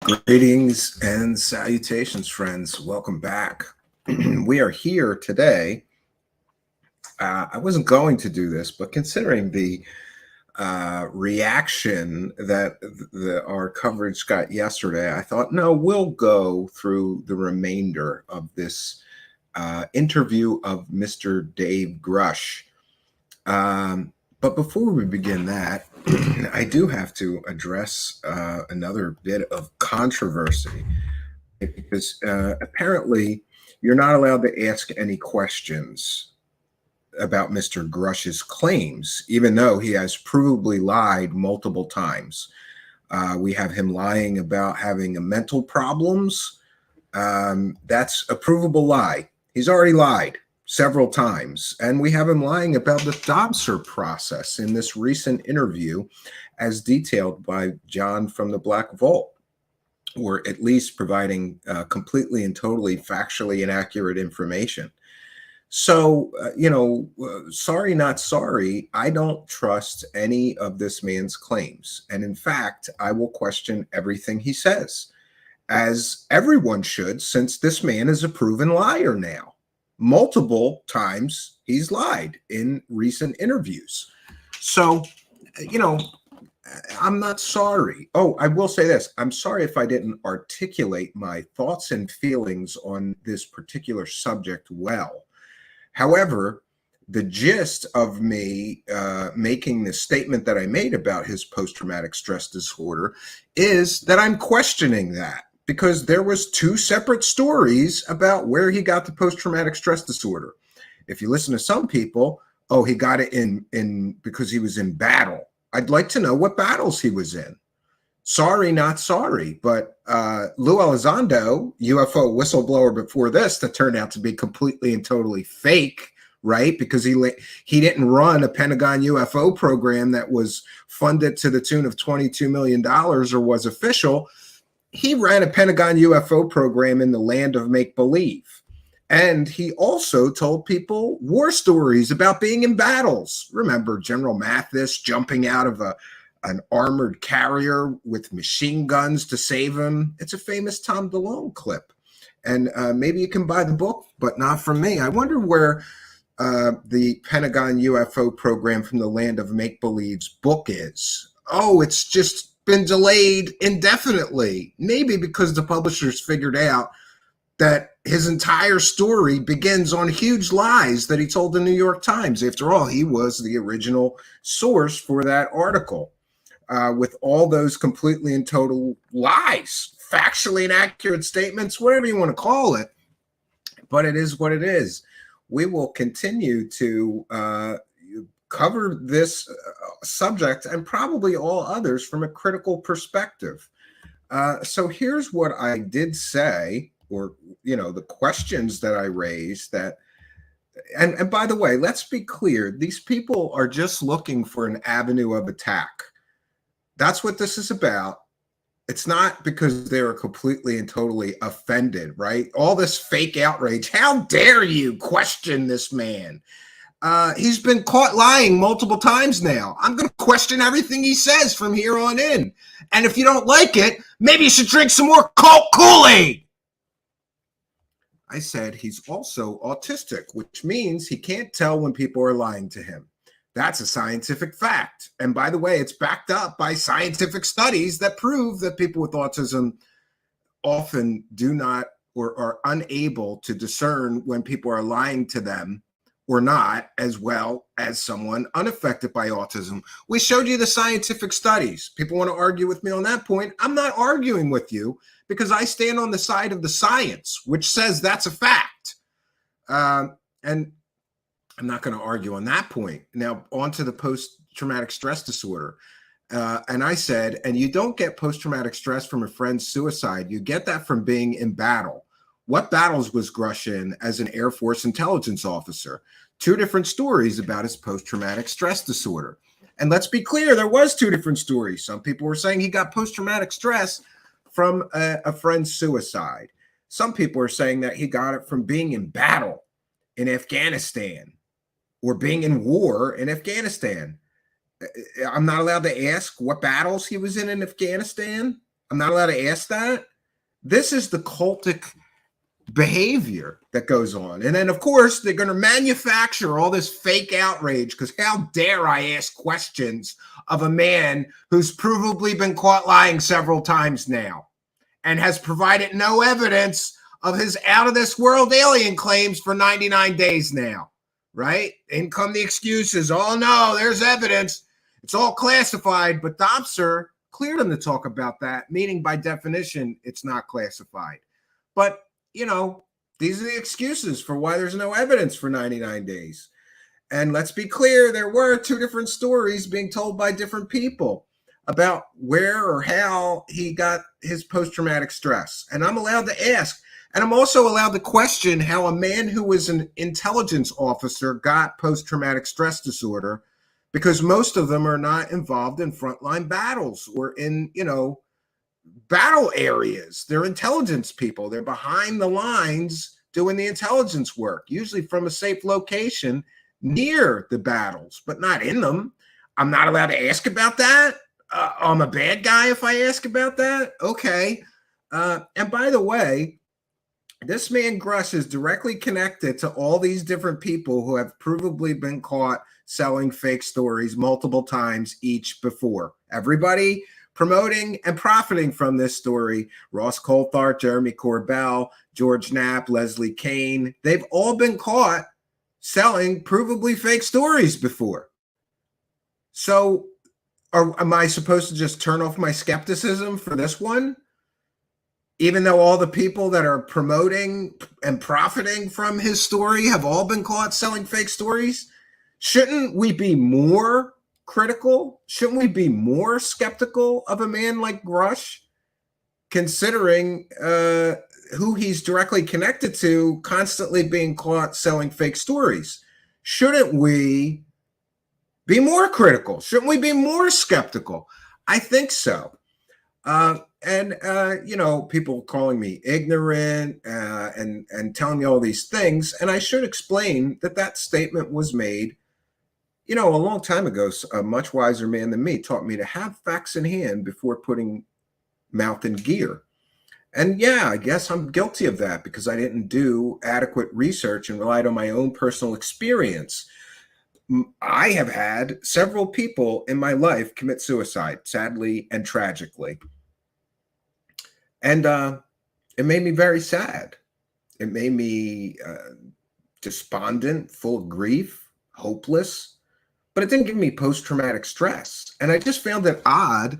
Greetings and salutations, friends. Welcome back. We are here today. I wasn't going to do this, but considering the reaction that our coverage got yesterday, I thought, no, we'll go through the remainder of this interview of Mr. Dave Grusch. But before we begin that, I do have to address another bit of controversy because apparently you're not allowed to ask any questions about Mr. Grush's claims, even though he has provably lied multiple times. We have him lying about having mental problems. That's a provable lie. He's already lied several times. And we have him lying about the Dobser process in this recent interview, as detailed by John from the Black Vault, or at least providing completely and totally factually inaccurate information. So, sorry, not sorry, I don't trust any of this man's claims. And in fact, I will question everything he says, as everyone should, since this man is a proven liar now. Multiple times he's lied in recent interviews. So, I'm not sorry. Oh, I will say this. I'm sorry if I didn't articulate my thoughts and feelings on this particular subject well. However, the gist of me making the statement that I made about his post-traumatic stress disorder is that I'm questioning that, because there was two separate stories about where he got the post-traumatic stress disorder. If you listen to some people, oh, he got it in because he was in battle. I'd like to know what battles he was in. Sorry, not sorry. But Lou Elizondo, UFO whistleblower before this, that turned out to be completely and totally fake, right? Because he didn't run a Pentagon UFO program that was funded to the tune of $22 million or was official. He ran a Pentagon UFO program in the land of make-believe. And he also told people war stories about being in battles. Remember General Mathis jumping out of an armored carrier with machine guns to save him? It's a famous Tom DeLonge clip. And maybe you can buy the book, but not from me. I wonder where the Pentagon UFO program from the land of make-believe's book is. Oh, it's just been delayed indefinitely. Maybe because the publishers figured out that his entire story begins on huge lies that he told the New York Times. After all, he was the original source for that article, with all those completely and total lies, factually inaccurate statements, whatever you want to call it. But it is what it is. We will continue to cover this subject and probably all others from a critical perspective. So here's what I did say, or the questions that I raised. That, and by the way, let's be clear, these people are just looking for an avenue of attack. That's what this is about. It's not because they are completely and totally offended, right? All this fake outrage. How dare you question this man? He's been caught lying multiple times now. I'm going to question everything he says from here on in. And if you don't like it, maybe you should drink some more cult Kool-Aid. I said he's also autistic, which means he can't tell when people are lying to him. That's a scientific fact. And by the way, it's backed up by scientific studies that prove that people with autism often do not or are unable to discern when people are lying to them or not, as well as someone unaffected by autism. We showed you the scientific studies. People want to argue with me on that point. I'm not arguing with you because I stand on the side of the science, which says that's a fact. And I'm not going to argue on that point. Now, on to the post-traumatic stress disorder. And I said, and you don't get post-traumatic stress from a friend's suicide. You get that from being in battle. What battles was Grusch in as an Air Force intelligence officer? Two different stories about his post-traumatic stress disorder. And let's be clear, there was two different stories. Some people were saying he got post-traumatic stress from a friend's suicide. Some people are saying that he got it from being in battle in Afghanistan or being in war in Afghanistan. I'm not allowed to ask what battles he was in Afghanistan. I'm not allowed to ask that. This is the cultic behavior that goes on. And then, of course, they're going to manufacture all this fake outrage because how dare I ask questions of a man who's provably been caught lying several times now and has provided no evidence of his out-of-this-world alien claims for 99 days now, right? In come the excuses. Oh, no, there's evidence. It's all classified. But Dobser cleared him to talk about that, meaning by definition, it's not classified. But you know, these are the excuses for why there's no evidence for 99 days. And let's be clear, there were two different stories being told by different people about where or how he got his post-traumatic stress. And I'm allowed to ask. And I'm also allowed to question how a man who was an intelligence officer got post-traumatic stress disorder, because most of them are not involved in frontline battles or in, you know, battle areas. They're intelligence people. They're behind the lines doing the intelligence work, usually from a safe location near the battles, but not in them. I'm not allowed to ask about that. I'm a bad guy if I ask about that. Okay. And by the way, this man Grusch is directly connected to all these different people who have provably been caught selling fake stories multiple times each before. Everybody promoting and profiting from this story: Ross Coulthart, Jeremy Corbell, George Knapp, Leslie Kane. They've all been caught selling provably fake stories before. So am I supposed to just turn off my skepticism for this one? Even though all the people that are promoting and profiting from his story have all been caught selling fake stories? Shouldn't we be more critical? Shouldn't we be more skeptical of a man like Grusch, considering who he's directly connected to constantly being caught selling fake stories? Shouldn't we be more critical? Shouldn't we be more skeptical? I think so. You know, people calling me ignorant and telling me all these things. And I should explain that that statement was made, you know, a long time ago. A much wiser man than me taught me to have facts in hand before putting mouth in gear. And yeah, I guess I'm guilty of that because I didn't do adequate research and relied on my own personal experience. I have had several people in my life commit suicide, sadly and tragically. And it made me very sad. It made me despondent, full of grief, hopeless. But it didn't give me post-traumatic stress. And I just found it odd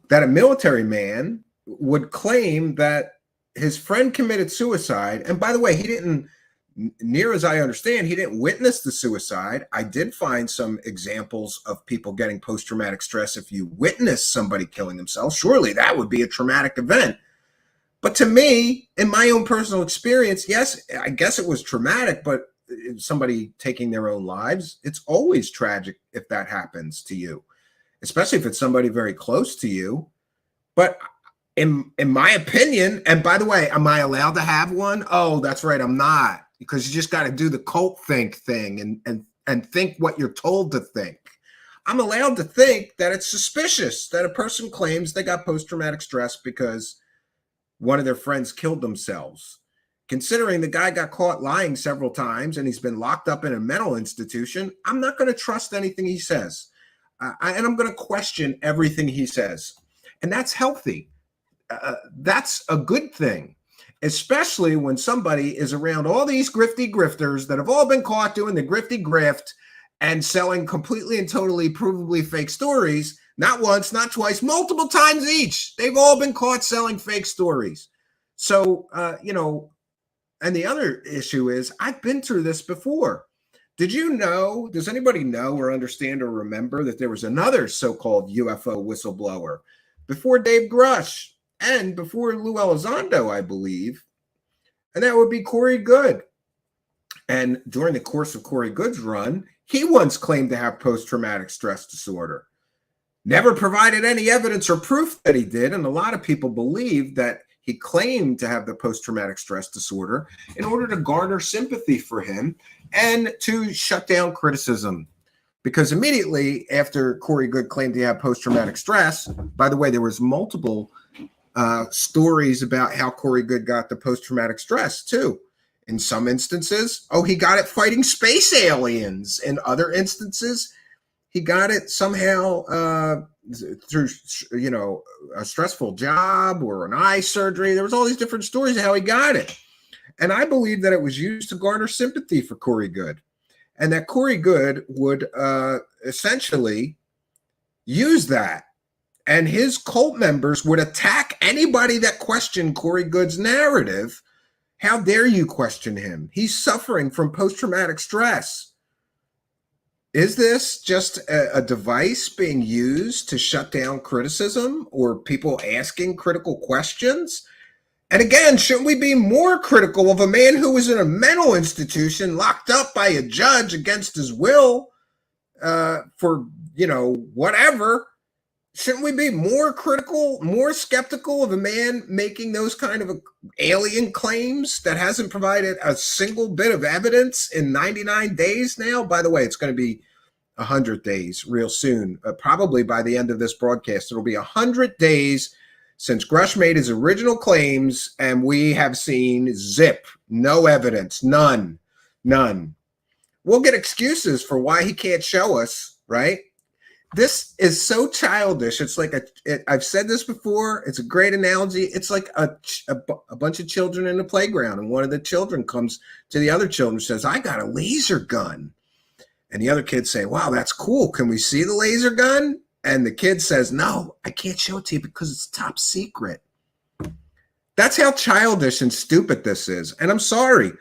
that a military man would claim that his friend committed suicide. And by the way, he didn't, near as I understand, he didn't witness the suicide. I did find some examples of people getting post-traumatic stress if you witness somebody killing themselves. Surely that would be a traumatic event. But to me, in my own personal experience, yes, I guess it was traumatic, but somebody taking their own lives, it's always tragic if that happens to you, especially if it's somebody very close to you. But in my opinion, and by the way, am I allowed to have one? Oh, that's right, I'm not, because you just got to do the cult think thing and think what you're told to think. I'm allowed to think that it's suspicious that a person claims they got post-traumatic stress because one of their friends killed themselves. Considering the guy got caught lying several times and he's been locked up in a mental institution, I'm not going to trust anything he says. And I'm going to question everything he says. And that's healthy. That's a good thing, especially when somebody is around all these grifty grifters that have all been caught doing the grifty grift and selling completely and totally provably fake stories. Not once, not twice, multiple times each. They've all been caught selling fake stories. So, you know, and the other issue is I've been through this before. Did you know, does anybody know or understand or remember that there was another so-called UFO whistleblower before Dave Grusch and before Lou Elizondo, I believe? And that would be Corey Goode. And during the course of Corey Goode's run, he once claimed to have post-traumatic stress disorder. Never provided any evidence or proof that he did, and a lot of people believe that he claimed to have the post-traumatic stress disorder in order to garner sympathy for him and to shut down criticism. Because immediately after Corey Goode claimed to have post-traumatic stress, by the way, there was multiple stories about how Corey Goode got the post-traumatic stress too. In some instances, he got it fighting space aliens. In other instances, he got it somehow through, a stressful job or an eye surgery. There was all these different stories of how he got it. And I believe that it was used to garner sympathy for Corey Goode, and that Corey Goode would essentially use that. And his cult members would attack anybody that questioned Corey Goode's narrative. How dare you question him? He's suffering from post-traumatic stress. Is this just a device being used to shut down criticism or people asking critical questions? And again, shouldn't we be more critical of a man who was in a mental institution locked up by a judge against his will for, whatever? Shouldn't we be more critical, more skeptical of a man making those kind of alien claims that hasn't provided a single bit of evidence in 99 days now? By the way, it's going to be 100 days real soon. Probably by the end of this broadcast, it'll be 100 days since Grusch made his original claims, and we have seen zip, no evidence, none. We'll get excuses for why he can't show us, right? This is so childish. It's like I've said this before. It's a great analogy. It's like a bunch of children in a playground, and one of the children comes to the other children and says, "I got a laser gun." And the other kids say, "Wow, that's cool. Can we see the laser gun?" And the kid says, "No, I can't show it to you because it's top secret." That's how childish and stupid this is. And I'm sorry.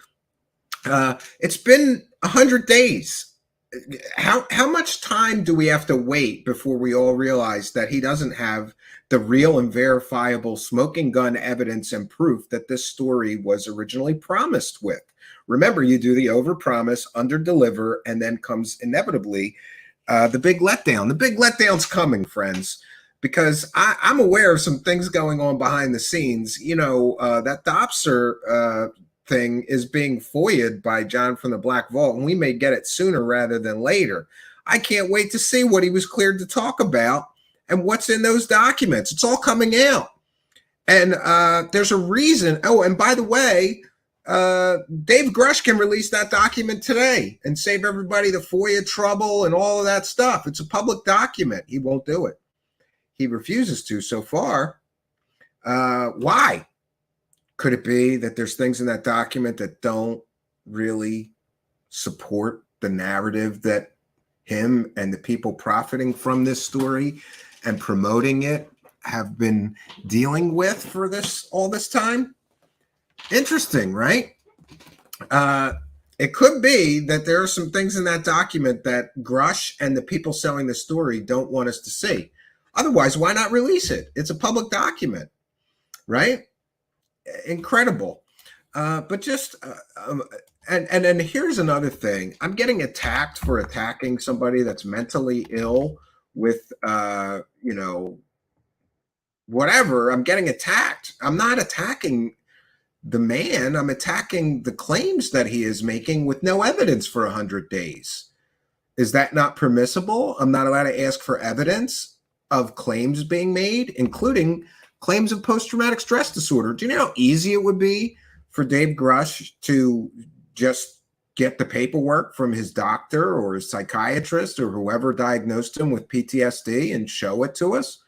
It's been 100 days. How much time do we have to wait before we all realize that he doesn't have the real and verifiable smoking gun evidence and proof that this story was originally promised with? Remember, you do the overpromise, underdeliver, and then comes inevitably the big letdown. The big letdown's coming, friends, because I'm aware of some things going on behind the scenes. That Dobser thing is being FOIA'd by John from the Black Vault, and we may get it sooner rather than later. I can't wait to see what he was cleared to talk about and what's in those documents. It's all coming out. And there's a reason. Oh, and by the way, Dave Grusch can release that document today and save everybody the FOIA trouble and all of that stuff. It's a public document. He won't do it. He refuses to so far. Why? Could it be that there's things in that document that don't really support the narrative that him and the people profiting from this story and promoting it have been dealing with for all this time? Interesting, right? It could be that there are some things in that document that Grusch and the people selling the story don't want us to see. Otherwise, why not release it? It's a public document, right? Incredible. But just, and then here's another thing. I'm getting attacked for attacking somebody that's mentally ill with, whatever. I'm getting attacked. I'm not attacking the man. I'm attacking the claims that he is making with no evidence for 100 days. Is that not permissible? I'm not allowed to ask for evidence of claims being made, including claims of post-traumatic stress disorder. Do you know how easy it would be for Dave Grusch to just get the paperwork from his doctor or his psychiatrist or whoever diagnosed him with PTSD and show it to us?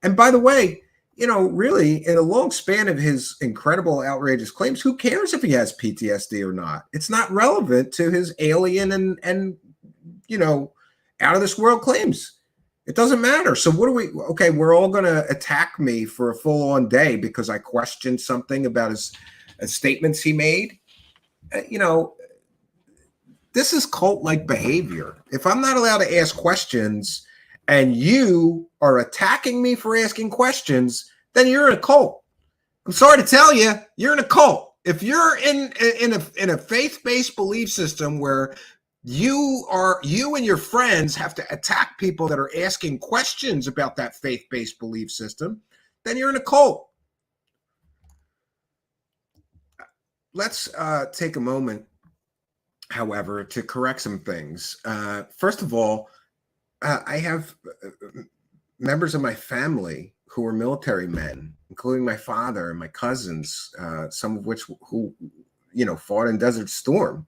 And by the way, really, in a long span of his incredible, outrageous claims, who cares if he has PTSD or not? It's not relevant to his alien and out of this world claims. It doesn't matter. So we're all going to attack me for a full-on day because I questioned something about his statements he made. This is cult-like behavior. If I'm not allowed to ask questions and you are attacking me for asking questions, then you're in a cult. I'm sorry to tell you, you're in a cult. If you're in a faith-based belief system where you and your friends have to attack people that are asking questions about that faith-based belief system, then you're in a cult. Let's take a moment, however, to correct some things. First of all, I have members of my family who are military men, including my father and my cousins, some of which who fought in Desert Storm.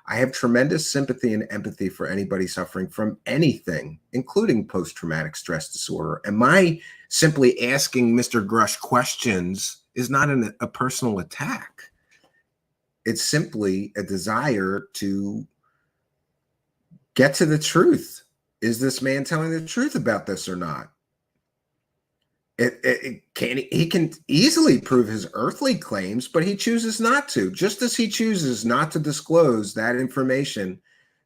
I have tremendous sympathy and empathy for anybody suffering from anything, including post-traumatic stress disorder. And my simply asking Mr. Grusch questions is not a personal attack. It's simply a desire to get to the truth. Is this man telling the truth about this or not? He can easily prove his earthly claims, but he chooses not to, just as he chooses not to disclose that information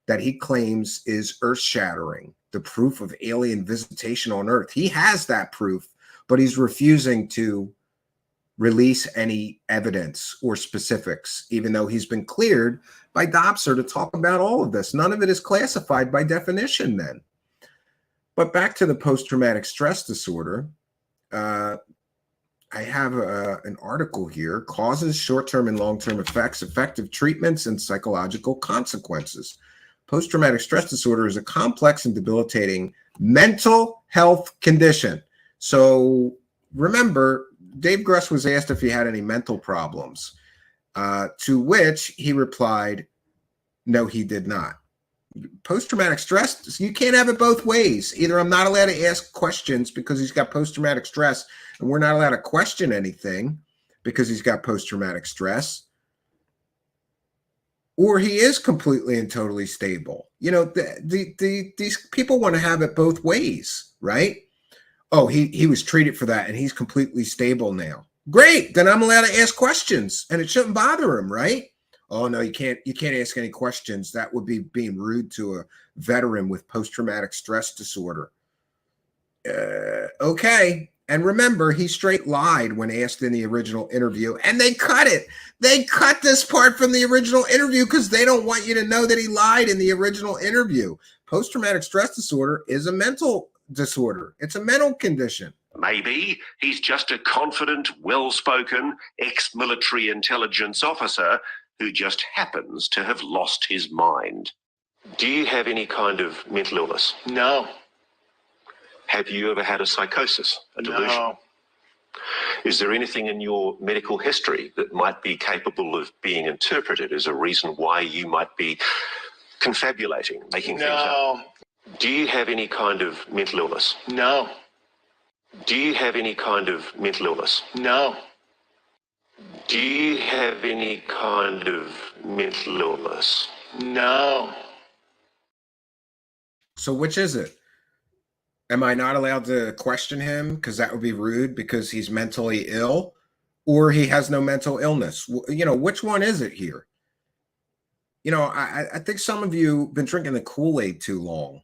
that he claims is earth-shattering, the proof of alien visitation on Earth. He has that proof, but he's refusing to release any evidence or specifics, even though he's been cleared by Dobser to talk about all of this. None of it is classified by definition then. But back to the post-traumatic stress disorder. I have an article here, Causes, Short-Term and Long-Term Effects, Effective Treatments, and Psychological Consequences. Post-traumatic stress disorder is a complex and debilitating mental health condition. So remember, Dave Grusch was asked if he had any mental problems, to which he replied, no, he did not. Post-traumatic stress, you can't have it both ways. Either I'm not allowed to ask questions because he's got post-traumatic stress, and we're not allowed to question anything because he's got post-traumatic stress, or he is completely and totally stable. These people want to have it both ways, right? Oh, he was treated for that and he's completely stable now. Great, then I'm allowed to ask questions and it shouldn't bother him, right? Oh no, you can't ask any questions. That would be being rude to a veteran with post-traumatic stress disorder. Okay. And remember, he straight lied when asked in the original interview, and they cut it. They cut this part from the original interview because they don't want you to know that he lied in the original interview. Post-traumatic stress disorder is a mental disorder. It's a mental condition. Maybe he's just a confident, well-spoken, ex-military intelligence officer who just happens to have lost his mind. Do you have any kind of mental illness? No. Have you ever had a psychosis, a delusion? No. Is there anything in your medical history that might be capable of being interpreted as a reason why you might be confabulating, making things up? No. Do you have any kind of mental illness? No. Do you have any kind of mental illness? No. Do you have any kind of mental illness? No. So which is it? Am I not allowed to question him because that would be rude because he's mentally ill, or he has no mental illness? Which one is it here? I think some of you have been drinking the Kool-Aid too long.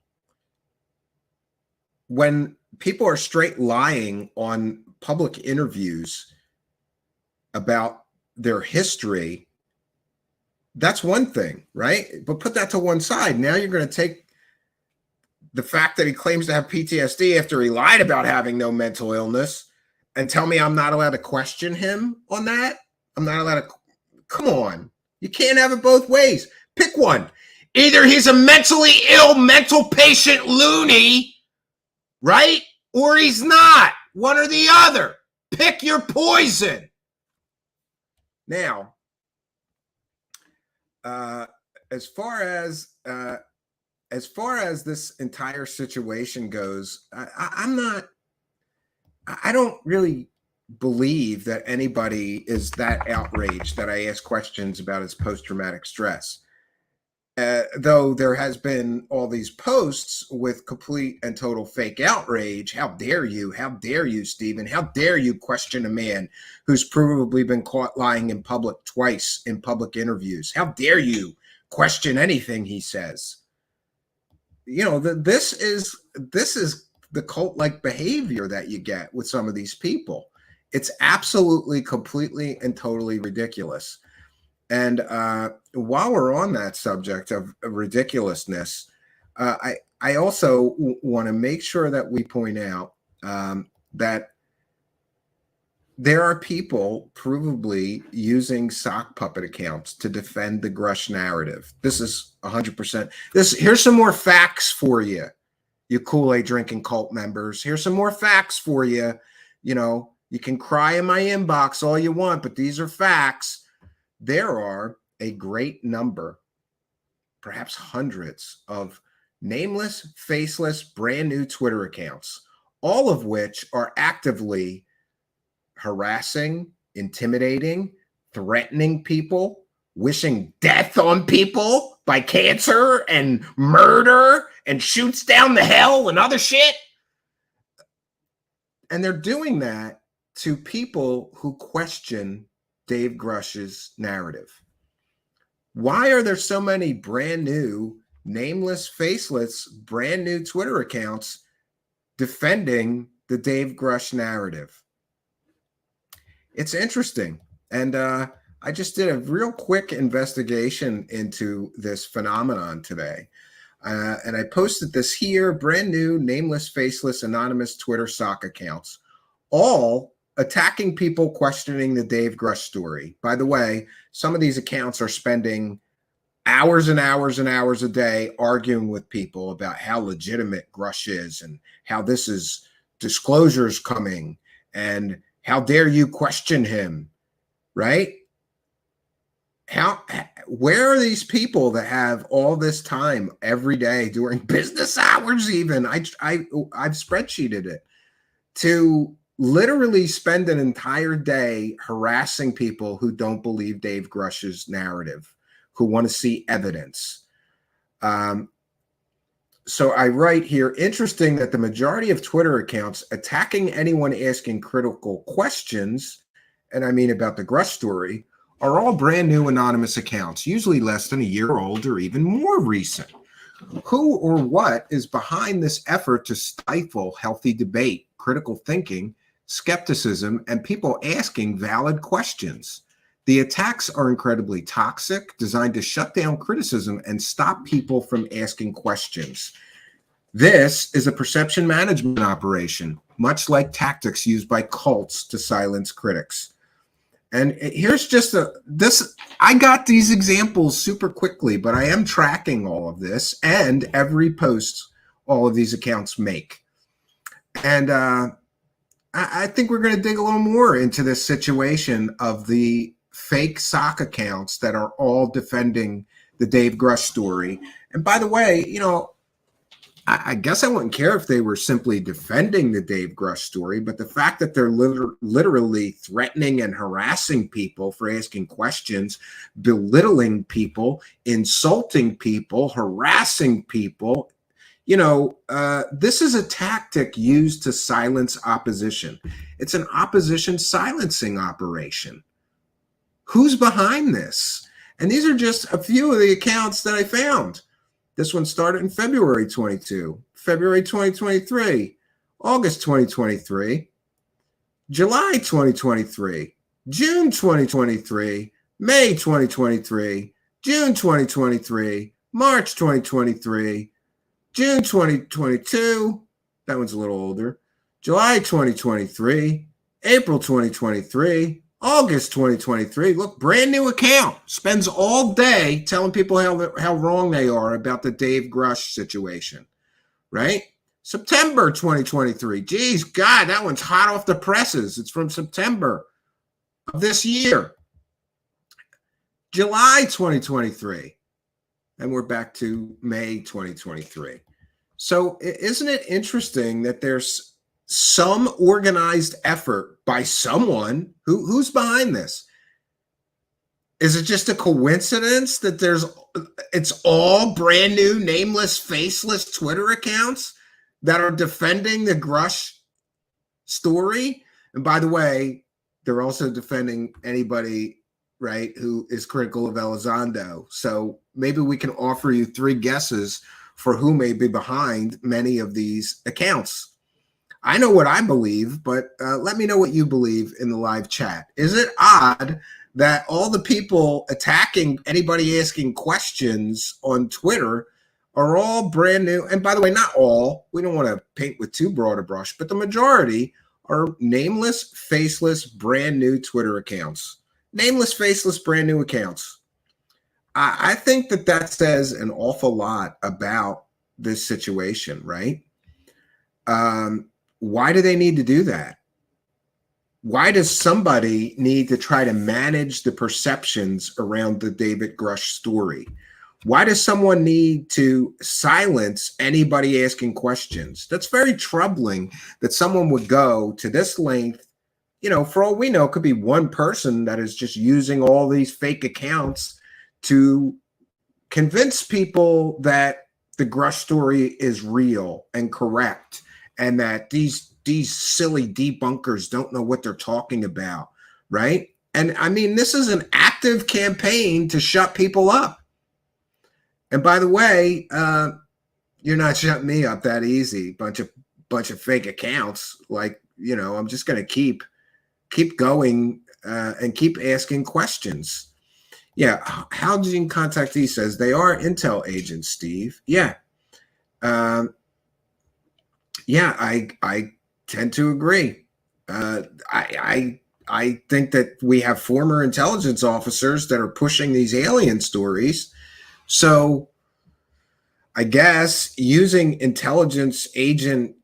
When people are straight lying on public interviews about their history, that's one thing, right? But put that to one side. Now you're going to take the fact that he claims to have PTSD after he lied about having no mental illness and tell me I'm not allowed to question him on that? I'm not allowed to. Come on. You can't have it both ways. Pick one. Either he's a mentally ill mental patient loony, right? Or he's not. One or the other. Pick your poison. Now, as far as this entire situation goes, I don't really believe that anybody is that outraged that I ask questions about his post-traumatic stress. Though there has been all these posts with complete and total fake outrage. How dare you? How dare you, Stephen? How dare you question a man who's provably been caught lying in public twice in public interviews? How dare you question anything he says? This is the cult-like behavior that you get with some of these people. It's absolutely, completely, and totally ridiculous. And while we're on that subject of ridiculousness, I also want to make sure that we point out that there are people provably using sock puppet accounts to defend the Grusch narrative. This is 100%. Here's some more facts for you, you Kool-Aid drinking cult members. Here's some more facts for you. You can cry in my inbox all you want, but these are facts. There are a great number, perhaps hundreds, of nameless, faceless, brand new Twitter accounts, all of which are actively harassing, intimidating, threatening people, wishing death on people by cancer and murder and shoots down the hell and other shit. And they're doing that to people who question Dave Grusch's narrative. Why are there so many brand new, nameless, faceless, brand new Twitter accounts defending the Dave Grusch narrative? It's interesting. And I just did a real quick investigation into this phenomenon today. And I posted this here, brand new, nameless, faceless, anonymous Twitter sock accounts, all attacking people questioning the Dave Grusch story. By the way, some of these accounts are spending hours and hours and hours a day arguing with people about how legitimate Grusch is and how this is disclosures coming and how dare you question him, right? Where are these people that have all this time every day during business hours even? I've spreadsheeted it to literally spend an entire day harassing people who don't believe Dave Grusch's narrative, who want to see evidence. So I write here, interesting that the majority of Twitter accounts attacking anyone asking critical questions, and I mean about the Grusch story, are all brand new anonymous accounts, usually less than a year old or even more recent. Who or what is behind this effort to stifle healthy debate, critical thinking, skepticism, and people asking valid questions? The attacks are incredibly toxic, designed to shut down criticism and stop people from asking questions. This is a perception management operation, much like tactics used by cults to silence critics. And here's just I got these examples super quickly, but I am tracking all of this and every post all of these accounts make. And I think we're going to dig a little more into this situation of the fake sock accounts that are all defending the Dave Grusch story. And by the way, you know, I guess I wouldn't care if they were simply defending the Dave Grusch story, but the fact that they're literally threatening and harassing people for asking questions, belittling people, insulting people, harassing people, you know, this is a tactic used to silence opposition. It's an opposition silencing operation. Who's behind this? And these are just a few of the accounts that I found. This one started in February 22, February 2023, August 2023, July 2023, June 2023, May 2023, June 2023, March 2023, June 2022, that one's a little older, July 2023, April 2023, August 2023. Look, brand new account. Spends all day telling people how wrong they are about the Dave Grusch situation, right? September 2023. Geez, God, that one's hot off the presses. It's from September of this year. July 2023. And we're back to May 2023. So isn't it interesting that there's some organized effort by someone who's behind this? Is it just a coincidence that it's all brand new, nameless, faceless Twitter accounts that are defending the Grusch story? And by the way, they're also defending anybody, right, who is critical of Elizondo. So maybe we can offer you 3 guesses for who may be behind many of these accounts. I know what I believe, but let me know what you believe in the live chat. Is it odd that all the people attacking anybody asking questions on Twitter are all brand new? And by the way, not all. We don't want to paint with too broad a brush, but the majority are nameless, faceless, brand new Twitter accounts. Nameless, faceless, brand new accounts. I think that says an awful lot about this situation, right? Why do they need to do that? Why does somebody need to try to manage the perceptions around the David Grusch story? Why does someone need to silence anybody asking questions? That's very troubling that someone would go to this length. You know, for all we know, it could be one person that is just using all these fake accounts to convince people that the Grusch story is real and correct, and that these silly debunkers don't know what they're talking about, right? And I mean, this is an active campaign to shut people up. And by the way, you're not shutting me up that easy. Bunch of fake accounts. Like, you know, I'm just going to keep going and keep asking questions. Yeah, how did you contact these? Says they are intel agents, Steve. Yeah, yeah, I tend to agree. I think that we have former intelligence officers that are pushing these alien stories. So I guess using intelligence agent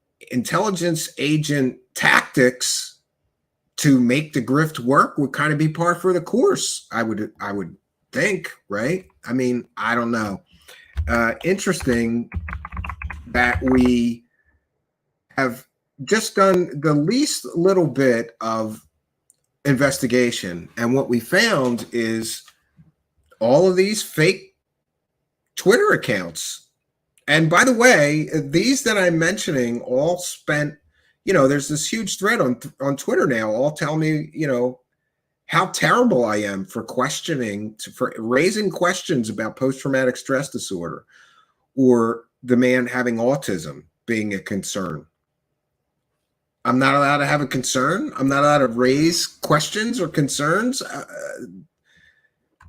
tactics to make the grift work would kind of be par for the course. I would think, right? I mean, I don't know. Interesting that we have just done the least little bit of investigation, and what we found is all of these fake Twitter accounts. And by the way, these that I'm mentioning all spent, you know, there's this huge thread on Twitter now, all tell me, you know, how terrible I am for for raising questions about post-traumatic stress disorder, or the man having autism being a concern. I'm not allowed to have a concern. I'm not allowed to raise questions or concerns.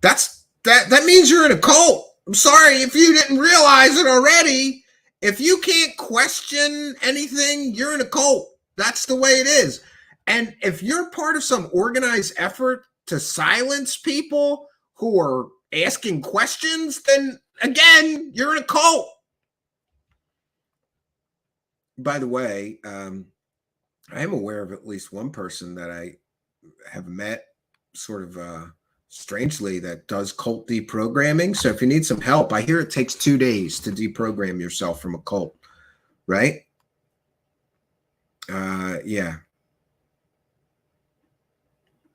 That means you're in a cult. I'm sorry if you didn't realize it already. If you can't question anything, you're in a cult. That's the way it is. And if you're part of some organized effort to silence people who are asking questions, then again, you're in a cult. By the way, I am aware of at least one person that I have met sort of strangely that does cult deprogramming. So if you need some help, I hear it takes 2 days to deprogram yourself from a cult, right? Yeah.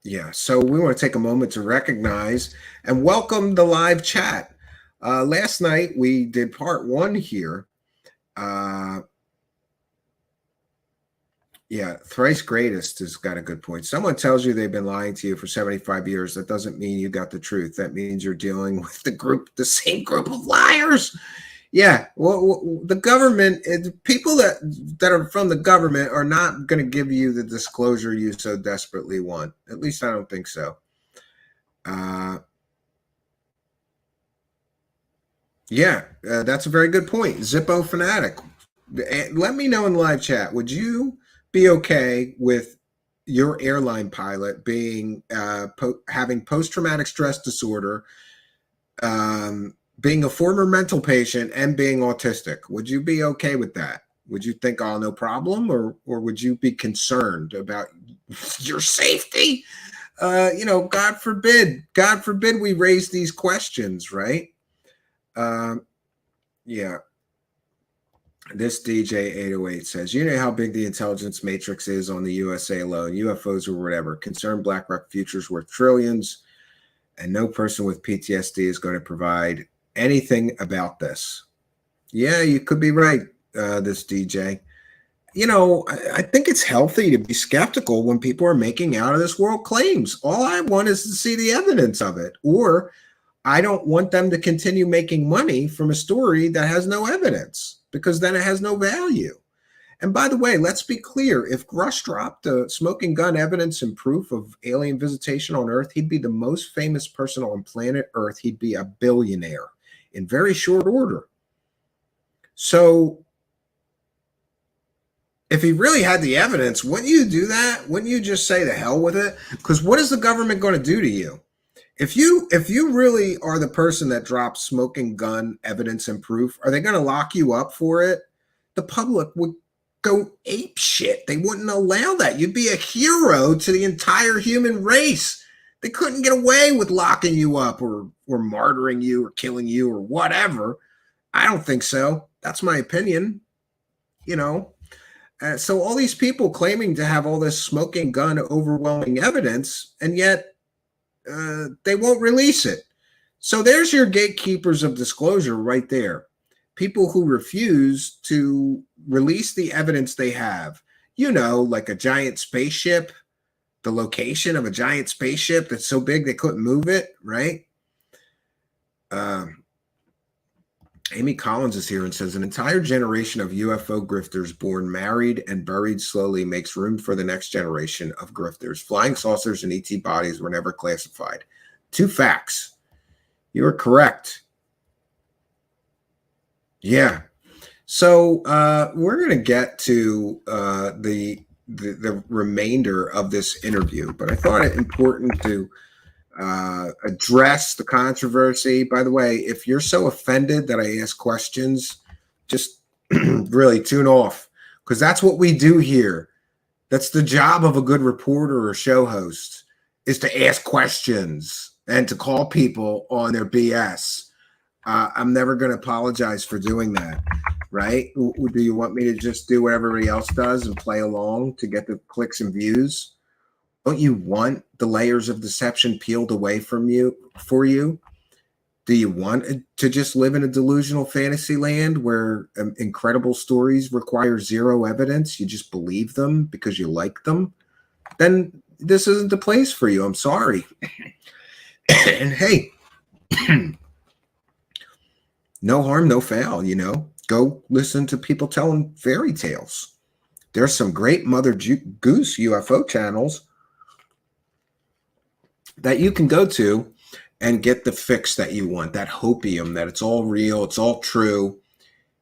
Yeah. So we want to take a moment to recognize and welcome the live chat. Last night we did part 1 here. Yeah, thrice greatest has got a good point. Someone tells you they've been lying to you for 75 years. That doesn't mean you got the truth. That means you're dealing with the same group of liars. Yeah, well, the government, people that are from the government are not going to give you the disclosure you so desperately want. At least I don't think so. Yeah, that's a very good point. Zippo Fanatic. Let me know in live chat. Would you be okay with your airline pilot being having post-traumatic stress disorder, being a former mental patient, and being autistic? Would you be okay with that? Would you think, oh, no problem, or would you be concerned about your safety? You know, God forbid we raise these questions, right? Yeah. This DJ 808 says, you know how big the intelligence matrix is on the USA alone, UFOs or whatever. Concerned BlackRock futures worth trillions, and no person with PTSD is going to provide anything about this. Yeah, you could be right, this DJ. You know, I think it's healthy to be skeptical when people are making out of this world claims. All I want is to see the evidence of it, or I don't want them to continue making money from a story that has no evidence, because then it has no value. And by the way, let's be clear. If Grusch dropped the smoking gun evidence and proof of alien visitation on Earth, he'd be the most famous person on planet Earth. He'd be a billionaire in very short order. So if he really had the evidence, wouldn't you do that? Wouldn't you just say the hell with it? Because what is the government going to do to you? If you really are the person that drops smoking gun evidence and proof, are they going to lock you up for it? The public would go ape shit. They wouldn't allow that. You'd be a hero to the entire human race. They couldn't get away with locking you up or martyring you or killing you or whatever. I don't think so. That's my opinion. You know, so all these people claiming to have all this smoking gun overwhelming evidence, and yet they won't release it. So there's your gatekeepers of disclosure right there. People who refuse to release the evidence they have, you know, like a giant spaceship, the location of a giant spaceship that's so big they couldn't move it, right? Amy Collins is here and says, an entire generation of UFO grifters born, married, and buried slowly makes room for the next generation of grifters. Flying saucers and ET bodies were never classified. 2 facts. You are correct. Yeah. So we're going to get to the remainder of this interview, but I thought it important to address the controversy. By the way, if you're so offended that I ask questions, just really tune off, because that's what we do here. That's the job of a good reporter or show host, is to ask questions and to call people on their BS. I'm never going to apologize for doing that, right? Do you want me to just do what everybody else does and play along to get the clicks and views? Don't you want the layers of deception peeled away from you for you? Do you want to just live in a delusional fantasy land where incredible stories require zero evidence? You just believe them because you like them? Then this isn't the place for you. I'm sorry. And hey, no harm, no foul, you know. Go listen to people telling fairy tales. There's some great Mother Goose UFO channels that you can go to and get the fix that you want, that hopium, that it's all real, it's all true,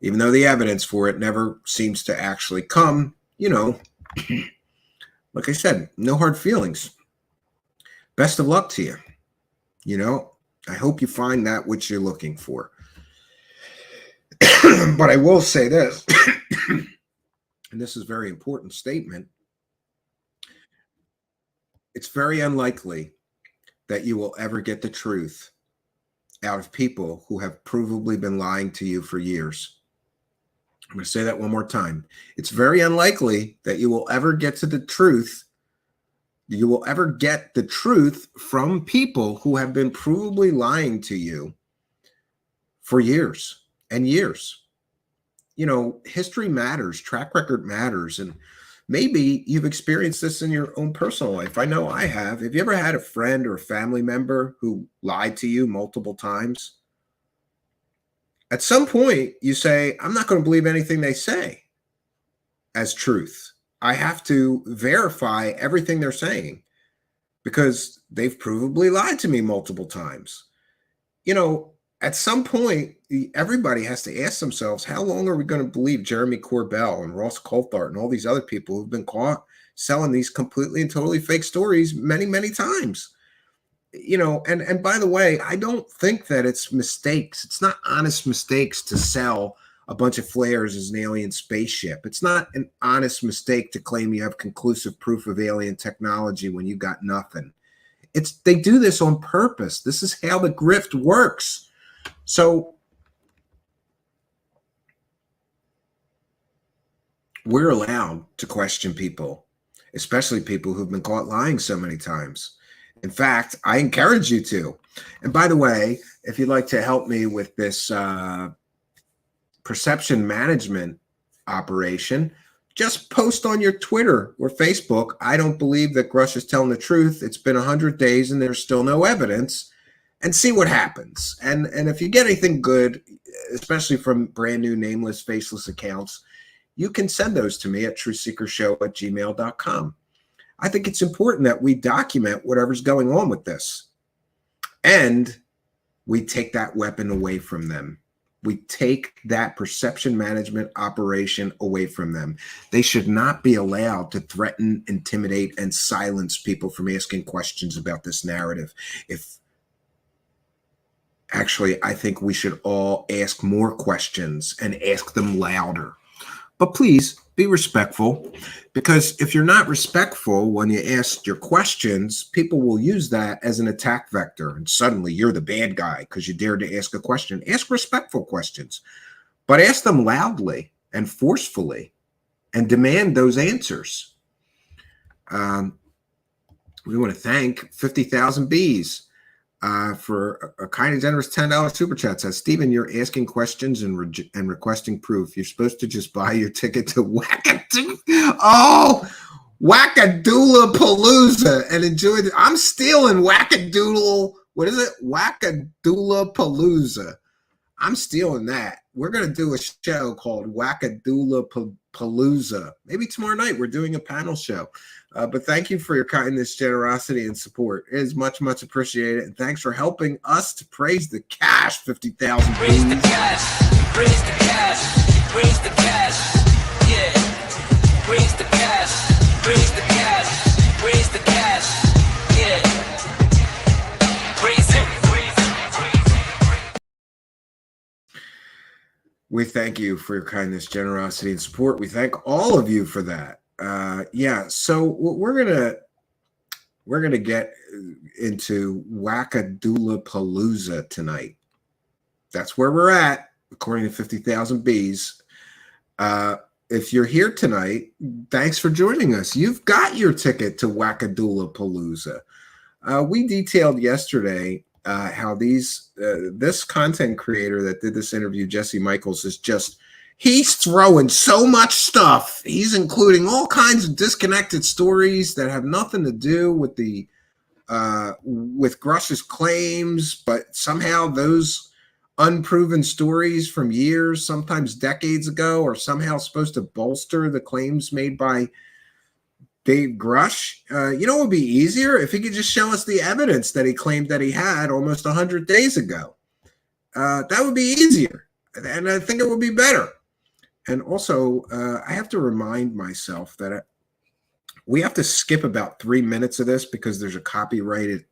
even though the evidence for it never seems to actually come. You know, like I said, no hard feelings. Best of luck to you. You know, I hope you find that which you're looking for. But I will say this, and this is a very important statement. It's very unlikely that you will ever get the truth out of people who have provably been lying to you for years. I'm going to say that one more time. It's very unlikely that you will ever get to the truth. You will ever get the truth from people who have been provably lying to you for years and years. You know, history matters, track record matters, and maybe you've experienced this in your own personal life. I know I have. Have you ever had a friend or a family member who lied to you multiple times? At some point, you say, I'm not going to believe anything they say as truth. I have to verify everything they're saying because they've provably lied to me multiple times. You know, at some point, everybody has to ask themselves, how long are we going to believe Jeremy Corbell and Ross Coulthart and all these other people who've been caught selling these completely and totally fake stories many, many times? You know, and by the way, I don't think that it's mistakes. It's not honest mistakes to sell a bunch of flares as an alien spaceship. It's not an honest mistake to claim you have conclusive proof of alien technology when you got nothing. They do this on purpose. This is how the grift works. So we're allowed to question people, especially people who've been caught lying so many times. In fact, I encourage you to. And by the way, if you'd like to help me with this perception management operation, just post on your Twitter or Facebook, I don't believe that Grusch is telling the truth. It's been 100 days and there's still no evidence, and see what happens. And if you get anything good, especially from brand new nameless, faceless accounts, you can send those to me at truthseekershow@gmail.com. I think it's important that we document whatever's going on with this. And we take that weapon away from them. We take that perception management operation away from them. They should not be allowed to threaten, intimidate, and silence people from asking questions about this narrative. Actually, I think we should all ask more questions and ask them louder. But please be respectful, because if you're not respectful when you ask your questions, people will use that as an attack vector, and suddenly you're the bad guy because you dared to ask a question. Ask respectful questions, but ask them loudly and forcefully and demand those answers. We want to thank 50,000 Bees for a kind and generous $10 super chat. Says, Stephen, you're asking questions and requesting proof. You're supposed to just buy your ticket to Wackadoodle Palooza and enjoy it. I'm stealing Wackadoodle. What is it? Wackadoodle Palooza. I'm stealing that. We're going to do a show called Wackadoodle Palooza. Maybe tomorrow night we're doing a panel show. But thank you for your kindness, generosity, and support. It is much, much appreciated. And thanks for helping us to praise the cash, 50,000. Praise the cash, praise the cash, praise the cash, yeah. Praise the cash, praise the cash, praise the cash, yeah. Praise it. We thank you for your kindness, generosity, and support. We thank all of you for that. Yeah, so we're gonna get into Wackadoodle Palooza tonight. That's where we're at, according to 50,000 Bees. If you're here tonight, thanks for joining us. You've got your ticket to Wackadoodle Palooza. We detailed yesterday how this content creator that did this interview, Jesse Michaels, is just. He's throwing so much stuff. He's including all kinds of disconnected stories that have nothing to do with with Grusch's claims, but somehow those unproven stories from years, sometimes decades ago, are somehow supposed to bolster the claims made by Dave Grusch. You know, it would be easier if he could just show us the evidence that he claimed that he had almost 100 days ago. That would be easier, and I think it would be better. And also, I have to remind myself that we have to skip about 3 minutes of this because there's a copyrighted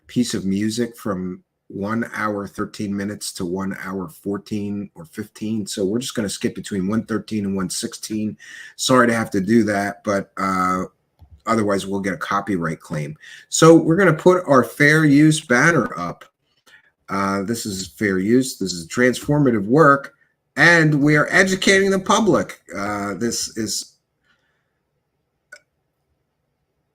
piece of music from 1 hour, 13 minutes to 1 hour, 14 or 15. So we're just going to skip between 113 and 116. Sorry to have to do that, but otherwise we'll get a copyright claim. So we're going to put our fair use banner up. This is fair use. This is transformative work. And we are educating the public.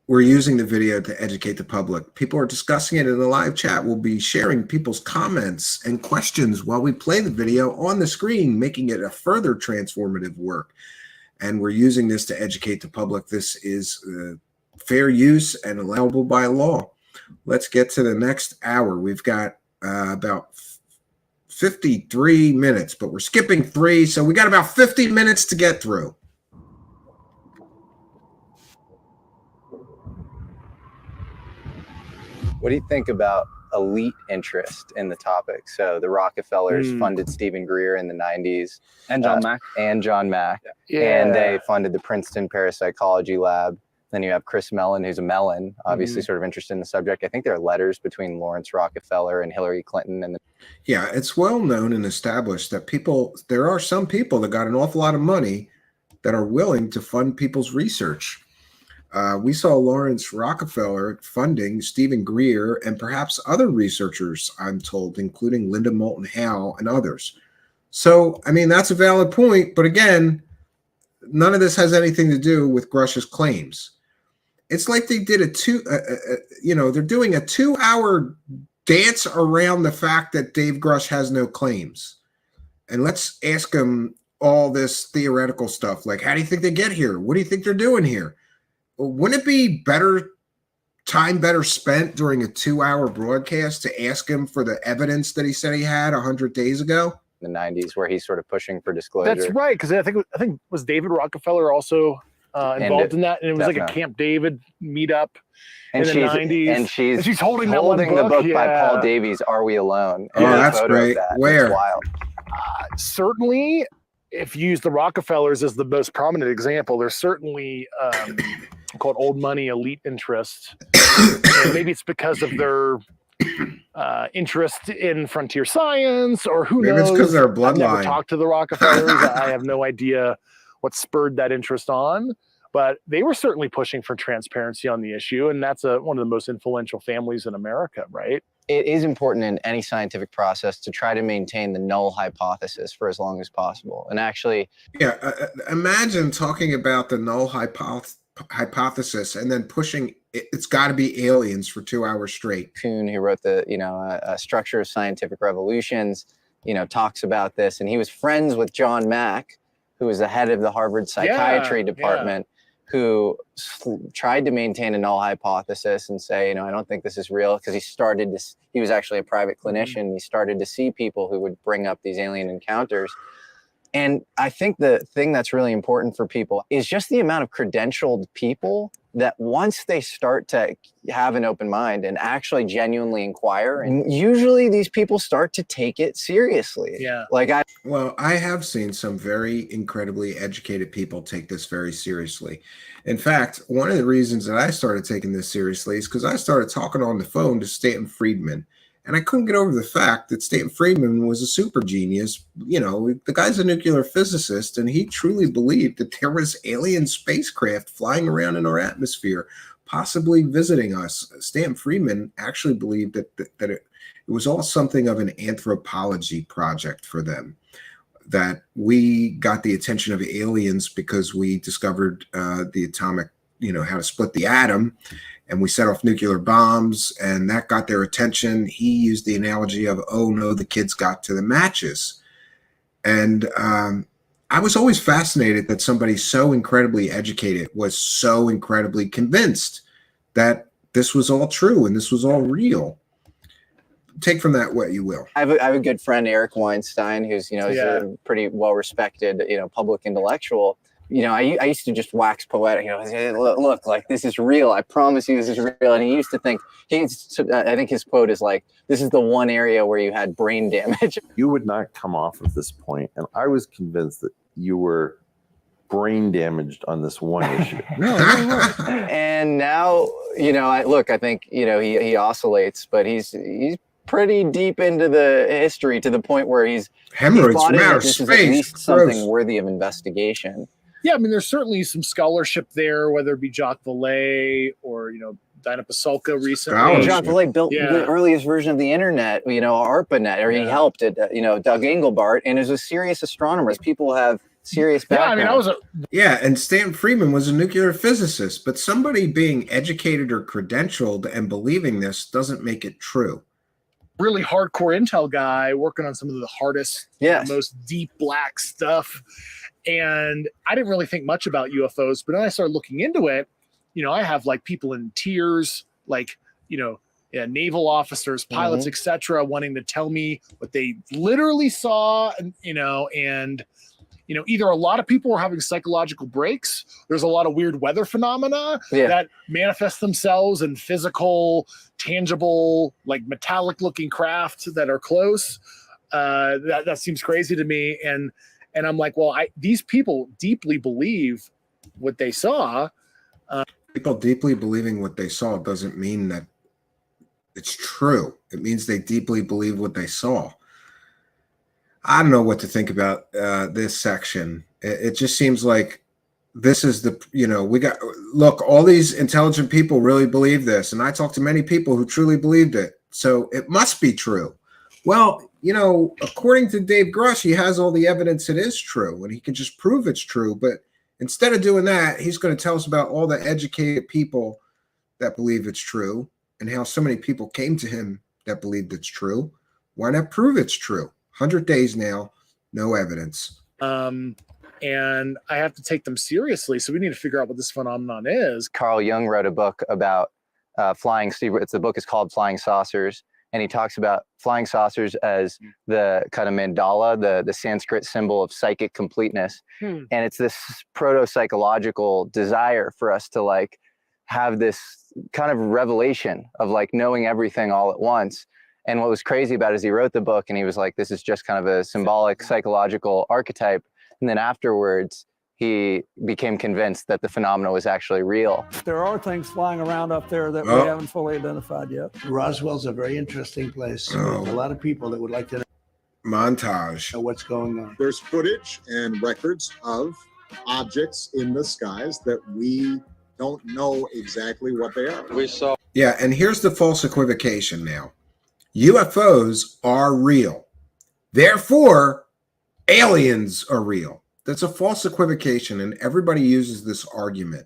We're using the video to educate the public. People are discussing it in the live chat. We'll be sharing people's comments and questions while we play the video on the screen, making it a further transformative work. And we're using this to educate the public. This is fair use and allowable by law. Let's get to the next hour. We've got about 53 minutes, but we're skipping 3, so we got about 50 minutes to get through. What do you think about elite interest in the topic? So the Rockefellers funded Stephen Greer in the 90s. And John Mack. And John Mack. Yeah. And they funded the Princeton Parapsychology Lab. Then you have Chris Mellon, who's a Mellon, obviously sort of interested in the subject. I think there are letters between Lawrence Rockefeller and Hillary Clinton. Yeah, it's well known and established that there are some people that got an awful lot of money that are willing to fund people's research. We saw Lawrence Rockefeller funding Stephen Greer and perhaps other researchers, I'm told, including Linda Moulton Howe and others. So, I mean, that's a valid point. But again, none of this has anything to do with Grusch's claims. It's like they did they're doing a 2-hour dance around the fact that Dave Grusch has no claims. And let's ask them all this theoretical stuff. Like, how do you think they get here? What do you think they're doing here? Wouldn't it be better spent during a 2-hour broadcast to ask him for the evidence that he said he had 100 days ago? The 90s, where he's sort of pushing for disclosure. That's right, because I think was David Rockefeller also involved in that, and it was like a Camp David meetup in the 90s. And she's holding the book by Paul Davies, Are We Alone? And that's great. Where? It's wild. Certainly, if you use the Rockefellers as the most prominent example, there's certainly called old money elite interest. And maybe it's because of their interest in frontier science, or who knows? Maybe it's because they're bloodline. I've never talked to the Rockefellers. I have no idea what spurred that interest on. But they were certainly pushing for transparency on the issue, and that's one of the most influential families in America, right? It is important in any scientific process to try to maintain the null hypothesis for as long as possible. And actually, imagine talking about the null hypothesis and then pushing it's got to be aliens for 2 hours straight. Kuhn, who wrote the Structure of Scientific Revolutions, talks about this, and he was friends with John Mack, who was the head of the Harvard psychiatry department, who tried to maintain a null hypothesis and say, I don't think this is real, because he was actually a private clinician. He started to see people who would bring up these alien encounters. And I think the thing that's really important for people is just the amount of credentialed people that once they start to have an open mind and actually genuinely inquire, and usually these people start to take it seriously. Yeah. Well, I have seen some very incredibly educated people take this very seriously. In fact, one of the reasons that I started taking this seriously is because I started talking on the phone to Stanton Friedman. And I couldn't get over the fact that Stanton Friedman was a super genius. The guy's a nuclear physicist, and he truly believed that there was alien spacecraft flying around in our atmosphere, possibly visiting us. Stanton Friedman actually believed that it was all something of an anthropology project for them, that we got the attention of aliens because we discovered the atomic, how to split the atom. And we set off nuclear bombs, and that got their attention. He used the analogy of, oh no, the kids got to the matches. And I was always fascinated that somebody so incredibly educated was so incredibly convinced that this was all true and this was all real. Take from that what you will. I have a good friend, Eric Weinstein, who's, he's a pretty well-respected, public intellectual. I used to just wax poetic, say, look, like, this is real. I promise you this is real. And he used to think, I think his quote is like, this is the one area where you had brain damage. You would not come off of this point, and I was convinced that you were brain damaged on this one issue. No. And now, I think, he oscillates, but he's pretty deep into the history to the point where he's hemorrhoids from outer this space. Is at least something worthy of investigation. Yeah, I mean, there's certainly some scholarship there, whether it be Jacques Vallée or, Dinah Pasulka recently. Jacques Vallée built the earliest version of the internet, ARPANET, or he helped it, Doug Engelbart, and is a serious astronomer. People have serious background. And Stanton Friedman was a nuclear physicist, but somebody being educated or credentialed and believing this doesn't make it true. Really hardcore intel guy working on some of the hardest, most deep black stuff. And I didn't really think much about UFOs, but then I started looking into it. I have like people in tears, like, naval officers, pilots, etc., wanting to tell me what they literally saw, and either a lot of people were having psychological breaks. There's a lot of weird weather phenomena that manifest themselves in physical, tangible, like metallic looking craft that are close. That seems crazy to me. And I'm like, well, these people deeply believe what they saw. People deeply believing what they saw doesn't mean that it's true. It means they deeply believe what they saw. I don't know what to think about this section. It just seems like this is all these intelligent people really believe this. And I talked to many people who truly believed it. So it must be true. Well, according to Dave Grusch, he has all the evidence it is true, and he can just prove it's true. But instead of doing that, he's going to tell us about all the educated people that believe it's true and how so many people came to him that believed it's true. Why not prove it's true? 100 days now, no evidence. And I have to take them seriously. So we need to figure out what this phenomenon is. Carl Jung wrote a book about flying. The book is called Flying Saucers. And he talks about flying saucers as the kind of mandala, the Sanskrit symbol of psychic completeness. And it's this proto-psychological desire for us to like have this kind of revelation of like knowing everything all at once. And what was crazy about it is he wrote the book and he was like, this is just kind of a symbolic psychological archetype. And then afterwards, he became convinced that the phenomena was actually real. There are things flying around up there that we haven't fully identified yet. Roswell's a very interesting place. There's a lot of people that would like to know what's going on. There's footage and records of objects in the skies that we don't know exactly what they are. We saw. Yeah, and here's the false equivocation now. UFOs are real. Therefore, aliens are real. That's a false equivocation, and everybody uses this argument.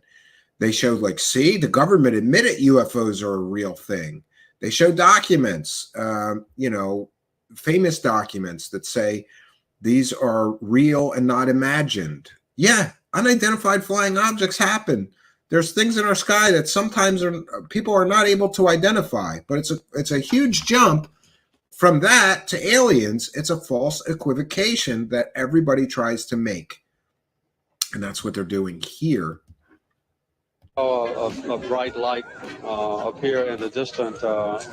They showed, like, see, the government admitted UFOs are a real thing. They show documents, famous documents that say these are real and not imagined. Yeah, unidentified flying objects happen. There's things in our sky that sometimes people are not able to identify, but it's a huge jump from that to aliens. It's a false equivocation that everybody tries to make, and that's what they're doing here. A bright light appear in the distant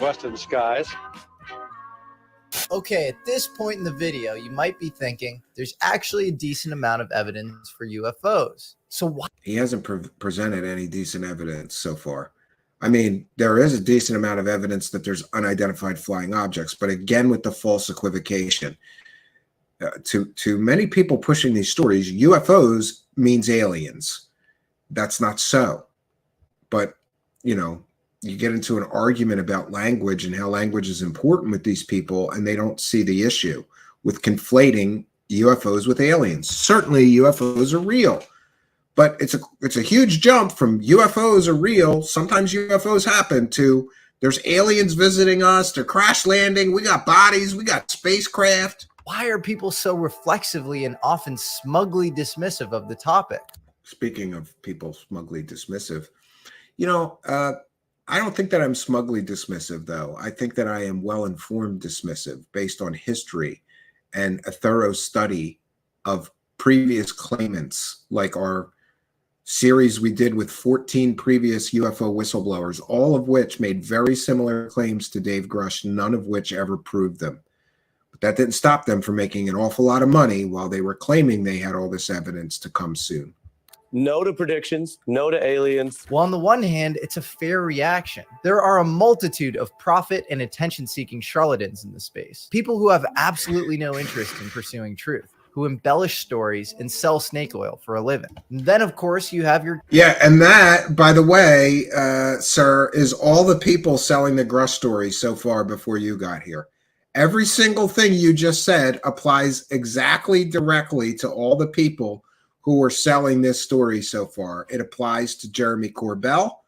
western skies. Okay, at this point in the video, you might be thinking there's actually a decent amount of evidence for UFOs. So why? He hasn't presented any decent evidence so far. I mean, there is a decent amount of evidence that there's unidentified flying objects, but again, with the false equivocation. To many people pushing these stories, UFOs means aliens. That's not so. But, you get into an argument about language and how language is important with these people, and they don't see the issue with conflating UFOs with aliens. Certainly UFOs are real, but it's a huge jump from UFOs are real, sometimes UFOs happen, to there's aliens visiting us, they're crash landing, we got bodies, we got spacecraft. Why are people so reflexively and often smugly dismissive of the topic? Speaking of people smugly dismissive, I don't think that I'm smugly dismissive, though. I think that I am well-informed dismissive based on history and a thorough study of previous claimants, like our series we did with 14 previous UFO whistleblowers, all of which made very similar claims to Dave Grusch, none of which ever proved them. But that didn't stop them from making an awful lot of money while they were claiming they had all this evidence to come soon. No to predictions, no to aliens. Well, on the one hand, it's a fair reaction. There are a multitude of profit and attention-seeking charlatans in the space. People who have absolutely no interest in pursuing truth, who embellish stories and sell snake oil for a living. And then, of course, you have your... Yeah, and that, by the way, sir, is all the people selling the Grusch story so far before you got here. Every single thing you just said applies exactly directly to all the people who are selling this story so far. It applies to Jeremy Corbell.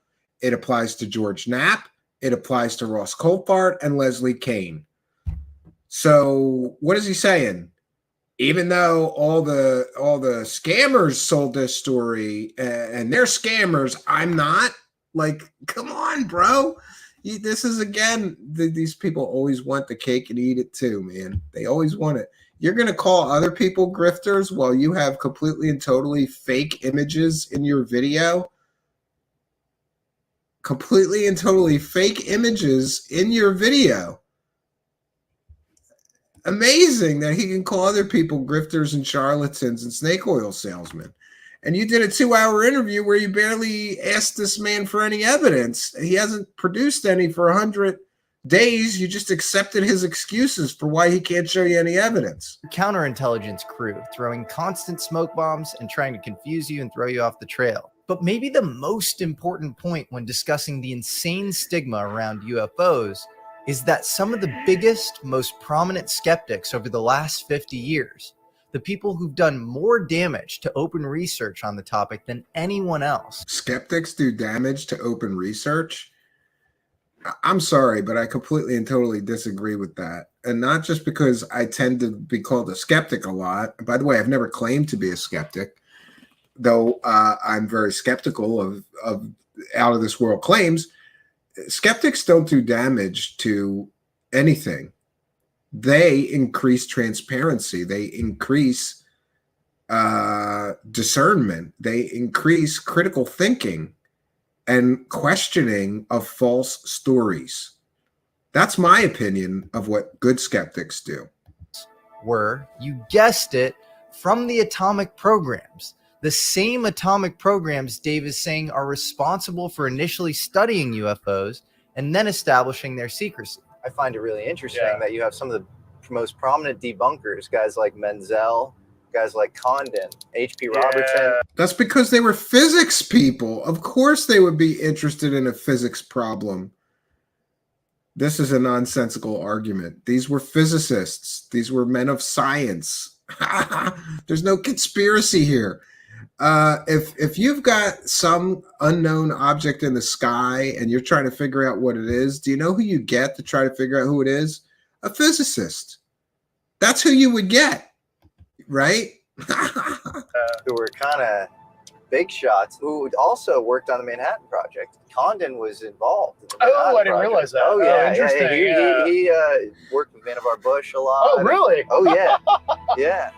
It applies to George Knapp. It applies to Ross Coulthart and Leslie Kane. So what is he saying? Even though all the scammers sold this story and they're scammers, I'm not. Like, come on, bro. This is, again, these people always want the cake and eat it too, man. They always want it. You're going to call other people grifters while you have completely and totally fake images in your video? Completely and totally fake images in your video. Amazing that he can call other people grifters and charlatans and snake oil salesmen. And you did a 2-hour interview where you barely asked this man for any evidence. He hasn't produced any for 100 days. You just accepted his excuses for why he can't show you any evidence. Counterintelligence crew throwing constant smoke bombs and trying to confuse you and throw you off the trail. But maybe the most important point when discussing the insane stigma around UFOs is that some of the biggest, most prominent skeptics over the last 50 years, the people who've done more damage to open research on the topic than anyone else. Skeptics do damage to open research? I'm sorry, but I completely and totally disagree with that. And not just because I tend to be called a skeptic a lot. By the way, I've never claimed to be a skeptic, though I'm very skeptical of out of this world claims. Skeptics don't do damage to anything. They increase transparency. They increase discernment. They increase critical thinking and questioning of false stories. That's my opinion of what good skeptics do. Were, you guessed it, from the atomic programs. The same atomic programs Dave is saying are responsible for initially studying UFOs and then establishing their secrecy. I find it really interesting that you have some of the most prominent debunkers, guys like Menzel Guys like Condon, H.P. Robertson. That's because they were physics people. Of course they would be interested in a physics problem. This is a nonsensical argument. These were physicists. These were men of science. There's no conspiracy here. If you've got some unknown object in the sky and you're trying to figure out what it is, do you know who you get to try to figure out who it is? A physicist. That's who you would get, right? Who were kind of big shots, who also worked on the Manhattan Project. Condon was involved in the Manhattan I didn't realize that. Oh, yeah. Interesting. He worked with Vannevar Bush a lot. Oh, really? Oh, yeah. Yeah.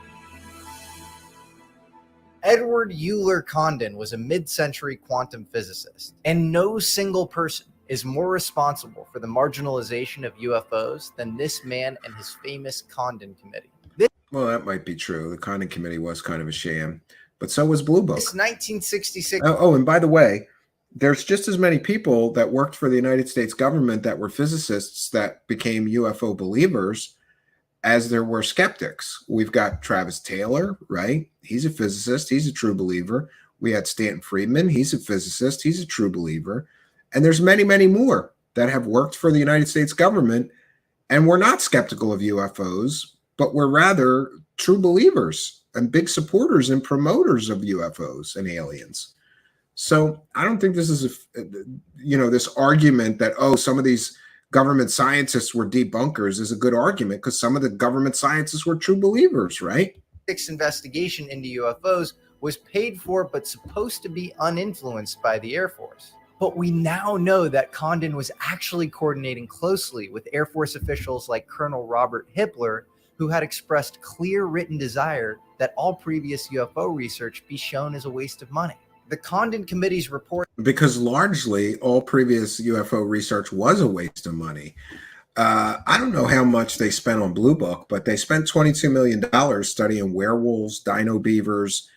Edward Euler Condon was a mid-century quantum physicist, and no single person is more responsible for the marginalization of UFOs than this man and his famous Condon Committee. Well, that might be true. The Condon Committee was kind of a sham, but so was Blue Book. This 1966. Oh, and by the way, there's just as many people that worked for the United States government that were physicists that became UFO believers as there were skeptics. We've got Travis Taylor, right? He's a physicist. He's a true believer. We had Stanton Friedman. He's a physicist. He's a true believer. And there's many, many more that have worked for the United States government and were not skeptical of UFOs, but were rather true believers and big supporters and promoters of UFOs and aliens. So I don't think this is this argument that, oh, some of these government scientists were debunkers is a good argument, because some of the government scientists were true believers, right? Investigation into UFOs was paid for but supposed to be uninfluenced by the Air Force. But we now know that Condon was actually coordinating closely with Air Force officials like Colonel Robert Hippler, who had expressed clear written desire that all previous UFO research be shown as a waste of money. The Condon Committee's report... Because largely all previous UFO research was a waste of money. I don't know how much they spent on Blue Book, but they spent $22 million studying werewolves, dino beavers,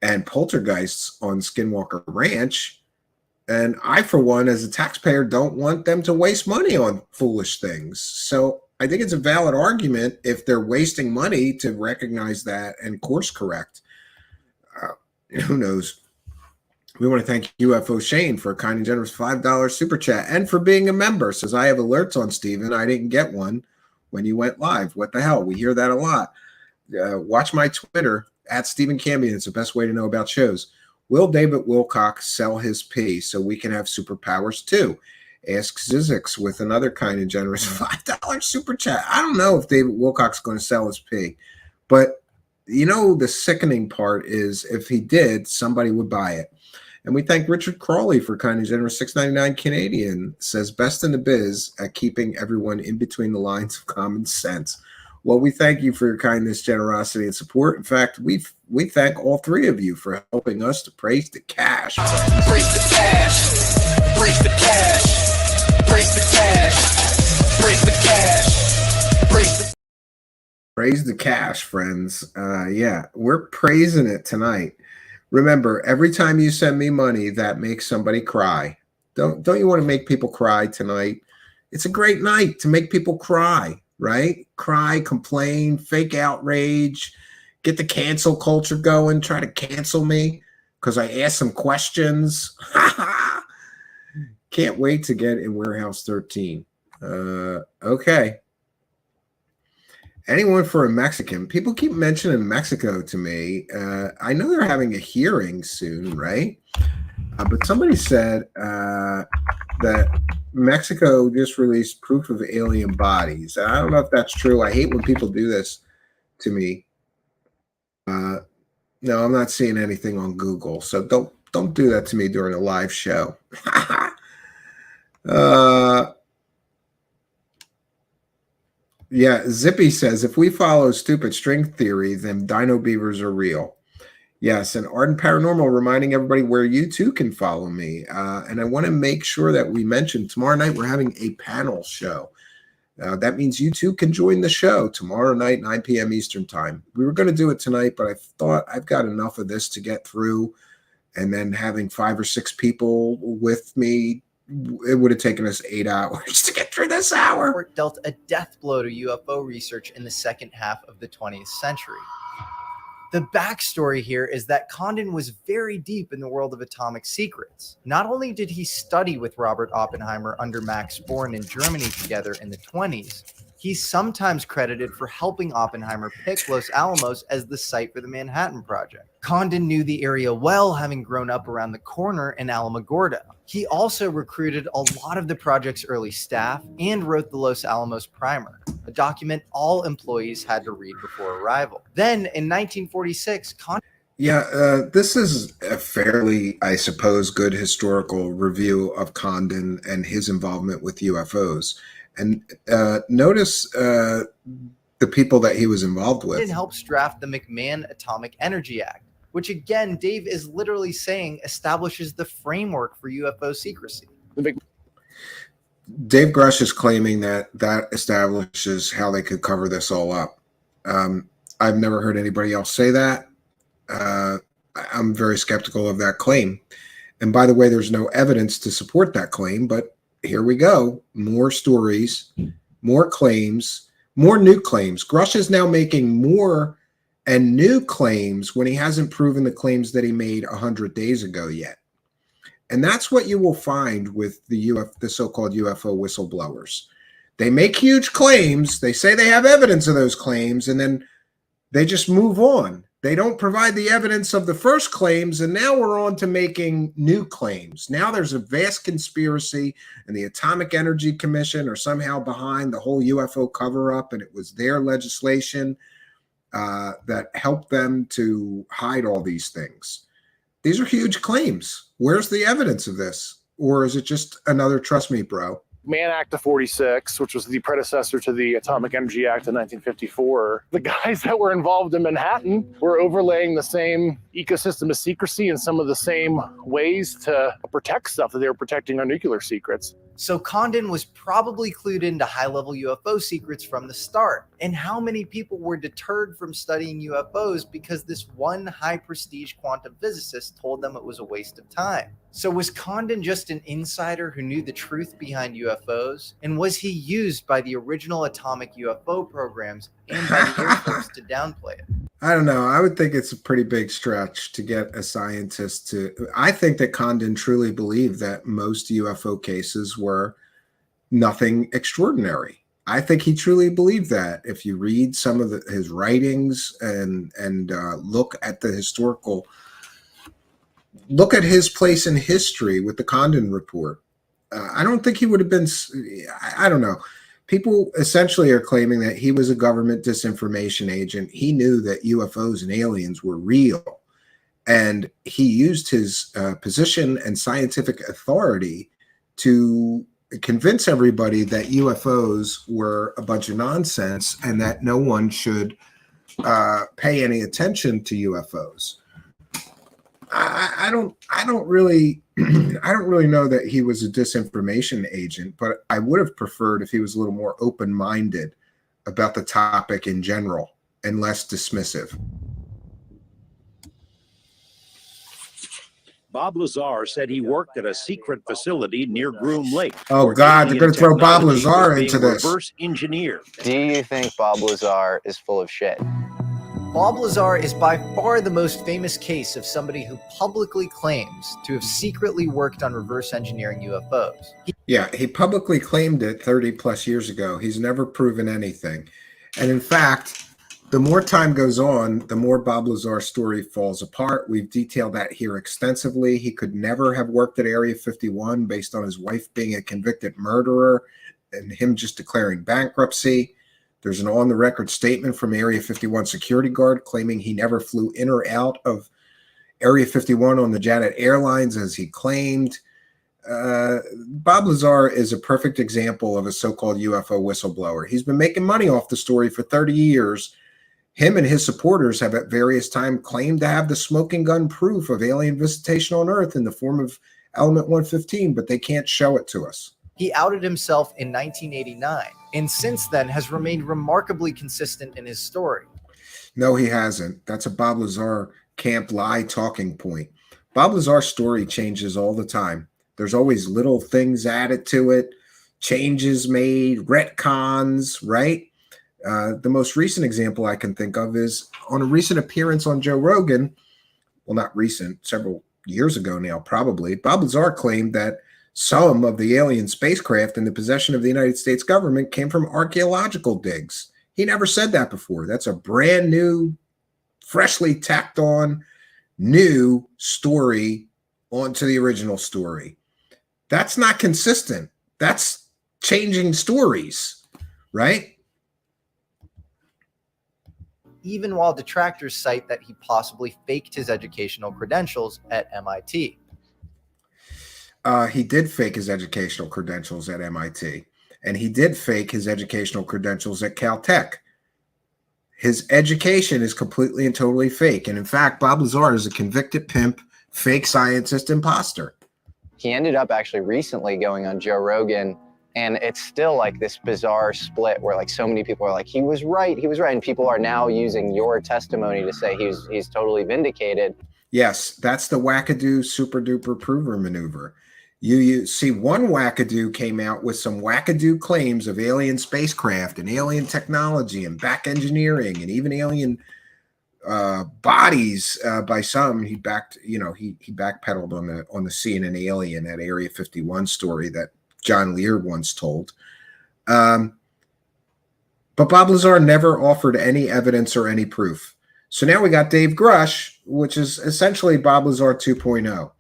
and poltergeists on Skinwalker Ranch. And I, for one, as a taxpayer, don't want them to waste money on foolish things. So I think it's a valid argument if they're wasting money to recognize that and course correct. Who knows? We want to thank UFO Shane for a kind and generous $5 super chat and for being a member. Says, I have alerts on Steven. I didn't get one when you went live. What the hell? We hear that a lot. Watch my Twitter at Stephen Cambion. It's the best way to know about shows. Will David Wilcox sell his pee so we can have superpowers too? Asks Zizix with another kind and generous $5 super chat. I don't know if David Wilcox is going to sell his pee, but the sickening part is if he did, somebody would buy it. And we thank Richard Crawley for kind and generous $6.99 Canadian. Says best in the biz at keeping everyone in between the lines of common sense. Well, we thank you for your kindness, generosity, and support. In fact, we thank all three of you for helping us to praise the cash. Praise the cash. Praise the cash. Praise the cash. Praise the cash. Praise the Praise the cash, friends. Yeah, we're praising it tonight. Remember, every time you send me money, that makes somebody cry. Don't you want to make people cry tonight? It's a great night to make people cry, right? Cry, complain, fake outrage, get the cancel culture going, try to cancel me because I asked some questions. Can't wait to get in Warehouse 13. Okay. Anyone for a Mexican? People keep mentioning Mexico to me. I know they're having a hearing soon, right? But somebody said that Mexico just released proof of alien bodies. I don't know if that's true. I hate when people do this to me. No, I'm not seeing anything on Google, so don't do that to me during a live show. Yeah, Zippy says, if we follow stupid string theory, then dino beavers are real. Yes, and Ardent Paranormal reminding everybody where you too can follow me. And I want to make sure that we mention tomorrow night we're having a panel show. That means you too can join the show tomorrow night, 9 p.m. Eastern time. We were going to do it tonight, but I thought I've got enough of this to get through. And then having 5 or 6 people with me, it would have taken us 8 hours to get through this hour. Dealt a death blow to UFO research in the second half of the 20th century. The backstory here is that Condon was very deep in the world of atomic secrets. Not only did he study with Robert Oppenheimer under Max Born in Germany together in the 20s, he's sometimes credited for helping Oppenheimer pick Los Alamos as the site for the Manhattan Project. Condon knew the area well, having grown up around the corner in Alamogordo. He also recruited a lot of the project's early staff and wrote the Los Alamos Primer, a document all employees had to read before arrival. Then, in 1946, this is a fairly, I suppose, good historical review of Condon and his involvement with UFOs. And notice the people that he was involved with. Condon helps draft the McMahon Atomic Energy Act, which again, Dave is literally saying establishes the framework for UFO secrecy. Dave Grusch is claiming that establishes how they could cover this all up. I've never heard anybody else say that. I'm very skeptical of that claim. And by the way, there's no evidence to support that claim, but here we go. More stories, more claims, more new claims. Grusch is now making more and new claims when he hasn't proven the claims that he made 100 days ago yet. And that's what you will find with the so-called UFO whistleblowers. They make huge claims. They say they have evidence of those claims, and then they just move on. They don't provide the evidence of the first claims, and now we're on to making new claims. Now there's a vast conspiracy, and the Atomic Energy Commission are somehow behind the whole UFO cover-up, and it was their legislation that helped them to hide all these things. These are huge claims. Where's the evidence of this? Or is it just another trust me, bro? Mann Act of 46, which was the predecessor to the Atomic Energy Act of 1954, the guys that were involved in Manhattan were overlaying the same ecosystem of secrecy and some of the same ways to protect stuff that they were protecting our nuclear secrets. So Condon was probably clued into high-level UFO secrets from the start. And how many people were deterred from studying UFOs because this one high-prestige quantum physicist told them it was a waste of time? So was Condon just an insider who knew the truth behind UFOs? And was he used by the original atomic UFO programs and by the Air Force to downplay it? I don't know. I would think it's a pretty big stretch to get a scientist to... I think that Condon truly believed that most UFO cases were nothing extraordinary. I think he truly believed that. If you read some of his writings and look at the historical... Look at his place in history with the Condon Report. I don't think he would have been... I don't know. People essentially are claiming that he was a government disinformation agent. He knew that UFOs and aliens were real. And he used his position and scientific authority to convince everybody that UFOs were a bunch of nonsense and that no one should pay any attention to UFOs. I don't really know that he was a disinformation agent, but I would have preferred if he was a little more open-minded about the topic in general and less dismissive. Bob Lazar said he worked at a secret facility near Groom Lake. Oh God, they're going to throw Bob Lazar into this. Reverse engineer. Do you think Bob Lazar is full of shit? Bob Lazar is by far the most famous case of somebody who publicly claims to have secretly worked on reverse engineering UFOs. He publicly claimed it 30 plus years ago. He's never proven anything. And in fact, the more time goes on, the more Bob Lazar's story falls apart. We've detailed that here extensively. He could never have worked at Area 51 based on his wife being a convicted murderer and him just declaring bankruptcy. There's an on-the-record statement from Area 51 security guard claiming he never flew in or out of Area 51 on the Janet Airlines as he claimed. Bob Lazar is a perfect example of a so-called UFO whistleblower. He's been making money off the story for 30 years. Him and his supporters have at various times claimed to have the smoking gun proof of alien visitation on Earth in the form of Element 115, but they can't show it to us. He outed himself in 1989, and since then has remained remarkably consistent in his story. No, he hasn't. That's a Bob Lazar camp lie talking point. Bob Lazar's story changes all the time. There's always little things added to it, changes made, retcons, right? The most recent example I can think of is on a recent appearance on Joe Rogan. Well, not recent, several years ago now, probably. Bob Lazar claimed that some of the alien spacecraft in the possession of the United States government came from archaeological digs. He never said that before. That's a brand new, freshly tacked on, new story onto the original story. That's not consistent. That's changing stories, right? Even while detractors cite that he possibly faked his educational credentials at MIT. He did fake his educational credentials at MIT, and he did fake his educational credentials at Caltech. His education is completely and totally fake. And in fact, Bob Lazar is a convicted pimp, fake scientist, imposter. He ended up actually recently going on Joe Rogan, and it's still like this bizarre split where like so many people are like, he was right, and people are now using your testimony to say he's totally vindicated. Yes, that's the wackadoo super duper prover maneuver. You see, one wackadoo came out with some wackadoo claims of alien spacecraft and alien technology and back engineering and even alien bodies by some. He backpedaled on the CNN alien at Area 51 story that John Lear once told. But Bob Lazar never offered any evidence or any proof. So now we got Dave Grusch, which is essentially Bob Lazar 2.0.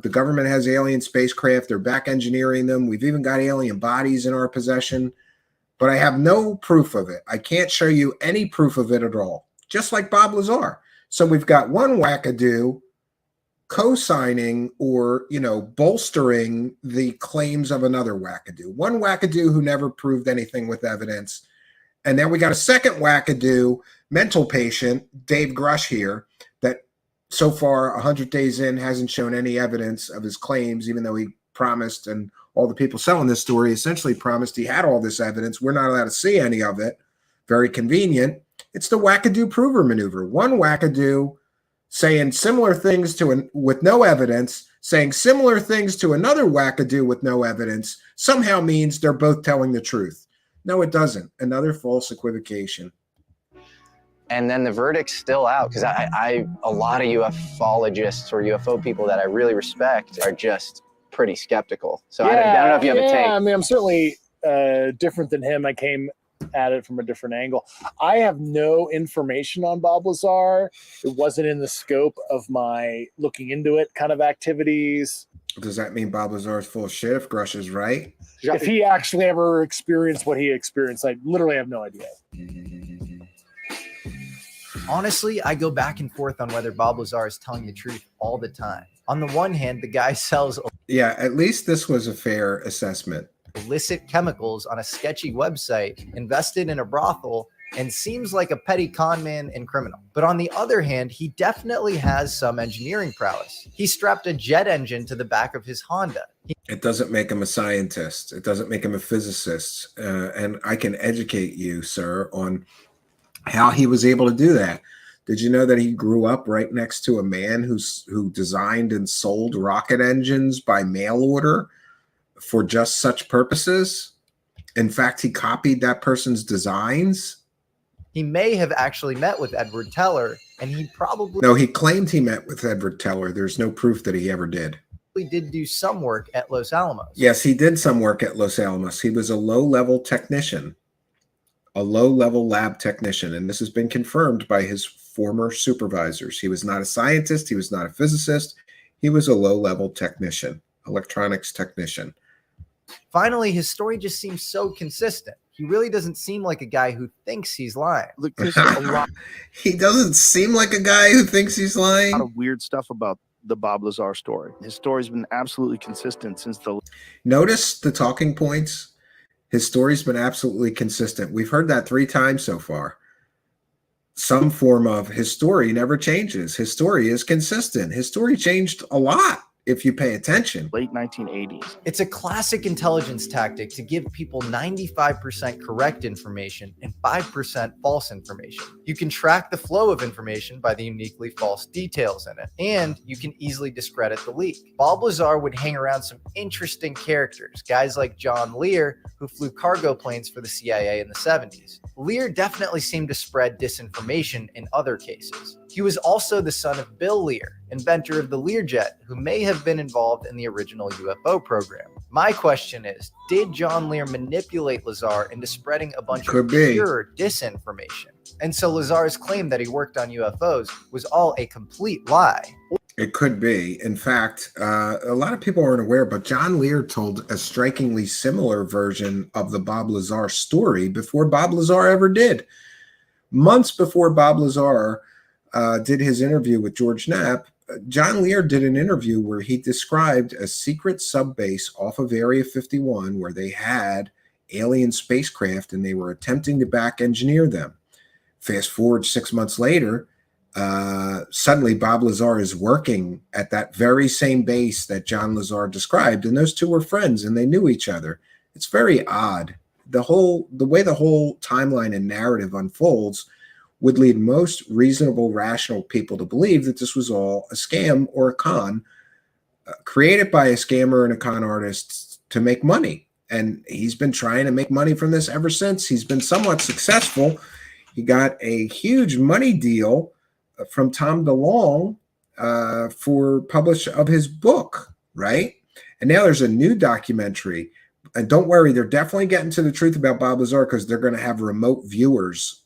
The government has alien spacecraft. They're back engineering them. We've even got alien bodies in our possession, but I have no proof of it. I can't show you any proof of it at all, just like Bob Lazar. So we've got one wackadoo co-signing or, bolstering the claims of another wackadoo. One wackadoo who never proved anything with evidence. And then we got a second wackadoo, mental patient, Dave Grusch here, that so far 100 days in hasn't shown any evidence of his claims, even though he promised, and all the people selling this story essentially promised he had all this evidence. We're not allowed to see any of it. Very convenient. It's the wackadoo prover maneuver. One wackadoo saying similar things with no evidence, saying similar things to another wackadoo with no evidence, somehow means they're both telling the truth. No, it doesn't. Another false equivocation. And then the verdict's still out because a lot of ufologists or UFO people that I really respect are just pretty skeptical. So I don't know if you have a take. I mean, I'm certainly different than him. I came at it from a different angle. I have no information on Bob Lazar. It wasn't in the scope of my looking into it kind of activities. Does that mean Bob Lazar is full of shit if Grusch is right? If he actually ever experienced what he experienced, I literally have no idea. Honestly, I go back and forth on whether Bob Lazar is telling the truth all the time. On the one hand, the guy sells at least this was a fair assessment. Illicit chemicals on a sketchy website, invested in a brothel, and seems like a petty con man and criminal. But on the other hand, he definitely has some engineering prowess. He strapped a jet engine to the back of his Honda. It doesn't make him a scientist. It doesn't make him a physicist. And I can educate you, sir, on how he was able to do that. Did you know that he grew up right next to a man who designed and sold rocket engines by mail order for just such purposes? In fact, he copied that person's designs. He may have actually met with Edward Teller, and he probably... No, he claimed he met with Edward Teller. There's no proof that he ever did. He did do some work at Los Alamos. Yes, he did some work at Los Alamos. He was a low-level technician, a low-level lab technician, and this has been confirmed by his former supervisors. He was not a scientist. He was not a physicist. He was a low-level technician, electronics technician. Finally, his story just seems so consistent. He really doesn't seem like a guy who thinks he's lying. Look, there's a lot. He doesn't seem like a guy who thinks he's lying. A lot of weird stuff about the Bob Lazar story. His story's been absolutely consistent since the... Notice the talking points. His story's been absolutely consistent. We've heard that 3 times so far. Some form of his story never changes. His story is consistent. His story changed a lot if you pay attention. Late 1980s. It's a classic intelligence tactic to give people 95% correct information and 5% false information. You can track the flow of information by the uniquely false details in it, and you can easily discredit the leak. Bob Lazar would hang around some interesting characters, guys like John Lear, who flew cargo planes for the CIA in the 70s. Lear definitely seemed to spread disinformation in other cases. He was also the son of Bill Lear, inventor of the Learjet, who may have been involved in the original UFO program. My question is, did John Lear manipulate Lazar into spreading a bunch of pure disinformation? And so Lazar's claim that he worked on UFOs was all a complete lie. It could be. In fact, a lot of people aren't aware, but John Lear told a strikingly similar version of the Bob Lazar story before Bob Lazar ever did. Months before Bob Lazar did his interview with George Knapp, John Lear did an interview where he described a secret sub base off of Area 51 where they had alien spacecraft and they were attempting to back engineer them. Fast forward 6 months later, suddenly Bob Lazar is working at that very same base that John Lazar described, and those two were friends and they knew each other. It's very odd. The way the whole timeline and narrative unfolds would lead most reasonable, rational people to believe that this was all a scam or a con created by a scammer and a con artist to make money. And he's been trying to make money from this ever since. He's been somewhat successful. He got a huge money deal from Tom DeLonge for publish of his book, right? And now there's a new documentary. And don't worry, they're definitely getting to the truth about Bob Lazar because they're going to have remote viewers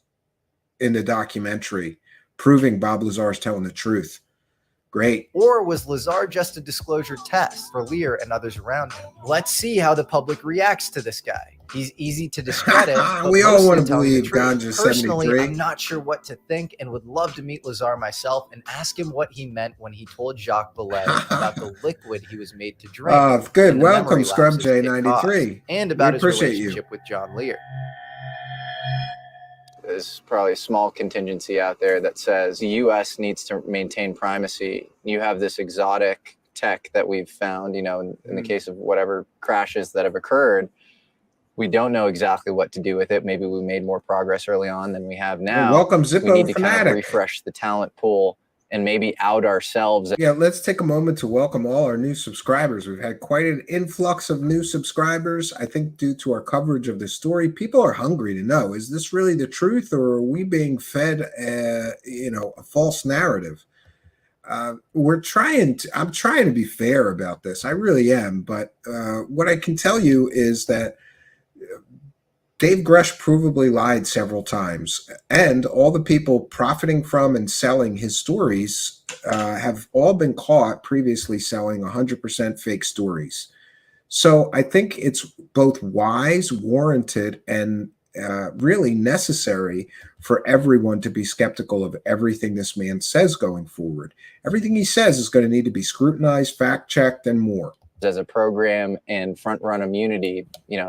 in the documentary proving Bob Lazar is telling the truth. Great. Or was Lazar just a disclosure test for Lear and others around him? Let's see how the public reacts to this guy. He's easy to discredit. We all want to believe Ganja Personally, 73. I'm not sure what to think and would love to meet Lazar myself and ask him what he meant when he told Jacques Vallée about the liquid he was made to drink. Good. Welcome, Scrub J93. And about his appreciate relationship with John Lear. There's probably a small contingency out there that says the U.S. needs to maintain primacy. You have this exotic tech that we've found, in the case of whatever crashes that have occurred. We don't know exactly what to do with it. Maybe we made more progress early on than we have now. Welcome, Zippo We need to Fanatic. kind of refresh the talent pool and maybe out ourselves. Yeah, let's take a moment to welcome all our new subscribers. We've had quite an influx of new subscribers. I think due to our coverage of the story, people are hungry to know, is this really the truth or are we being fed a false narrative? I'm trying to be fair about this. I really am. But what I can tell you is that Dave Grusch provably lied several times, and all the people profiting from and selling his stories have all been caught previously selling 100% fake stories. So I think it's both wise, warranted, and really necessary for everyone to be skeptical of everything this man says going forward. Everything he says is going to need to be scrutinized, fact-checked, and more. As a program and front-run immunity,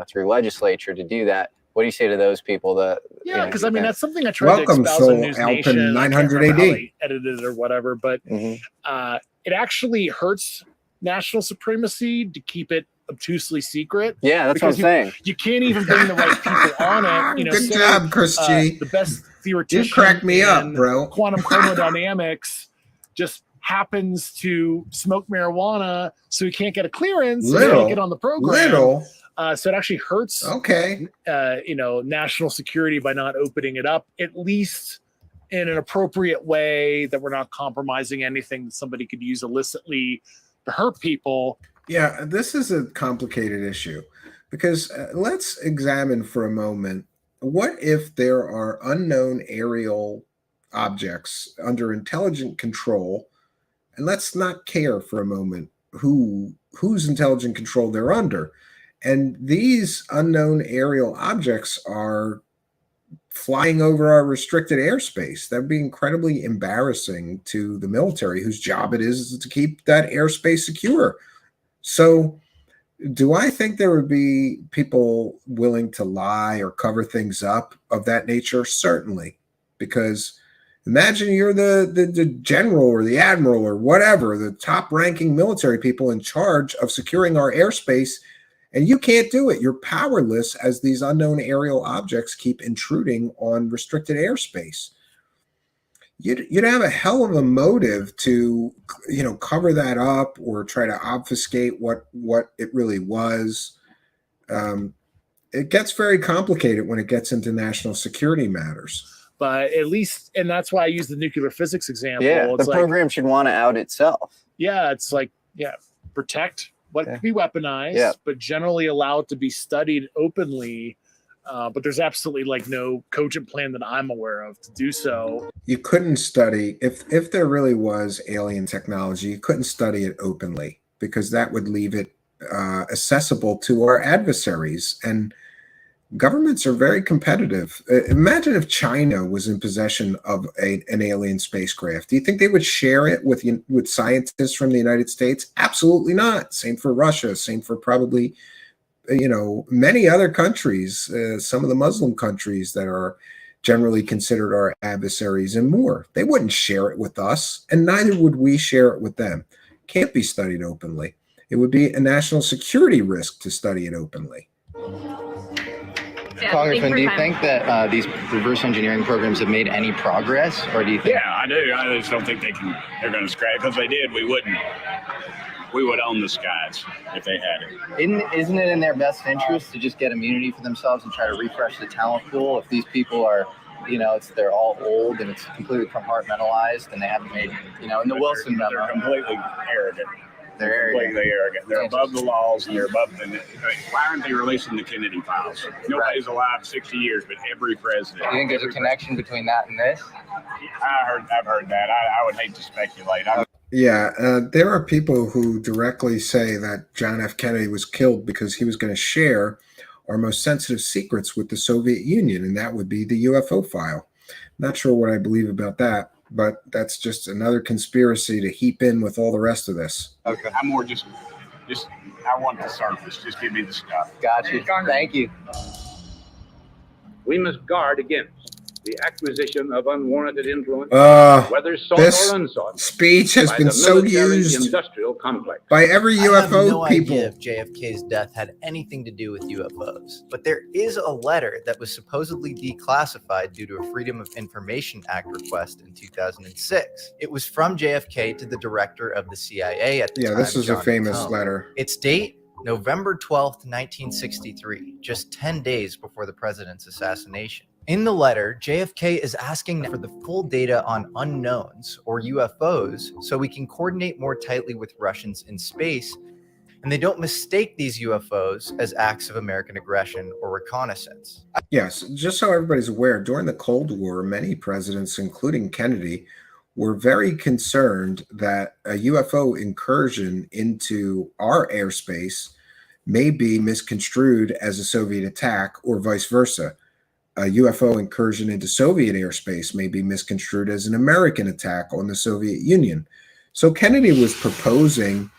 through legislature to do that. What do you say to those people? Because that's something I tried to espouse in News Nation. 900 I can't remember how AD. they edited it or whatever, but it actually hurts national supremacy to keep it obtusely secret. Yeah, that's what I'm saying. You can't even bring the right people on it. Good job, Chris G. The best theoretician You cracked me up, bro. Quantum chromodynamics just happens to smoke marijuana, so he can't get a clearance. So he can't get on the program. So it actually hurts national security by not opening it up, at least in an appropriate way that we're not compromising anything that somebody could use illicitly to hurt people. Yeah, this is a complicated issue because let's examine for a moment, what if there are unknown aerial objects under intelligent control, and let's not care for a moment whose intelligent control they're under. And these unknown aerial objects are flying over our restricted airspace. That would be incredibly embarrassing to the military, whose job it is to keep that airspace secure. So do I think there would be people willing to lie or cover things up of that nature? Certainly, because Imagine you're the general or the admiral or whatever, the top-ranking military people in charge of securing our airspace, and you can't do it. You're powerless as these unknown aerial objects keep intruding on restricted airspace. You'd have a hell of a motive to, cover that up or try to obfuscate what it really was. It gets very complicated when it gets into national security matters. But at least, and that's why I use the nuclear physics example. Yeah, the program should want to out itself. Yeah, it's like, protect what can be weaponized, but generally allow it to be studied openly. But there's absolutely like no cogent plan that I'm aware of to do so. You couldn't study, if there really was alien technology, you couldn't study it openly because that would leave it accessible to our adversaries. And governments are very competitive. Imagine if China was in possession of an alien spacecraft. Do you think they would share it with scientists from the United States? Absolutely not. Same for Russia. Same for probably, many other countries, some of the Muslim countries that are generally considered our adversaries and more. They wouldn't share it with us, and neither would we share it with them. Can't be studied openly. It would be a national security risk to study it openly. Congressman, do you think that these reverse engineering programs have made any progress, or do you think? Yeah, I do. I just don't think they're going to scratch. Because they did, we would own the skies if they had it. Isn't it in their best interest to just get immunity for themselves and try to refresh the talent pool? If these people are, they're all old and it's completely compartmentalized and they haven't made, in the Wilson memo. They're completely arrogant. They're completely arrogant. They're above the laws and they're above the. Why aren't they releasing the Kennedy files? Nobody's alive 60 years, but every president. Do you think there's a connection between that and this? I've heard that. I would hate to speculate. There are people who directly say that John F. Kennedy was killed because he was going to share our most sensitive secrets with the Soviet Union, and that would be the UFO file. Not sure what I believe about that, but that's just another conspiracy to heap in with all the rest of this. Okay. I'm more just I want the surface. Just give me the stuff. Got you. Thank you. We must guard against the acquisition of unwarranted influence, whether sought or unsought. Speech has been so used industrial complex. by every UFO I have no people. idea if JFK's death had anything to do with UFOs, but there is a letter that was supposedly declassified due to a Freedom of Information Act request in 2006. It was from JFK to the director of the CIA at the time. Yeah, this is a John famous McCone. letter. Its date, November 12th, 1963, just 10 days before the president's assassination. In the letter, JFK is asking for the full data on unknowns, or UFOs, so we can coordinate more tightly with Russians in space, and they don't mistake these UFOs as acts of American aggression or reconnaissance. Yes, just so everybody's aware, during the Cold War, many presidents, including Kennedy, were very concerned that a UFO incursion into our airspace may be misconstrued as a Soviet attack or vice versa. A UFO incursion into Soviet airspace may be misconstrued as an American attack on the Soviet Union. So Kennedy was proposing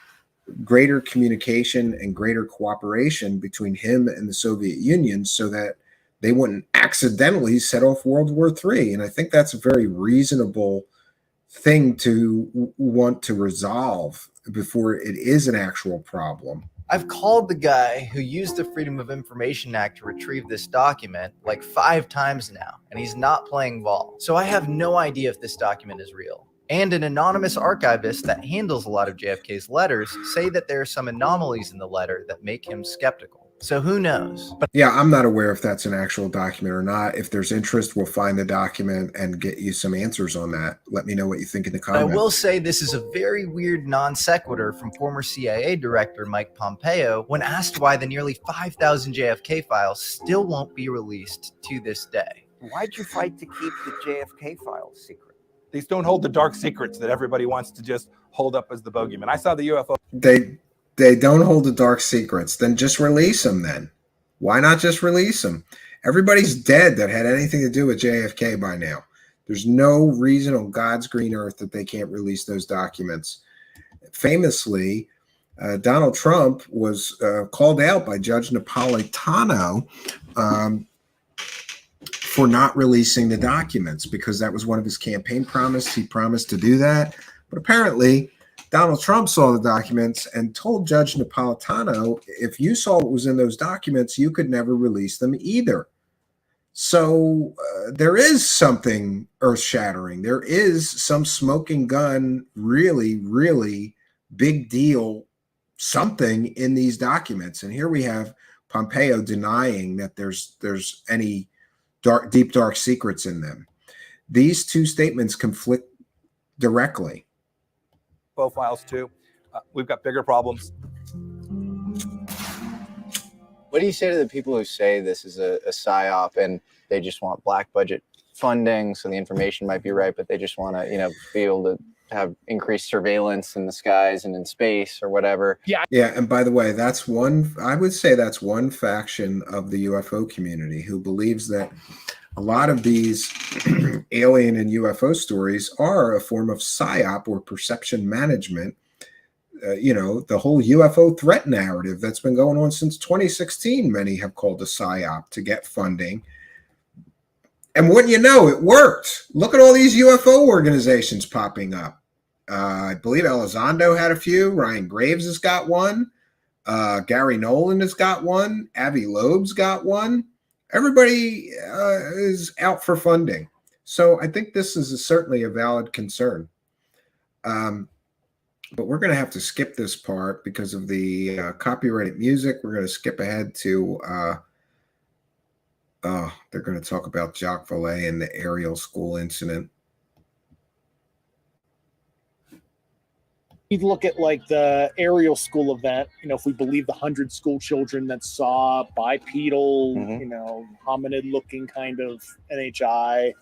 greater communication and greater cooperation between him and the Soviet Union so that they wouldn't accidentally set off World War III. And I think that's a very reasonable thing to want to resolve before it is an actual problem. I've called the guy who used the Freedom of Information Act to retrieve this document like 5 times now, and he's not playing ball. So I have no idea if this document is real. And an anonymous archivist that handles a lot of JFK's letters say that there are some anomalies in the letter that make him skeptical. So who knows? But yeah, I'm not aware if that's an actual document or not. If there's interest, we'll find the document and get you some answers on that. Let me know what you think in the comments. I will say this is a very weird non sequitur from former CIA Director Mike Pompeo when asked why the nearly 5,000 JFK files still won't be released to this day. Why'd you fight to keep the JFK files secret? These don't hold the dark secrets that everybody wants to just hold up as the bogeyman. I saw the UFO. They don't hold the dark secrets. Then just release them then. Why not just release them? Everybody's dead that had anything to do with JFK by now. There's no reason on God's green earth that they can't release those documents. Famously, Donald Trump was called out by Judge Napolitano for not releasing the documents, because that was one of his campaign promises. He promised to do that. But apparently, Donald Trump saw the documents and told Judge Napolitano, if you saw what was in those documents, you could never release them either. So there is something earth-shattering. There is some smoking gun, really, really big deal, something in these documents. And here we have Pompeo denying that there's any deep, dark secrets in them. These two statements conflict directly. Profiles too. We've got bigger problems. What do you say to the people who say this is a psyop and they just want black budget funding, so the information might be right, but they just want to, be able to have increased surveillance in the skies and in space or whatever? Yeah. And by the way, I would say that's one faction of the UFO community who believes that a lot of these alien and UFO stories are a form of psyop or perception management. The whole UFO threat narrative that's been going on since 2016, many have called a psyop to get funding. And wouldn't you know, it worked. Look at all these UFO organizations popping up. I believe Elizondo had a few. Ryan Graves has got one. Gary Nolan has got one. Avi Loeb's got one. Everybody is out for funding. So I think this is certainly a valid concern. But we're going to have to skip this part because of the copyrighted music. We're going to skip ahead to, they're going to talk about Jacques Vallée and the Ariel School incident. You look at like the Ariel School event, if we believe the 100 school children that saw bipedal, hominid looking kind of NHI.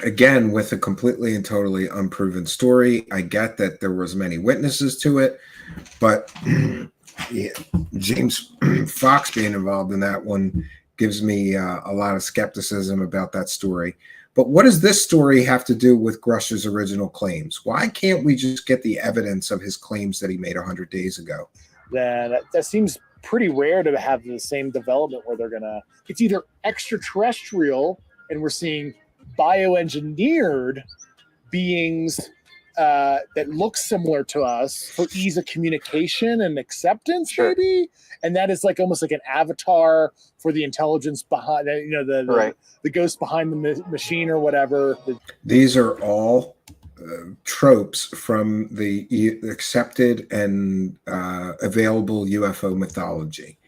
Again, with a completely and totally unproven story. I get that there was many witnesses to it, but James Fox being involved in that one gives me a lot of skepticism about that story. But what does this story have to do with Grusch's original claims? Why can't we just get the evidence of his claims that he made 100 days ago? That seems pretty rare to have the same development where it's either extraterrestrial and we're seeing bioengineered beings that look similar to us for ease of communication and acceptance, maybe. And that is like almost like an avatar for the intelligence behind, the ghost behind the machine or whatever. These are all tropes from the accepted and available UFO mythology.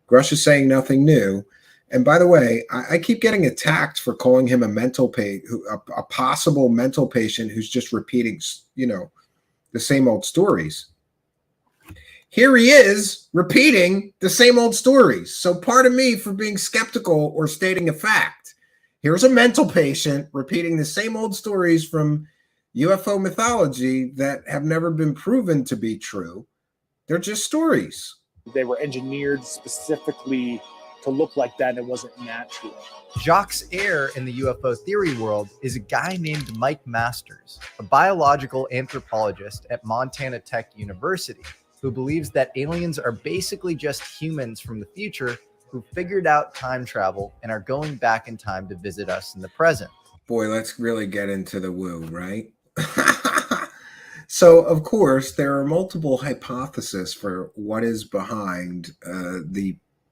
Grusch is saying nothing new. And by the way, I keep getting attacked for calling him a possible mental patient who's just repeating, the same old stories. Here he is repeating the same old stories. So pardon me for being skeptical or stating a fact. Here's a mental patient repeating the same old stories from UFO mythology that have never been proven to be true. They're just stories. They were engineered specifically to look like that, and it wasn't natural. Jacques' heir in the UFO theory world is a guy named Mike Masters, a biological anthropologist at Montana Tech University, who believes that aliens are basically just humans from the future who figured out time travel and are going back in time to visit us in the present. Boy, let's really get into the woo, right? So, of course, there are multiple hypotheses for what is behind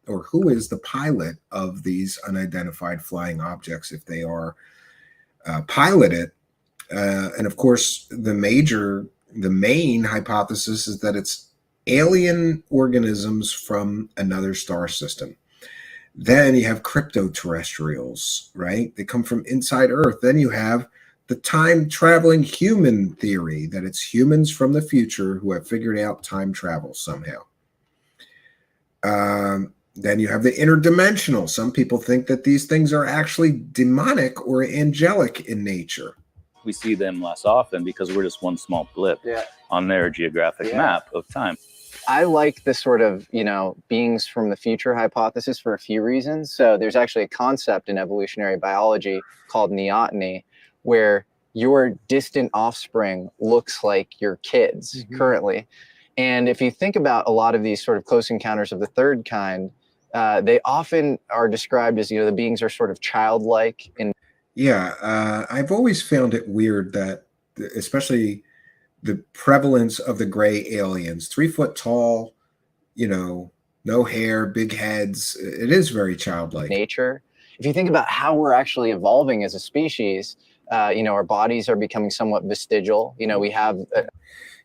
or who is the pilot of these unidentified flying objects if they are piloted. And of course, the main hypothesis is that it's alien organisms from another star system. Then you have cryptoterrestrials, right? They come from inside Earth. Then you have the time-traveling human theory, that it's humans from the future who have figured out time travel somehow. Then you have the interdimensional. Some people think that these things are actually demonic or angelic in nature. We see them less often because we're just one small blip on their geographic map of time. I like the sort of, beings from the future hypothesis for a few reasons. So there's actually a concept in evolutionary biology called neoteny, where your distant offspring looks like your kids currently. And if you think about a lot of these sort of close encounters of the third kind, They often are described as, the beings are sort of childlike. I've always found it weird that, especially the prevalence of the gray aliens, 3 foot tall, no hair, big heads. It is very childlike. Nature. If you think about how we're actually evolving as a species, our bodies are becoming somewhat vestigial. We have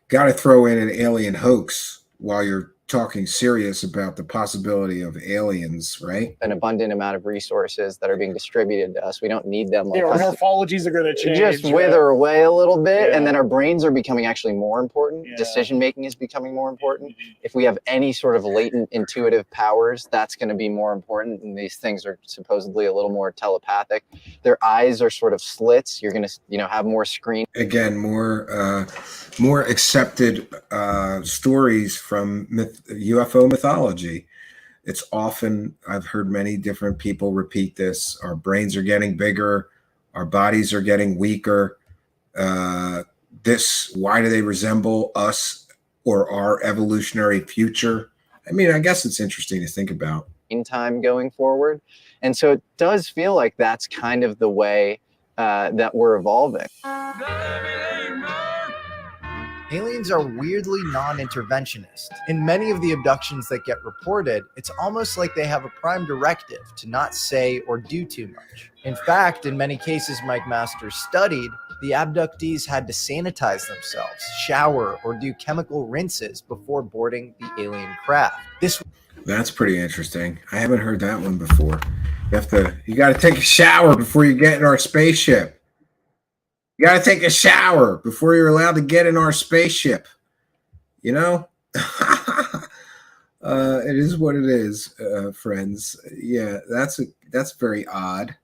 got to throw in an alien hoax while you're talking serious about the possibility of aliens, right? An abundant amount of resources that are being distributed to us. We don't need them. Our morphologies are going to change. Just wither away a little bit, and then our brains are becoming actually more important. Decision making is becoming more important. If we have any sort of latent intuitive powers, that's going to be more important. And these things are supposedly a little more telepathic. Their eyes are sort of slits. You're going to, have more screen. Again, more accepted stories from UFO mythology. It's often, I've heard many different people repeat this, our brains are getting bigger, our bodies are getting weaker. Why do they resemble us or our evolutionary future? I mean, I guess it's interesting to think about. In time going forward. And so it does feel like that's kind of the way that we're evolving. Aliens are weirdly non-interventionist. In many of the abductions that get reported, it's almost like they have a prime directive to not say or do too much. In fact, in many cases Mike Masters studied, the abductees had to sanitize themselves, shower, or do chemical rinses before boarding the alien craft. That's pretty interesting. I haven't heard that one before. You got to take a shower before you get in our spaceship. You got to take a shower before you're allowed to get in our spaceship. It is what it is, friends. Yeah, that's very odd.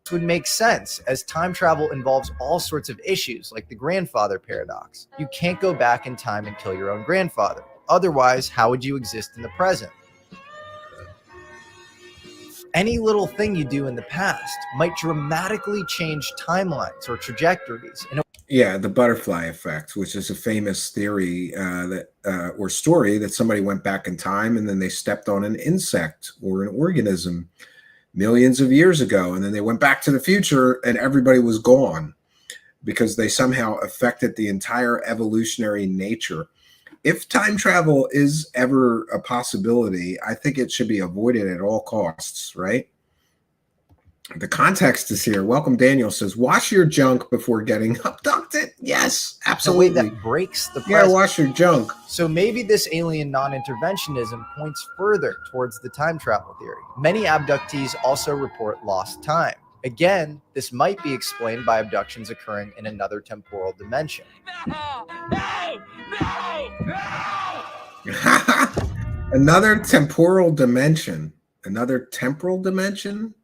This would make sense, as time travel involves all sorts of issues, like the grandfather paradox. You can't go back in time and kill your own grandfather. Otherwise, how would you exist in the present? Any little thing you do in the past might dramatically change timelines or trajectories. The butterfly effect, which is a famous theory or story that somebody went back in time and then they stepped on an insect or an organism millions of years ago, and then they went back to the future and everybody was gone because they somehow affected the entire evolutionary nature. If time travel is ever a possibility, I think it should be avoided at all costs, right? The context is here. Welcome Daniel says, wash your junk before getting abducted. Yes, absolutely. The way that breaks the present. Yeah, wash your junk. So maybe this alien non-interventionism points further towards the time travel theory. Many abductees also report lost time. Again, this might be explained by abductions occurring in another temporal dimension. Another temporal dimension. Another temporal dimension?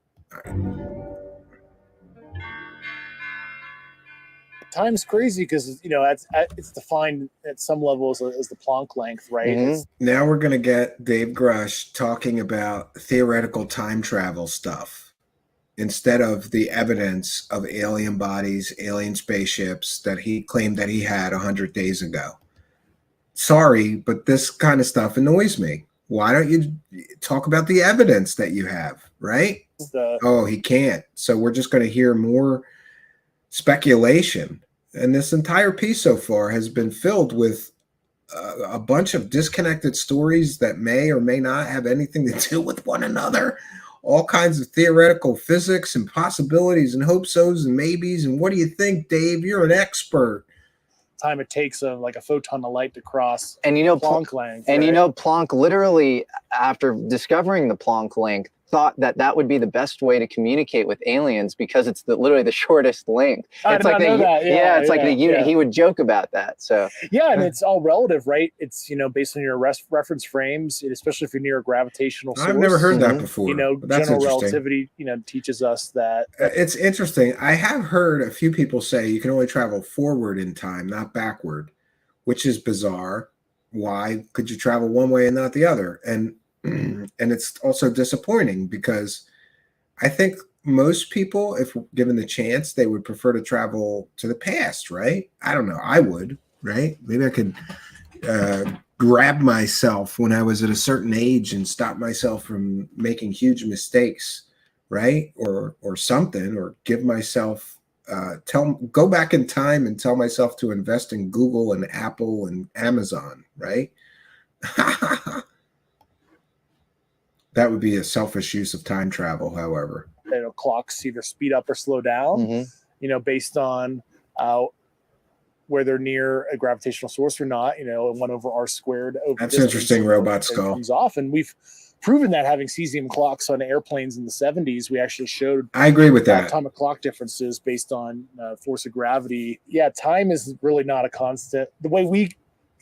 Time's crazy because it's defined at some levels as the Planck length, right? Mm-hmm. Now we're going to get Dave Grusch talking about theoretical time travel stuff instead of the evidence of alien bodies, alien spaceships that he claimed that he had 100 days ago. Sorry, but this kind of stuff annoys me. Why don't you talk about the evidence that you have, right? Oh, he can't. So we're just going to hear more speculation. And this entire piece so far has been filled with a bunch of disconnected stories that may or may not have anything to do with one another. All kinds of theoretical physics and possibilities and hope-sos and maybes. And what do you think, Dave? You're an expert. Time it takes a photon of light to cross. And Planck length. And Planck literally, after discovering the Planck length, thought that would be the best way to communicate with aliens because it's literally the shortest length. It's like the unit. He would joke about that. So and it's all relative, right? It's based on your reference frames, especially if you're near a gravitational source. I've never heard that before. General relativity, teaches us that. It's interesting. I have heard a few people say you can only travel forward in time, not backward, which is bizarre. Why could you travel one way and not the other? And it's also disappointing because I think most people, if given the chance, they would prefer to travel to the past, right? I don't know. I would, right? Maybe I could grab myself when I was at a certain age and stop myself from making huge mistakes, right? Or something, or give myself, go back in time and tell myself to invest in Google and Apple and Amazon, right? That would be a selfish use of time travel, however. Clocks either speed up or slow down, based on where they're near a gravitational source or not, 1 over r squared. Over That's interesting, Robot Skull. Comes off, and we've proven that having cesium clocks on airplanes in the 70s, we actually showed. I agree with that. Atomic clock differences based on force of gravity. Yeah, time is really not a constant. The way we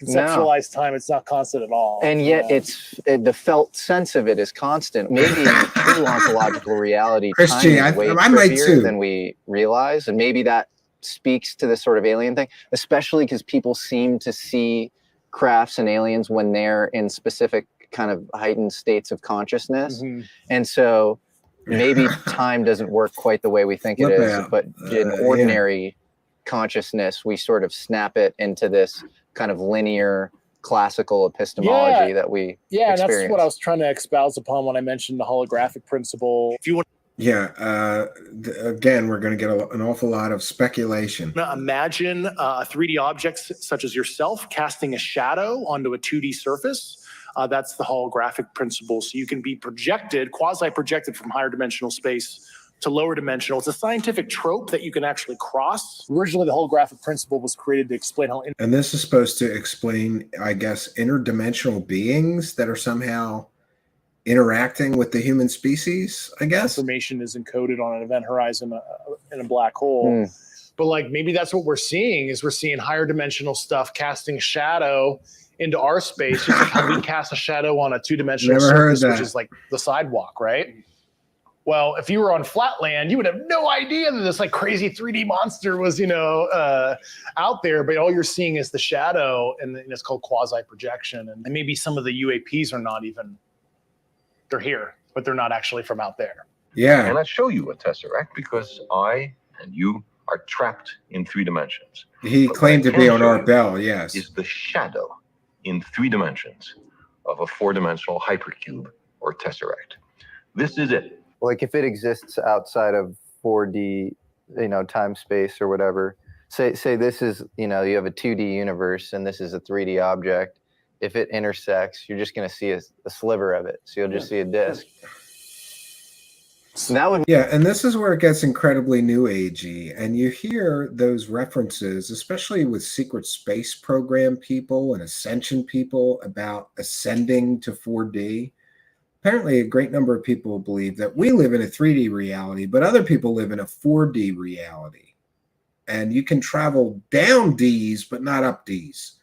conceptualize time, it's not constant at all. And yet the felt sense of it is constant. Maybe in true ontological reality, time is way trickier than we realize. And maybe that speaks to this sort of alien thing, especially because people seem to see crafts and aliens when they're in specific kind of heightened states of consciousness. And so maybe time doesn't work quite the way we think it is, but in ordinary consciousness, we sort of snap it into this kind of linear classical epistemology that we experience. And that's what I was trying to espouse upon when I mentioned the holographic principle. If you want, again, we're going to get an awful lot of speculation. Imagine a 3D object such as yourself casting a shadow onto a 2D surface. That's the holographic principle. So you can be projected, quasi-projected from higher dimensional space to lower dimensional. It's a scientific trope that you can actually cross. Originally, the holographic principle was created to explain how... And this is supposed to explain, I guess, interdimensional beings that are somehow interacting with the human species, I guess. Information is encoded on an event horizon in a black hole. But maybe that's what we're seeing, is we're seeing higher dimensional stuff casting shadow into our space, just like how we cast a shadow on a two-dimensional surface, which is like the sidewalk, right? Well, if you were on flatland, you would have no idea that this crazy 3D monster was, out there. But all you're seeing is the shadow, and it's called quasi-projection. And maybe some of the UAPs are not even, they're here, but they're not actually from out there. Yeah. And I show you a tesseract because I and you are trapped in 3 dimensions. He claimed to be on Art Bell, yes. Is the shadow in 3 dimensions of a 4-dimensional hypercube or tesseract. This is it. Like if it exists outside of 4D, time, space, or whatever. Say this is, you have a 2D universe and this is a 3D object. If it intersects, you're just going to see a sliver of it. So you'll just see a disc. That would and this is where it gets incredibly new agey. And you hear those references, especially with secret space program people and ascension people, about ascending to 4D. Apparently, a great number of people believe that we live in a 3D reality, but other people live in a 4D reality. And you can travel down Ds, but not up Ds.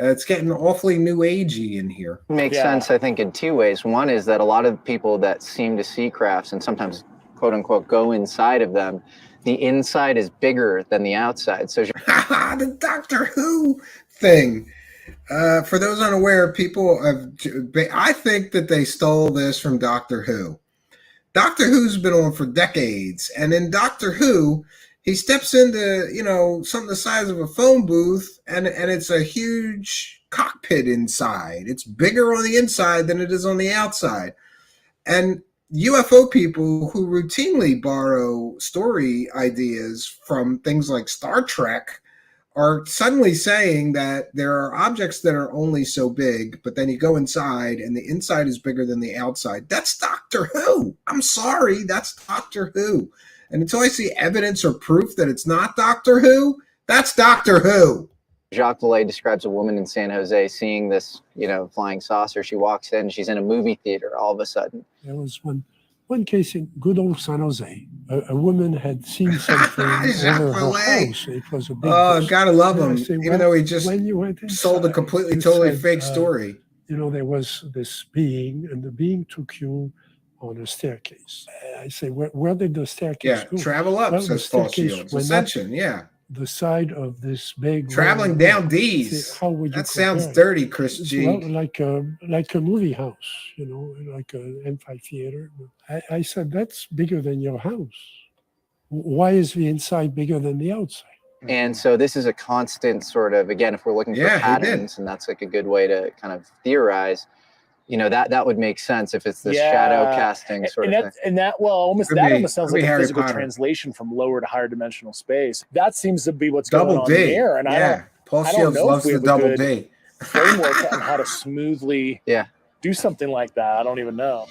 It's getting awfully new agey in here. Makes sense, I think, in 2 ways. One is that a lot of people that seem to see crafts and sometimes, quote unquote, go inside of them, the inside is bigger than the outside. So the Doctor Who thing. For those unaware, I think that they stole this from Doctor Who. Doctor Who's been on for decades, and in Doctor Who, he steps into, something the size of a phone booth, and it's a huge cockpit inside. It's bigger on the inside than it is on the outside. And UFO people who routinely borrow story ideas from things like Star Trek are suddenly saying that there are objects that are only so big, but then you go inside and the inside is bigger than the outside. That's Doctor Who. I'm sorry, that's Doctor Who. And until I see evidence or proof that it's not Doctor Who, that's Doctor Who. Jacques Vallée describes a woman in San Jose seeing this, flying saucer. She walks in, she's in a movie theater all of a sudden. There was one case in good old San Jose. A woman had seen something over her house. It was a big gotta love him. Even though he just sold a totally fake story. There was this being, and the being took you on a staircase. I say, where did the staircase go? Travel up, says Paul Shields. Ascension, the side of this big traveling down D's. How would you that sounds dirty, Chris G. Well, like a movie house, like an amphitheater. I said, that's bigger than your house. Why is the inside bigger than the outside? And so this is a constant sort of, again, if we're looking for patterns, and that's like a good way to kind of theorize, you know, that would make sense if it's this shadow casting sort of thing. And that almost sounds like a physical translation from lower to higher dimensional space. That seems to be what's going on there. And Paul I don't Shields know loves if we the have a double good D. framework on how to smoothly do something like that. I don't even know.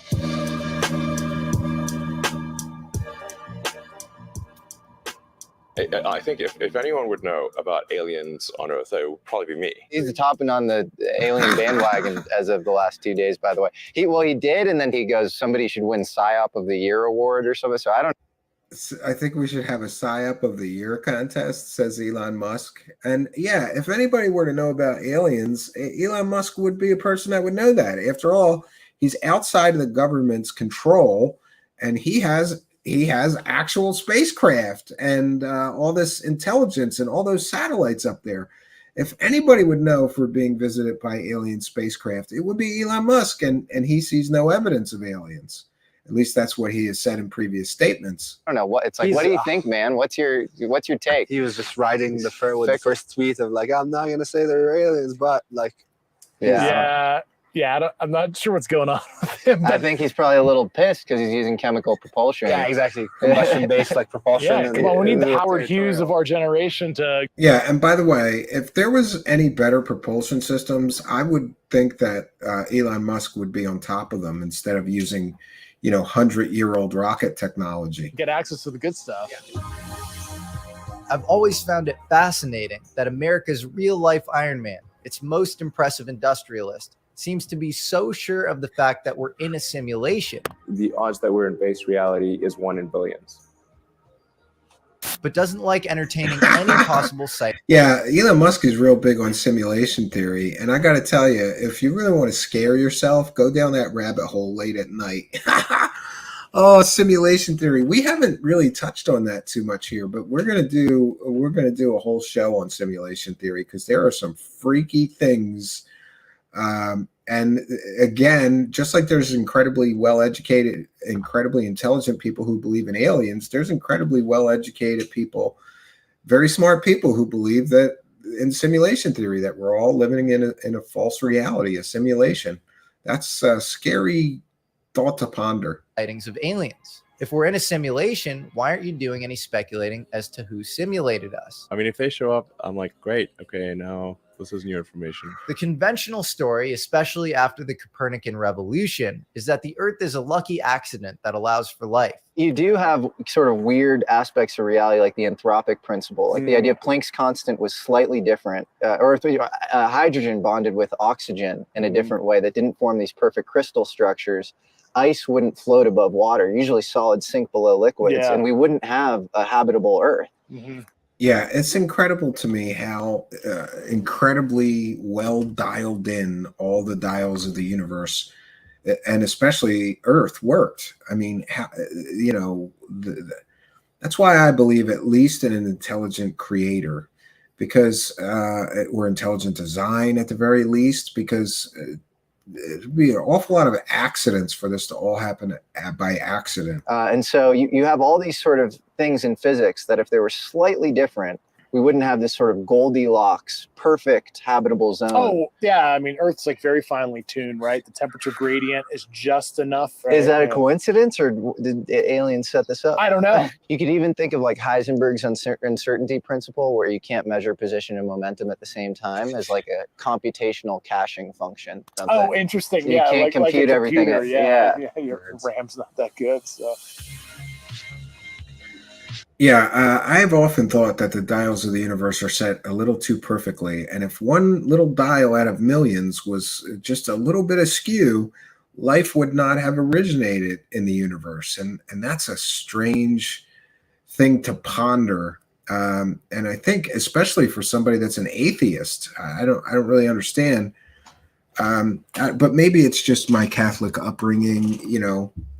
I think if anyone would know about aliens on Earth, it would probably be me. He's topping on the alien bandwagon as of the last 2 days, by the way. He did, and then he goes, somebody should win PSYOP of the Year award or something. So I think we should have a PSYOP of the Year contest, says Elon Musk. And yeah, if anybody were to know about aliens, Elon Musk would be a person that would know that. After all, he's outside of the government's control, and he has actual spacecraft and all this intelligence and all those satellites up there. If anybody would know if we're being visited by alien spacecraft, it would be Elon Musk, and he sees no evidence of aliens. At least that's what he has said in previous statements. I don't know what it's like. What do you think, man? What's your take? He was just writing the first tweet of like, I'm not gonna say they're aliens, but like, I'm not sure what's going on with him. I think he's probably a little pissed because he's using chemical propulsion. Yeah, exactly. Combustion-based like propulsion. Yeah, come on, we need the Howard Hughes of our generation to. Yeah, and by the way, if there was any better propulsion systems, I would think that Elon Musk would be on top of them instead of using, 100-year-old rocket technology. Get access to the good stuff. I've always found it fascinating that America's real-life Iron Man, its most impressive industrialist, seems to be so sure of the fact that we're in a simulation. The odds that we're in base reality is 1 in billions. But doesn't like entertaining any possible sight. Yeah, Elon Musk is real big on simulation theory. And I got to tell you, if you really want to scare yourself, go down that rabbit hole late at night. Oh, simulation theory. We haven't really touched on that too much here, but we're going to do a whole show on simulation theory because there are some freaky things. And again, just like there's incredibly well-educated, incredibly intelligent people who believe in aliens, there's incredibly well-educated people, very smart people who believe that in simulation theory, that we're all living in a false reality, a simulation. That's a scary thought to ponder. Sightings of aliens. If we're in a simulation, why aren't you doing any speculating as to who simulated us? I mean, if they show up, I'm like, great. Okay, now this is new information. The conventional story, especially after the Copernican revolution, is that the Earth is a lucky accident that allows for life. You do have sort of weird aspects of reality, like the anthropic principle. Like the idea of Planck's constant was slightly different, or hydrogen bonded with oxygen in a different way that didn't form these perfect crystal structures. Ice wouldn't float above water. Usually solids sink below liquids, and we wouldn't have a habitable Earth. Yeah, it's incredible to me how incredibly well dialed in all the dials of the universe, and especially Earth, worked. I mean, that's why I believe at least in an intelligent creator, because or intelligent design at the very least, because it'd be an awful lot of accidents for this to all happen by accident. And so you have all these sort of things in physics that if they were slightly different, we wouldn't have this sort of Goldilocks, perfect habitable zone. Oh, yeah. I mean, Earth's like very finely tuned, right? The temperature gradient is just enough. Right? Is that a coincidence, or did aliens set this up? I don't know. You could even think of like Heisenberg's uncertainty principle, where you can't measure position and momentum at the the same time, as like a computational caching function. Oh, interesting. You can't compute everything. Yeah, your RAM's not that good, so. Yeah, I've often thought that the dials of the universe are set a little too perfectly. And if one little dial out of millions was just a little bit askew, life would not have originated in the universe. And that's a strange thing to ponder. And I think especially for somebody that's an atheist, I don't really understand. But maybe it's just my Catholic upbringing,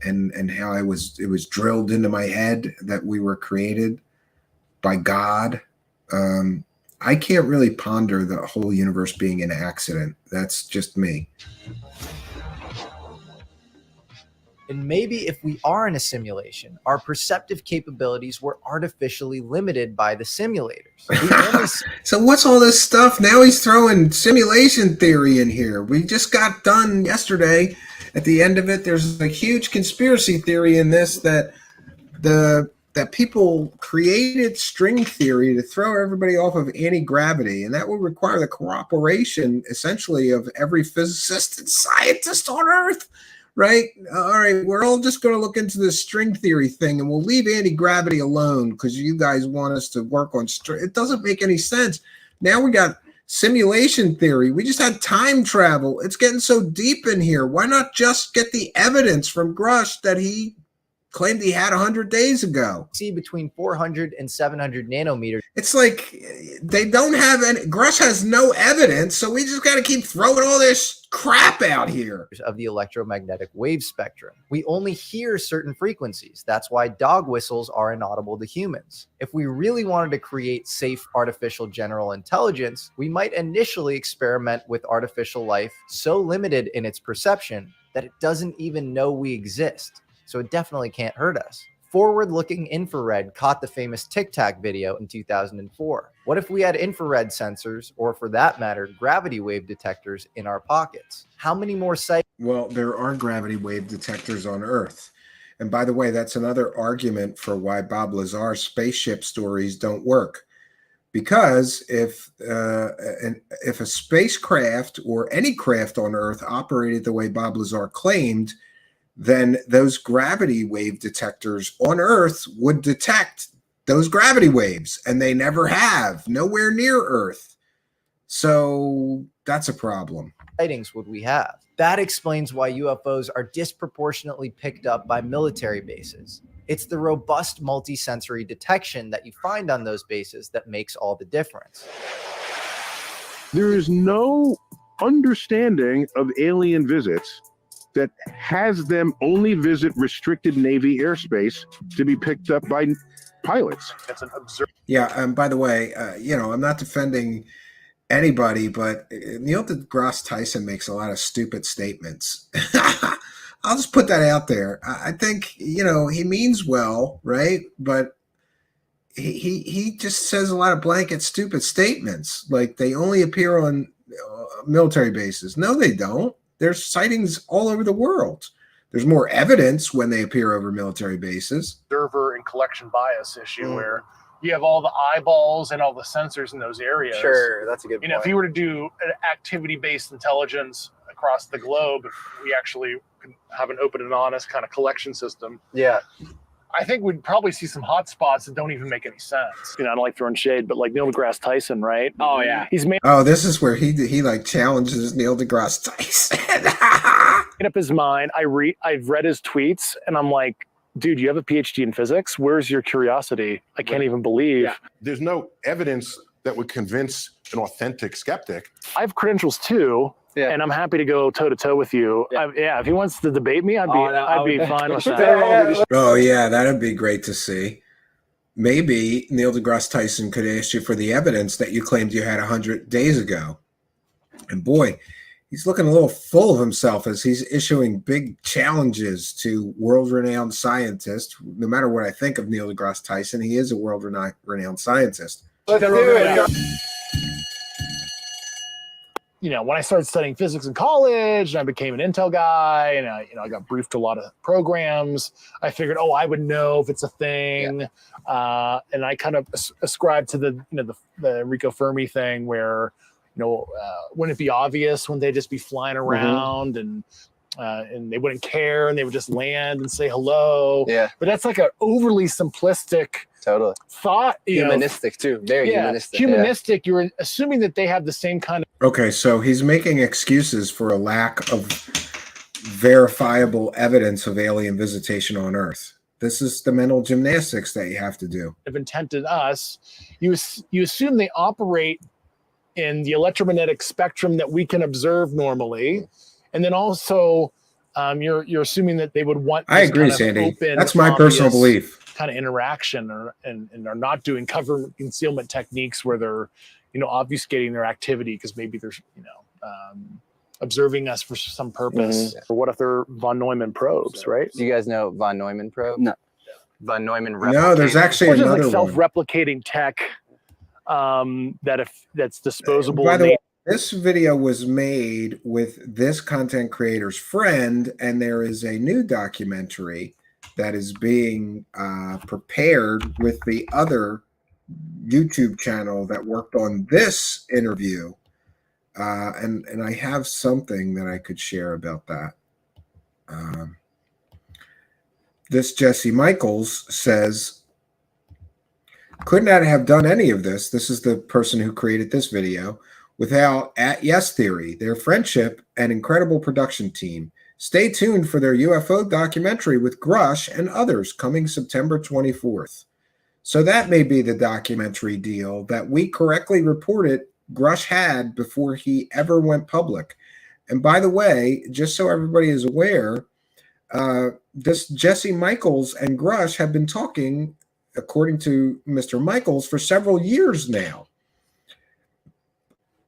and how it was drilled into my head that we were created by God. I can't really ponder the whole universe being an accident. That's just me. And maybe if we are in a simulation, our perceptive capabilities were artificially limited by the simulators. So what's all this stuff? Now he's throwing simulation theory in here. We just got done yesterday. At the end of it, there's a huge conspiracy theory in this that people created string theory to throw everybody off of anti-gravity, and that would require the cooperation, essentially, of every physicist and scientist on Earth, right? All right, we're all just going to look into this string theory thing, and we'll leave anti-gravity alone because you guys want us to work on string. It doesn't make any sense. Now we got simulation theory. We just had time travel. It's getting so deep in here. Why not just get the evidence from Grusch that he claimed he had 100 days ago? See between 400 and 700 nanometers. It's like they don't have any. Grusch has no evidence, so we just got to keep throwing all this crap out here. Of the electromagnetic wave spectrum. We only hear certain frequencies. That's why dog whistles are inaudible to humans. If we really wanted to create safe artificial general intelligence, we might initially experiment with artificial life so limited in its perception that it doesn't even know we exist. So it definitely can't hurt us. Forward-looking infrared caught the famous Tic Tac video in 2004. What if we had infrared sensors, or for that matter, gravity wave detectors in our pockets? How many more sites? Well, there are gravity wave detectors on Earth. And by the way, that's another argument for why Bob Lazar's spaceship stories don't work. Because if a spacecraft or any craft on Earth operated the way Bob Lazar claimed, then those gravity wave detectors on Earth would detect those gravity waves, and they never have, nowhere near Earth. So that's a problem. Sightings would we have? That explains why UFOs are disproportionately picked up by military bases. It's the robust multisensory detection that you find on those bases that makes all the difference. There is no understanding of alien visits that has them only visit restricted Navy airspace to be picked up by pilots. That's an absurd. Yeah, and by the way, I'm not defending anybody, but Neil deGrasse Tyson makes a lot of stupid statements. I'll just put that out there. I think, he means well, right? But he just says a lot of blanket stupid statements, like they only appear on military bases. No, they don't. There's sightings all over the world. There's more evidence when they appear over military bases. Observer and collection bias issue where you have all the eyeballs and all the sensors in those areas. Sure, that's a good point. If you were to do an activity-based intelligence across the globe, if we actually could have an open and honest kind of collection system. Yeah. I think we'd probably see some hot spots that don't even make any sense. I don't like throwing shade, but like Neil deGrasse Tyson, right? Oh yeah, he's made. Oh, this is where he like challenges Neil deGrasse Tyson. Made up his mind. I've read his tweets, and I'm like, dude, you have a PhD in physics. Where's your curiosity? I can't even believe. Yeah. There's no evidence that would convince an authentic skeptic. I have credentials too. Yeah. And I'm happy to go toe to toe with you. Yeah. If he wants to debate me, I'd be fine with that. Oh yeah, that'd be great to see. Maybe Neil deGrasse Tyson could ask you for the evidence that you claimed you had 100 days ago. And boy, he's looking a little full of himself as he's issuing big challenges to world-renowned scientists. No matter what I think of Neil deGrasse Tyson, he is a world-renowned scientist. Let's do it. When I started studying physics in college, and I became an Intel guy, and I got briefed a lot of programs. I figured, I would know if it's a thing, and I kind of ascribed to the Enrico Fermi thing, where wouldn't it be obvious when they just be flying around and they wouldn't care and they would just land and say hello? Yeah, but that's like an overly simplistic. Totally. Thought, humanistic too. Very humanistic. Humanistic. You're assuming that they have the same kind of. Okay, so he's making excuses for a lack of verifiable evidence of alien visitation on Earth. This is the mental gymnastics that you have to do. Of intent in us, you assume they operate in the electromagnetic spectrum that we can observe normally, and then also you're assuming that they would want. I agree, Sandy. That's my personal belief. Kind of interaction, and are not doing cover concealment techniques where they're obfuscating their activity because maybe there's observing us for some purpose. Or what if they're von Neumann probes, right? Do you guys know von Neumann probe? No. Von Neumann replicator. No, there's actually Which is another like one. self-replicating tech that's disposable. By the way, this video was made with this content creator's friend, and there is a new documentary that is being prepared with the other YouTube channel that worked on this interview. And I have something that I could share about that. This Jesse Michaels says, could not have done any of this. This is the person who created this video without At Yes Theory, their friendship and incredible production team. Stay tuned for their UFO documentary with Grusch and others coming September 24th. So that may be the documentary deal that we correctly reported Grusch had before he ever went public. And by the way, just so everybody is aware, this Jesse Michaels and Grusch have been talking, according to Mr. Michaels, for several years now.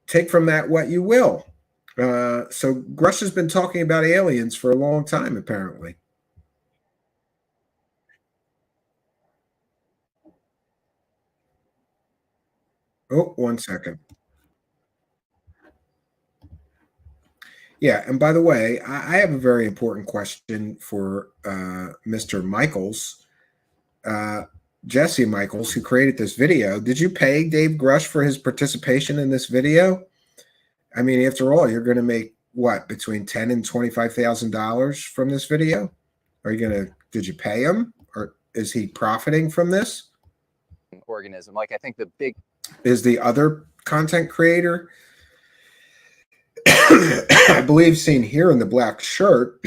Take from that what you will. So Grusch has been talking about aliens for a long time, apparently. Oh, 1 second. Yeah, and by the way, I have a very important question for Mr. Michaels, Jesse Michaels, who created this video. Did you pay Dave Grusch for his participation in this video? I mean, after all, you're going to make what, between $10,000 and $25,000 from this video? Are you going to? Did you pay him, or is he profiting from this? Organism, like I think the big is the other content creator. I believe seen here in the black shirt,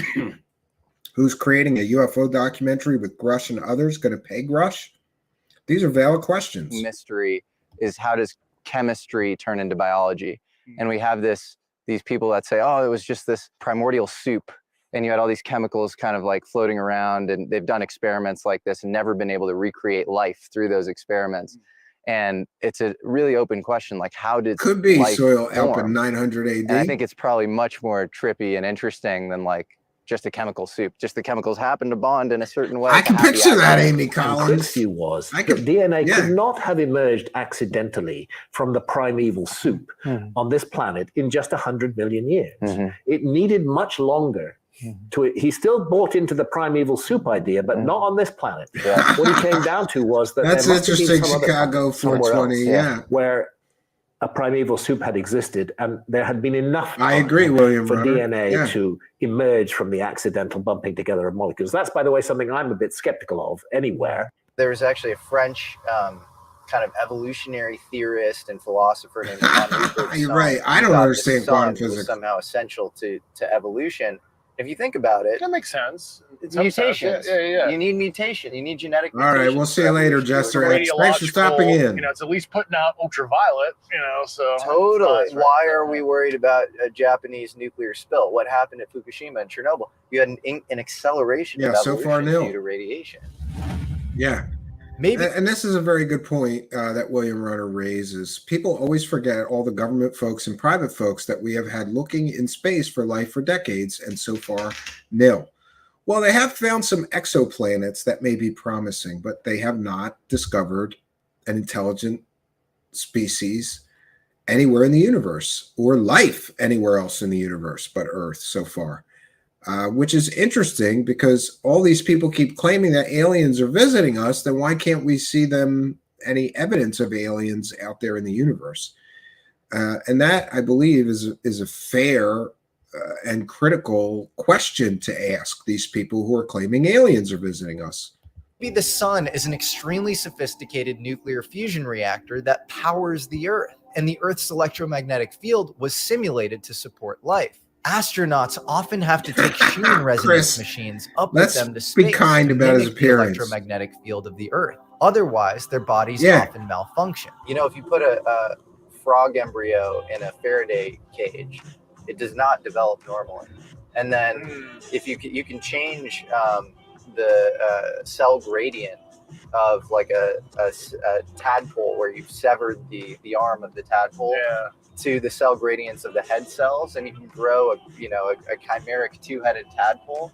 who's creating a UFO documentary with Grusch and others, going to pay Grusch? These are valid questions. Mystery is, how does chemistry turn into biology? And we have these people that say, oh, it was just this primordial soup, and you had all these chemicals kind of like floating around, and they've done experiments like this and never been able to recreate life through those experiments. And it's a really open question, like how did could be life soil form? up in 900 AD. And I think it's probably much more trippy and interesting than like just a chemical soup. Just the chemicals happen to bond in a certain way. I can picture that, Amy Collins. The was that DNA could not have emerged accidentally from the primeval soup on this planet in just 100 million years. It needed much longer. He still bought into the primeval soup idea, but not on this planet. What he came down to was that that's there must have been interesting. some Chicago other, somewhere 420, else, where a primeval soup had existed, and there had been enough. I agree, William. For Runner. DNA to emerge from the accidental bumping together of molecules. That's, by the way, something I'm a bit skeptical of anywhere. There was actually a French kind of evolutionary theorist and philosopher named John. You're right. I don't understand quantum physics. Somehow essential to evolution. If you think about it, that makes sense. It's mutations. Yeah. You need mutation. You need genetic. All right, we'll see you later, Jester. Thanks for stopping in. You know, it's at least putting out ultraviolet. You know, so totally. Why are we worried about a Japanese nuclear spill? What happened at Fukushima and Chernobyl? You had an acceleration of so far evolution nil. due to radiation. Yeah. Maybe, and this is a very good point that William Runner raises. People always forget all the government folks and private folks that we have had looking in space for life for decades, and so far, nil. Well, they have found some exoplanets that may be promising, but they have not discovered an intelligent species anywhere in the universe, or life anywhere else in the universe but Earth so far. Which is interesting, because all these people keep claiming that aliens are visiting us. Then why can't we see any evidence of aliens out there in the universe? And that, I believe, is a fair and critical question to ask these people who are claiming aliens are visiting us. Maybe the sun is an extremely sophisticated nuclear fusion reactor that powers the Earth, and the Earth's electromagnetic field was simulated to support life. Astronauts often have to take Schumann resonance machines up with them to space. Be kind about his appearance. The electromagnetic field of the Earth. Otherwise, their bodies often malfunction. You know, if you put a frog embryo in a Faraday cage, it does not develop normally. And then, if you can change the cell gradient of like a tadpole, where you've severed the arm of the tadpole. to the cell gradients of the head cells, and you can grow a chimeric two-headed tadpole.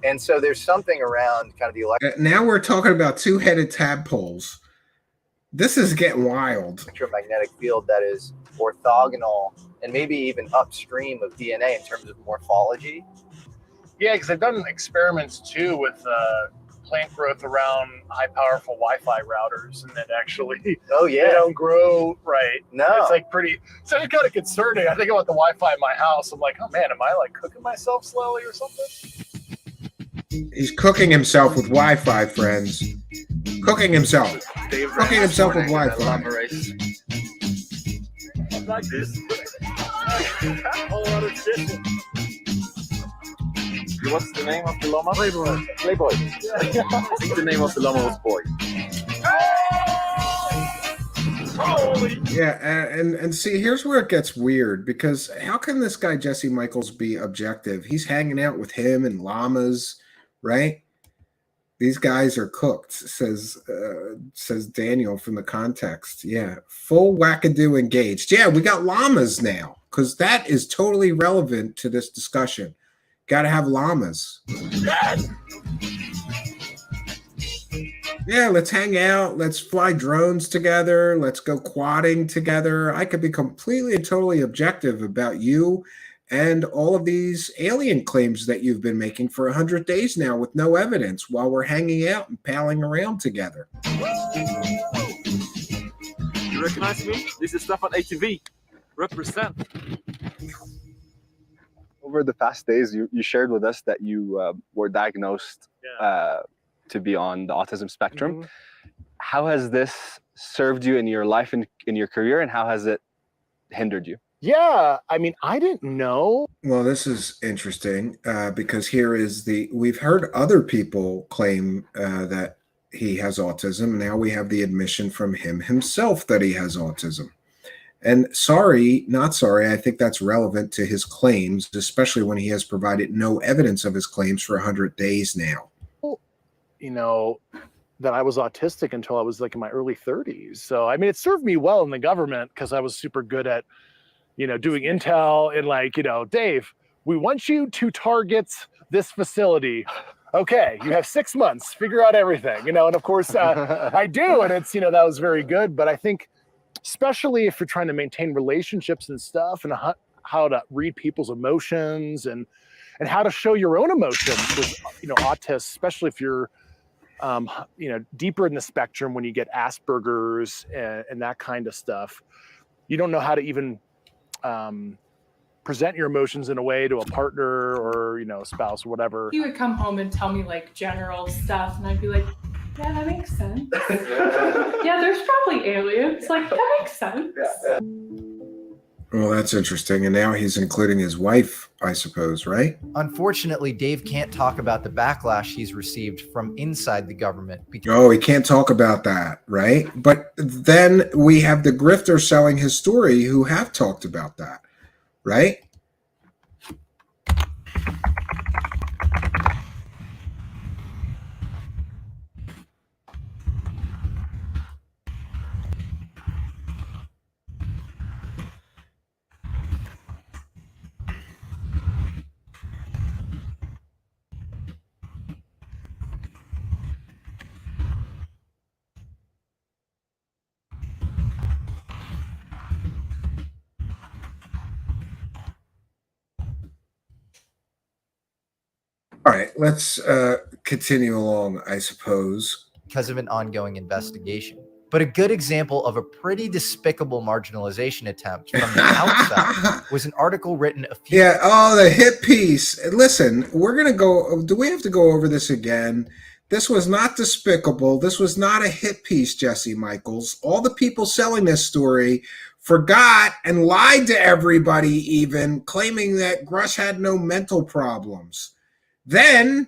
And so there's something around kind of the Now we're talking about two-headed tadpoles. This is getting wild. electromagnetic field that is orthogonal and maybe even upstream of DNA in terms of morphology. Yeah, because they've done experiments too with plant growth around high powerful Wi-Fi routers, and that actually they don't grow right. No, it's like pretty. So it's kind of concerning. I think about the Wi-Fi in my house. I'm like, oh man, am I like cooking myself slowly or something? He's cooking himself with Wi-Fi, friends. Cooking himself. Cooking himself with Wi-Fi. Like this. Whole lot of shit. What's the name of the llama? Playboy. Playboy. I think the name of the llama was Boy. Yeah, and see, here's where it gets weird, because how can this guy Jesse Michaels be objective? He's hanging out with him and llamas, right? These guys are cooked, says Daniel from the context. Yeah, full wackadoo engaged. Yeah, we got llamas now, because that is totally relevant to this discussion. Got to have llamas. Yeah, let's hang out. Let's fly drones together. Let's go quadding together. I could be completely and totally objective about you and all of these alien claims that you've been making for 100 days now with no evidence while we're hanging out and palling around together. You recognize me? This is Stefan ATV. Represent. Over the past days, you shared with us that you were diagnosed to be on the autism spectrum. How has this served you in your life and in your career, and how has it hindered you? Yeah, I mean, I didn't know. Well, this is interesting because here is we've heard other people claim that he has autism. Now we have the admission from him himself that he has autism. And sorry, not sorry, I think that's relevant to his claims, especially when he has provided no evidence of his claims for 100 days now. You know, that I was autistic until I was like in my early 30s. So, I mean, it served me well in the government because I was super good at, doing intel and like, Dave, we want you to target this facility. Okay, you have 6 months, figure out everything, and of course I do. And it's, that was very good. But I think, especially if you're trying to maintain relationships and stuff, and how to read people's emotions and how to show your own emotions with, autists, especially if you're, deeper in the spectrum, when you get Asperger's and that kind of stuff, you don't know how to even present your emotions in a way to a partner or, a spouse or whatever. He would come home and tell me like general stuff, and I'd be like, yeah, that makes sense. Yeah, there's probably aliens. Like, that makes sense. Well, that's interesting. And now he's including his wife, I suppose, right? Unfortunately, Dave can't talk about the backlash he's received from inside the government. Oh, he can't talk about that, right? But then we have the grifter selling his story who have talked about that, right? All right, let's continue along, I suppose. Because of an ongoing investigation. But a good example of a pretty despicable marginalization attempt from the outside was an article written a few the hit piece. Listen, we're going to go, do we have to go over this again? This was not despicable. This was not a hit piece, Jesse Michaels. All the people selling this story forgot and lied to everybody, even claiming that Grusch had no mental problems. Then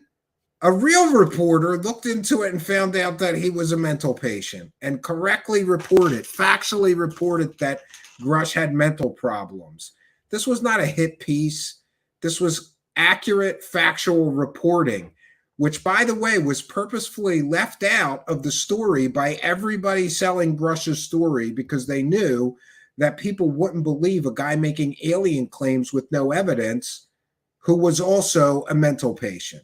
a real reporter looked into it and found out that he was a mental patient and correctly reported, factually reported that Grusch had mental problems. This was not a hit piece. This was accurate, factual reporting, which, by the way, was purposefully left out of the story by everybody selling Grusch's story because they knew that people wouldn't believe a guy making alien claims with no evidence who was also a mental patient.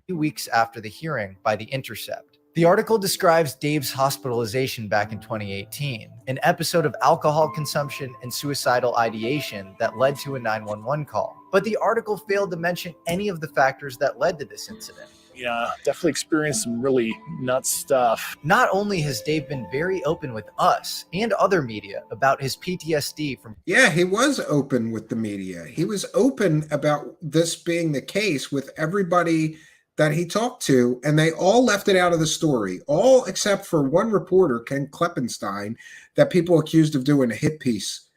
2 weeks after the hearing by The Intercept. The article describes Dave's hospitalization back in 2018, an episode of alcohol consumption and suicidal ideation that led to a 911 call. But the article failed to mention any of the factors that led to this incident. Yeah, definitely experienced some really nuts stuff. Not only has Dave been very open with us and other media about his PTSD from... Yeah, he was open with the media. He was open about this being the case with everybody that he talked to, and they all left it out of the story, all except for one reporter, Ken Kleppenstein, that people accused of doing a hit piece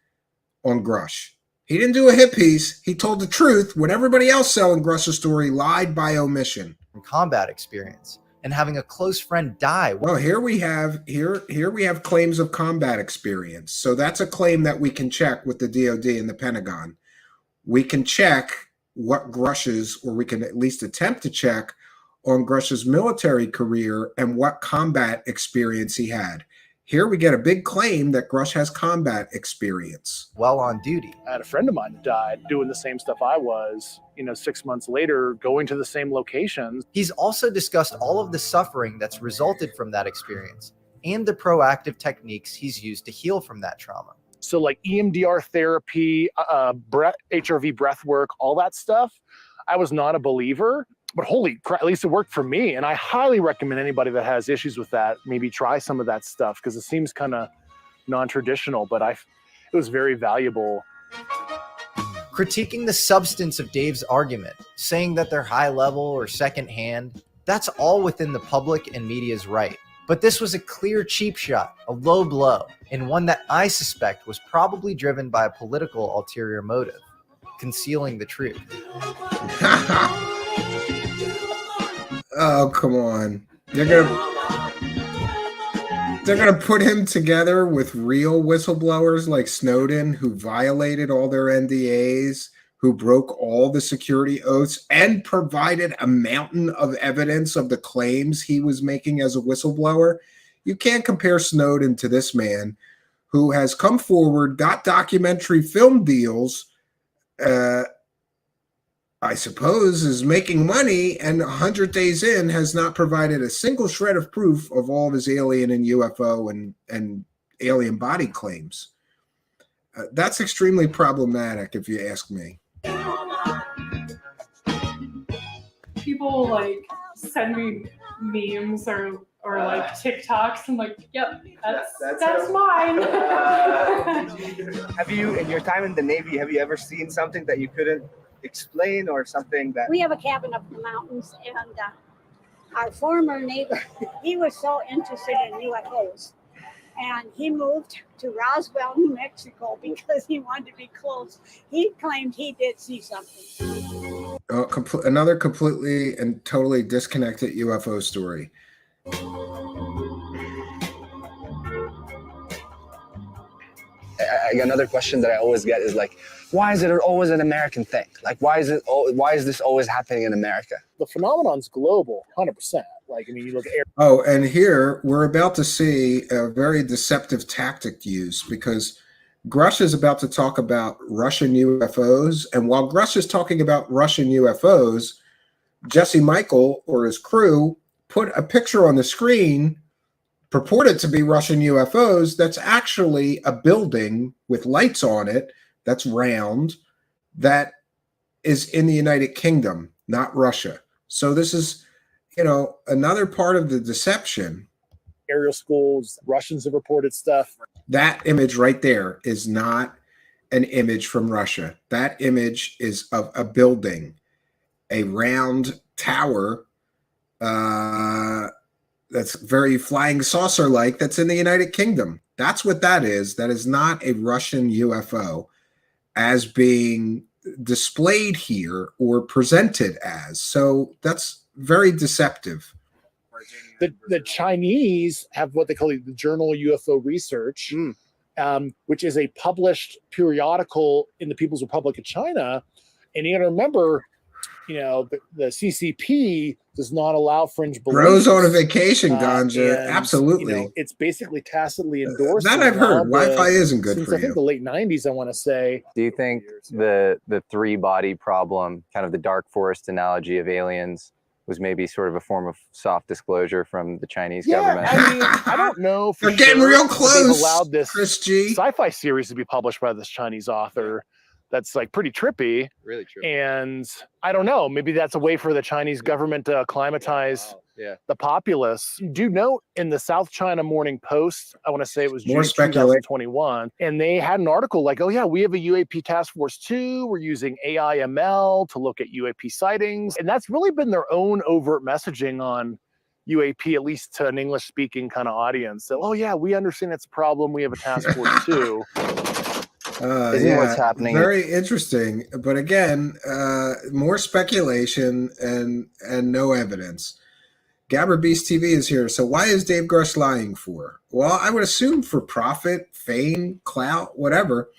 on Grusch. He didn't do a hit piece. He told the truth when everybody else selling Grusch's story lied by omission. Combat experience and having a close friend die. Well, here we have claims of combat experience. So that's a claim that we can check with the DOD and the Pentagon. We can check what Grusch's, or we can at least attempt to check on Grusch's military career and what combat experience he had. Here we get a big claim that Grusch has combat experience. While on duty. I had a friend of mine who died doing the same stuff I was, 6 months later, going to the same locations. He's also discussed all of the suffering that's resulted from that experience and the proactive techniques he's used to heal from that trauma. So like EMDR therapy, HRV breath work, all that stuff, I was not a believer, but holy crap, at least it worked for me. And I highly recommend anybody that has issues with that, maybe try some of that stuff, because it seems kind of non-traditional, but it was very valuable. Critiquing the substance of Dave's argument, saying that they're high level or secondhand, that's all within the public and media's right. But this was a clear cheap shot, a low blow, and one that I suspect was probably driven by a political ulterior motive, concealing the truth. Oh, come on. They're gonna put him together with real whistleblowers like Snowden, who violated all their NDAs, who broke all the security oaths and provided a mountain of evidence of the claims he was making as a whistleblower. You can't compare Snowden to this man who has come forward, got documentary film deals, I suppose is making money, and 100 days in has not provided a single shred of proof of all of his alien and UFO and alien body claims. That's extremely problematic, if you ask me. People like send me memes or like TikToks. I'm like, yep, that's mine. Have you, in your time in the Navy, have you ever seen something that you couldn't explain, or something that... We have a cabin up in the mountains, and our former neighbor, he was so interested in UFOs, and he moved to Roswell, New Mexico, because he wanted to be close. He claimed he did see something. Another completely and totally disconnected UFO story. Another question that I always get is like, why is it always an American thing? Like, why is this always happening in America? The phenomenon's global, 100%. Like, I mean, you look at... Oh, and here we're about to see a very deceptive tactic used, because Grusch is about to talk about Russian UFOs. And while Grusch is talking about Russian UFOs, Jesse Michael or his crew put a picture on the screen purported to be Russian UFOs. That's actually a building with lights on it that's round, that is in the United Kingdom, not Russia. So this is, another part of the deception. Aerial schools, Russians have reported stuff. That image right there is not an image from Russia. That image is of a building, a round tower that's very flying saucer-like, that's in the United Kingdom. That's what that is. That is not a Russian UFO as being displayed here or presented as. So that's very deceptive. The Chinese have what they call the Journal UFO Research, which is a published periodical in the People's Republic of China. And you got to remember, the CCP does not allow fringe beliefs. Bros on a vacation, Ganja. And, Absolutely. It's basically tacitly endorsed. That I've heard. Wi-Fi isn't good since for I think you. the late 90s, I want to say. Do you think the three-body problem, kind of the dark forest analogy of aliens, was maybe sort of a form of soft disclosure from the Chinese government? I mean, I don't know for They're getting real close. They've allowed this Chris G. sci-fi series to be published by this Chinese author. That's like pretty trippy. Really true. And I don't know, maybe that's a way for the Chinese government to acclimatize the populace. You do note in the South China Morning Post, I want to say it was June 2021, and they had an article like, oh yeah, we have a UAP task force too. We're using AI ML to look at UAP sightings. And that's really been their own overt messaging on UAP, at least to an English speaking kind of audience. So, oh yeah, we understand it's a problem. We have a task force too. Isn't what's happening very interesting, but again, more speculation and no evidence. Gabber Beast TV is here. So why is Dave Grusch lying for? Well, I would assume for profit, fame, clout, whatever.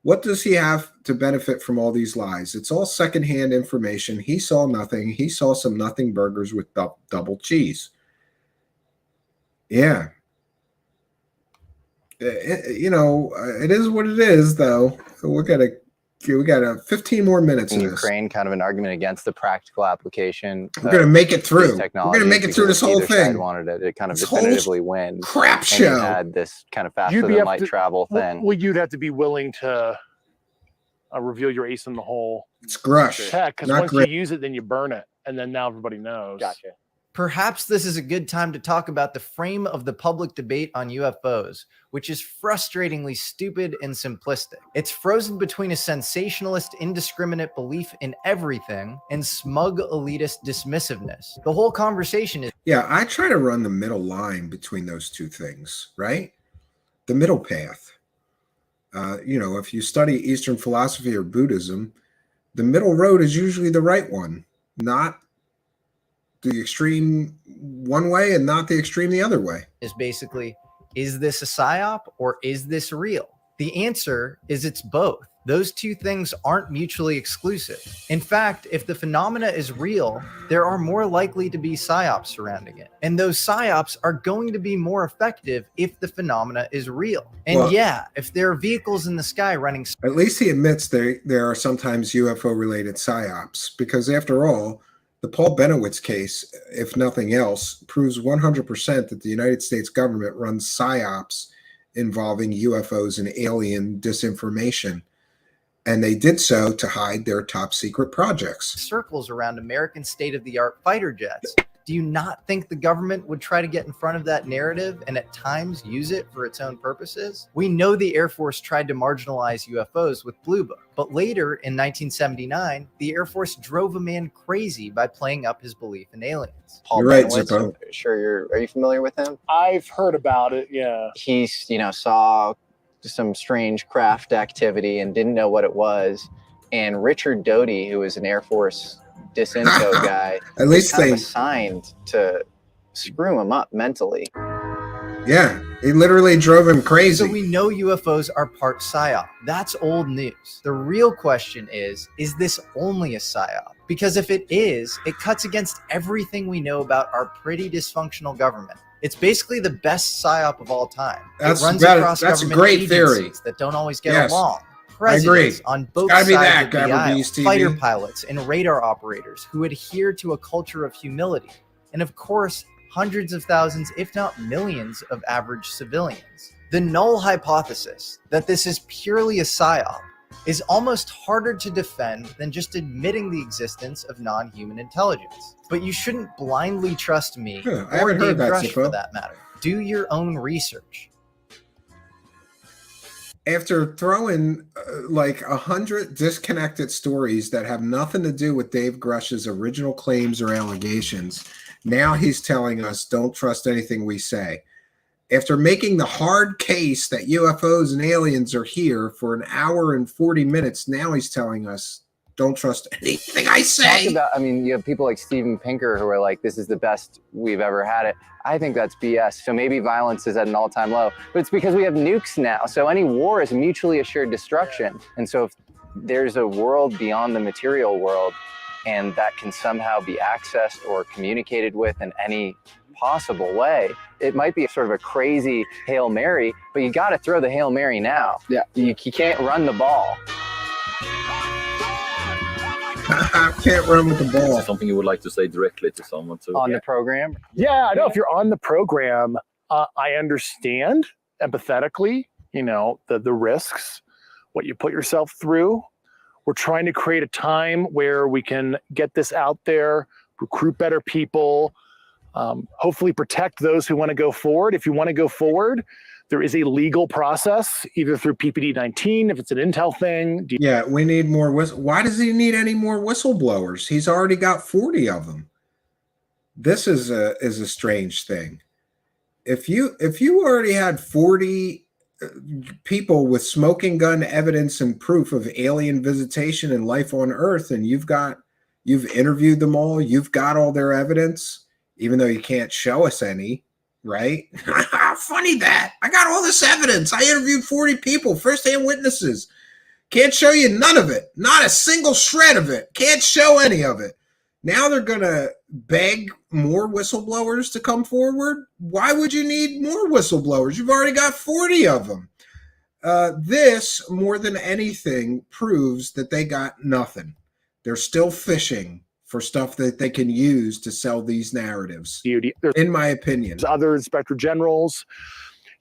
What does he have to benefit from all these lies? It's all secondhand information. He saw nothing. He saw some nothing burgers with double cheese. Yeah. It is what it is, though. We got 15 more minutes in of Ukraine, this. kind of an argument against the practical application. We're gonna make it through. We're gonna make it through this whole thing. Wanted it kind of This definitively win. Crap show. And you had this kind of faster than light travel thing. Well, you'd have to be willing to reveal your ace in the hole. It's Grusch. Tech, because once you use it, then you burn it, and then now everybody knows. Gotcha. Perhaps this is a good time to talk about the frame of the public debate on UFOs, which is frustratingly stupid and simplistic. It's frozen between a sensationalist, indiscriminate belief in everything and smug, elitist dismissiveness. The whole conversation is... Yeah, I try to run the middle line between those two things, right? The middle path. If you study Eastern philosophy or Buddhism, the middle road is usually the right one, not the extreme one way and not the extreme the other way. Is basically, is this a psyop or is this real? The answer is it's both. Those two things aren't mutually exclusive. In fact, if the phenomena is real, there are more likely to be psyops surrounding it. And those psyops are going to be more effective if the phenomena is real. And if there are vehicles in the sky running... At least he admits there are sometimes UFO-related psyops, because after all, the Paul Benowitz case, if nothing else, proves 100% that the United States government runs psyops involving UFOs and alien disinformation. And they did so to hide their top secret projects. Circles around American state-of-the-art fighter jets. Do you not think the government would try to get in front of that narrative and at times use it for its own purposes? We know the Air Force tried to marginalize UFOs with Blue Book, but later in 1979, the Air Force drove a man crazy by playing up his belief in aliens. Paul Benowitz, are you familiar with him? I've heard about it, yeah. He, saw some strange craft activity and didn't know what it was. And Richard Doty, who was an Air Force disinfo guy, at least they assigned to screw him up mentally. Yeah, he literally drove him crazy. So we know UFOs are part psyop. That's old news. The real question is this only a psyop? Because if it is, it cuts against everything we know about our pretty dysfunctional government. It's basically the best psyop of all time. It runs across government agencies that don't always get along. Presidents on both sides of the aisle, fighter pilots and radar operators who adhere to a culture of humility, and of course, hundreds of thousands, if not millions, of average civilians. The null hypothesis that this is purely a psyop is almost harder to defend than just admitting the existence of non-human intelligence. But you shouldn't blindly trust me or Dave Grusch for that matter. Do your own research. After throwing like 100 disconnected stories that have nothing to do with Dave Grusch's original claims or allegations, now he's telling us don't trust anything we say. After making the hard case that UFOs and aliens are here for an hour and 40 minutes, now he's telling us don't trust anything I say. You have people like Steven Pinker who are like, this is the best we've ever had it. I think that's BS. So maybe violence is at an all-time low, but it's because we have nukes now. So any war is mutually assured destruction. And so if there's a world beyond the material world, and that can somehow be accessed or communicated with in any possible way. It might be sort of a crazy Hail Mary, but you got to throw the Hail Mary now. Yeah. You can't run the ball. I can't run with the ball. Something you would like to say directly to someone On the program? Yeah, I know if you're on the program, I understand empathetically, you know, the risks, what you put yourself through. We're trying to create a time where we can get this out there, recruit better people, hopefully protect those who want to go forward. If you want to go forward, there is a legal process, either through PPD-19, if it's an intel thing. Yeah, we need more. Why does he need any more whistleblowers? He's already got 40 of them. This is a strange thing. If you already had 40 people with smoking gun evidence and proof of alien visitation and life on Earth, and you've interviewed them all, you've got all their evidence, even though you can't show us any, right? Funny that. I got all this evidence. I interviewed 40 people, first-hand witnesses. Can't show you none of it. Not a single shred of it. Can't show any of it. Now they're going to beg more whistleblowers to come forward? Why would you need more whistleblowers? You've already got 40 of them. This, more than anything, proves that they got nothing. They're still fishing for stuff that they can use to sell these narratives, in my opinion. Other inspector generals,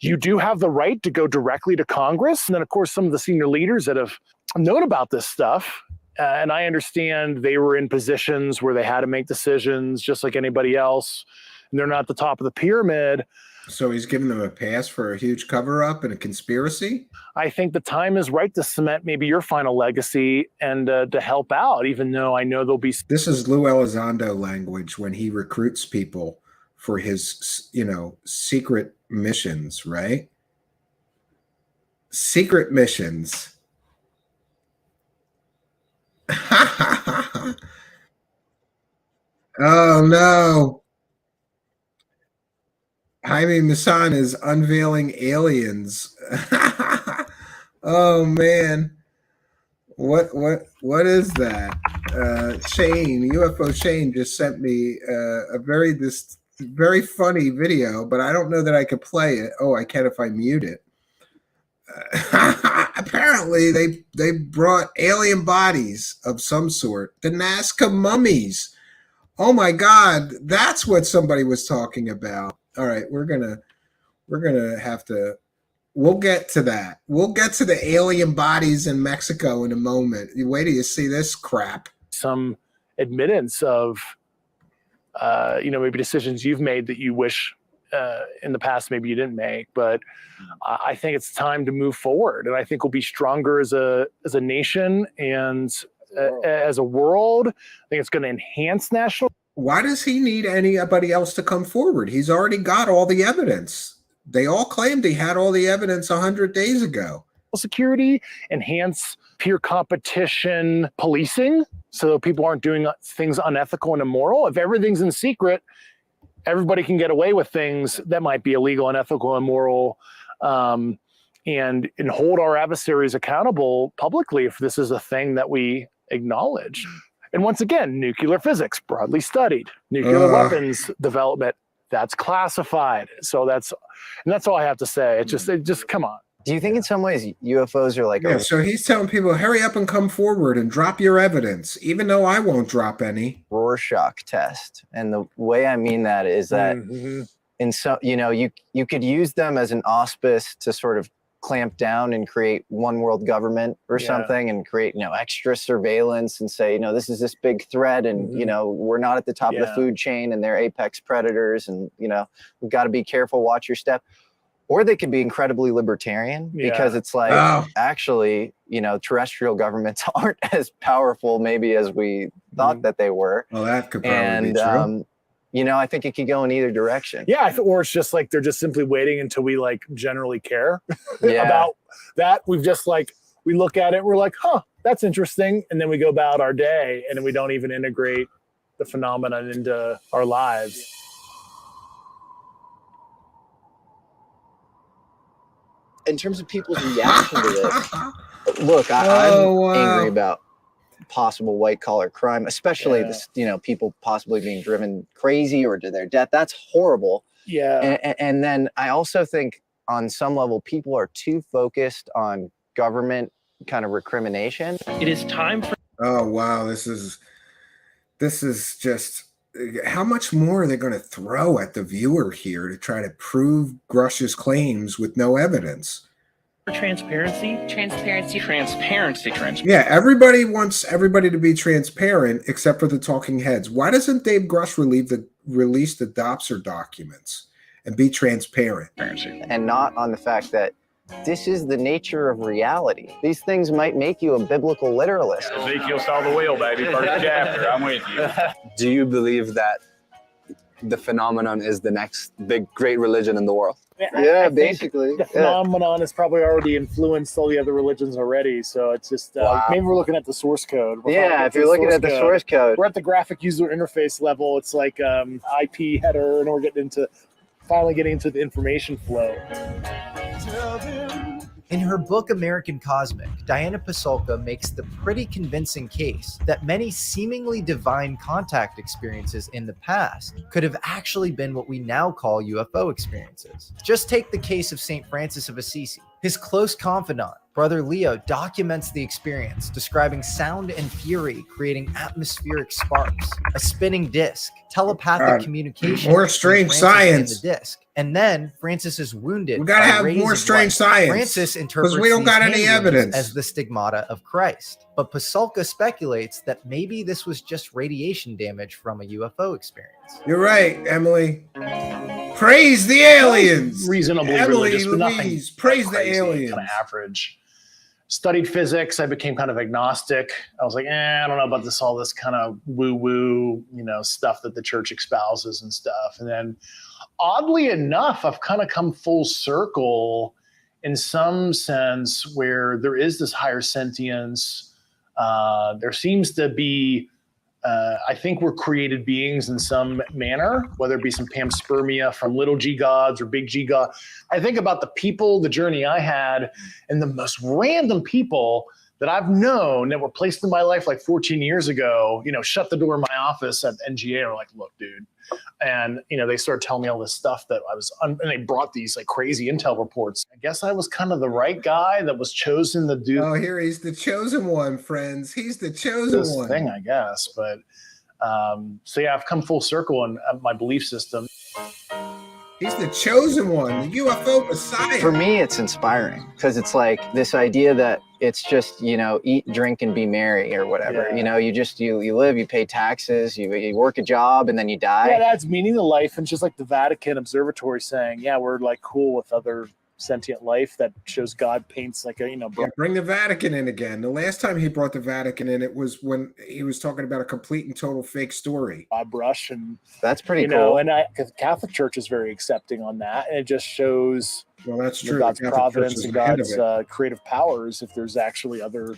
you do have the right to go directly to Congress. And then, of course, some of the senior leaders that have known about this stuff, and I understand they were in positions where they had to make decisions just like anybody else, and they're not at the top of the pyramid. So he's giving them a pass for a huge cover-up and a conspiracy? I think the time is right to cement maybe your final legacy and to help out, even though I know there'll be... This is Lou Elizondo language when he recruits people for his, secret missions, right? Secret missions. Oh, no. Jaime Maussan is unveiling aliens. Oh man, what is that? Shane, UFO Shane just sent me a very funny video, but I don't know that I could play it. Oh, I can if I mute it. Apparently, they brought alien bodies of some sort, the Nazca mummies. Oh my God, that's what somebody was talking about. All right, we're gonna have to. We'll get to that. We'll get to the alien bodies in Mexico in a moment. You wait till you see this crap. Some admittance of, maybe decisions you've made that you wish in the past maybe you didn't make. But I think it's time to move forward, and I think we'll be stronger as a nation and as a world. I think it's going to enhance national. Why does he need anybody else to come forward? He's already got all the evidence. They all claimed he had all the evidence 100 days ago. Security, enhance peer competition policing so people aren't doing things unethical and immoral. If everything's in secret, everybody can get away with things that might be illegal, unethical, immoral, and hold our adversaries accountable publicly if this is a thing that we acknowledge. And once again, nuclear physics, broadly studied. Nuclear weapons development, that's classified. So that's all I have to say. It just come on. Do you think in some ways UFOs are like... Yeah, so he's telling people, hurry up and come forward and drop your evidence, even though I won't drop any. Rorschach test. And the way I mean that is that in some, you could use them as an auspice to sort of clamp down and create one world government or something, and create extra surveillance and say this is this big threat, and we're not at the top of the food chain and they're apex predators, and we've got to be careful, watch your step. Or they could be incredibly libertarian because it's like actually terrestrial governments aren't as powerful maybe as we thought that they were. Well, that could probably be true. I think it could go in either direction. Yeah, or it's just like they're just simply waiting until we generally care about that. We've just we look at it, we're like, huh, that's interesting, and then we go about our day, and then we don't even integrate the phenomenon into our lives. In terms of people's reaction to this, look, I'm angry about possible white collar crime, especially this, you know, people possibly being driven crazy or to their death. That's horrible. Yeah. And then I also think on some level, people are too focused on government kind of recrimination. It is time for. Oh, wow. This is just, how much more are they going to throw at the viewer here to try to prove Grusch's claims with no evidence? Transparency. Yeah, everybody wants everybody to be transparent except for the talking heads. Why doesn't Dave Grusch release the Dopser documents and be transparent? And not on the fact that this is the nature of reality. These things might make you a biblical literalist. Ezekiel saw the whale, baby. First chapter. I'm with you. Do you believe that the phenomenon is the next big great religion in the world? Yeah, basically. The phenomenon has probably already influenced all the other religions already. So it's just maybe we're looking at the source code. If you're looking at the source code, we're at the graphic user interface level. It's like IP header, and we're finally getting into the information flow. In her book American Cosmic, Diana Pasulka makes the pretty convincing case that many seemingly divine contact experiences in the past could have actually been what we now call UFO experiences. Just take the case of St. Francis of Assisi. His close confidant, Brother Leo, documents the experience, describing sound and fury creating atmospheric sparks, a spinning disc, telepathic communication. More strange science. The disc. And then Francis is wounded. We gotta have more strange science. Francis interprets because we don't got any evidence as the stigmata of Christ. But Pasulka speculates that maybe this was just radiation damage from a UFO experience. You're right, Emily. Praise the aliens. Reasonably Emily religious, but nothing Louise, praise the crazy, aliens. kind of average. Studied physics. I became kind of agnostic. I was like, I don't know about all this kind of woo-woo, stuff that the church espouses and stuff. And then, oddly enough, I've kind of come full circle in some sense where there is this higher sentience. There seems to be, I think we're created beings in some manner, whether it be some panspermia from little g gods or big G God. I think about the people, the journey I had, and the most random people that I've known that were placed in my life like 14 years ago, shut the door of my office at NGA and were like, look, dude. And, they started telling me all this stuff that I was, and they brought these like crazy intel reports. I guess I was kind of the right guy that was chosen to do. Oh, here he's the chosen one, friends. He's the chosen this one. thing, I guess. But so yeah, I've come full circle in my belief system. He's the chosen one, the UFO Messiah. For me, it's inspiring because it's like this idea that it's just, eat, drink, and be merry or whatever. Yeah. You live, you pay taxes, you work a job, and then you die. Yeah, that's meaning to life. And just like the Vatican Observatory saying, yeah, we're like cool with other sentient life that shows God paints like a, Yeah, bring the Vatican in again. The last time he brought the Vatican in, it was when he was talking about a complete and total fake story. Brush and that's pretty cool. And the Catholic Church is very accepting on that, and it just shows that's true. God's providence and God's creative powers. If there's actually other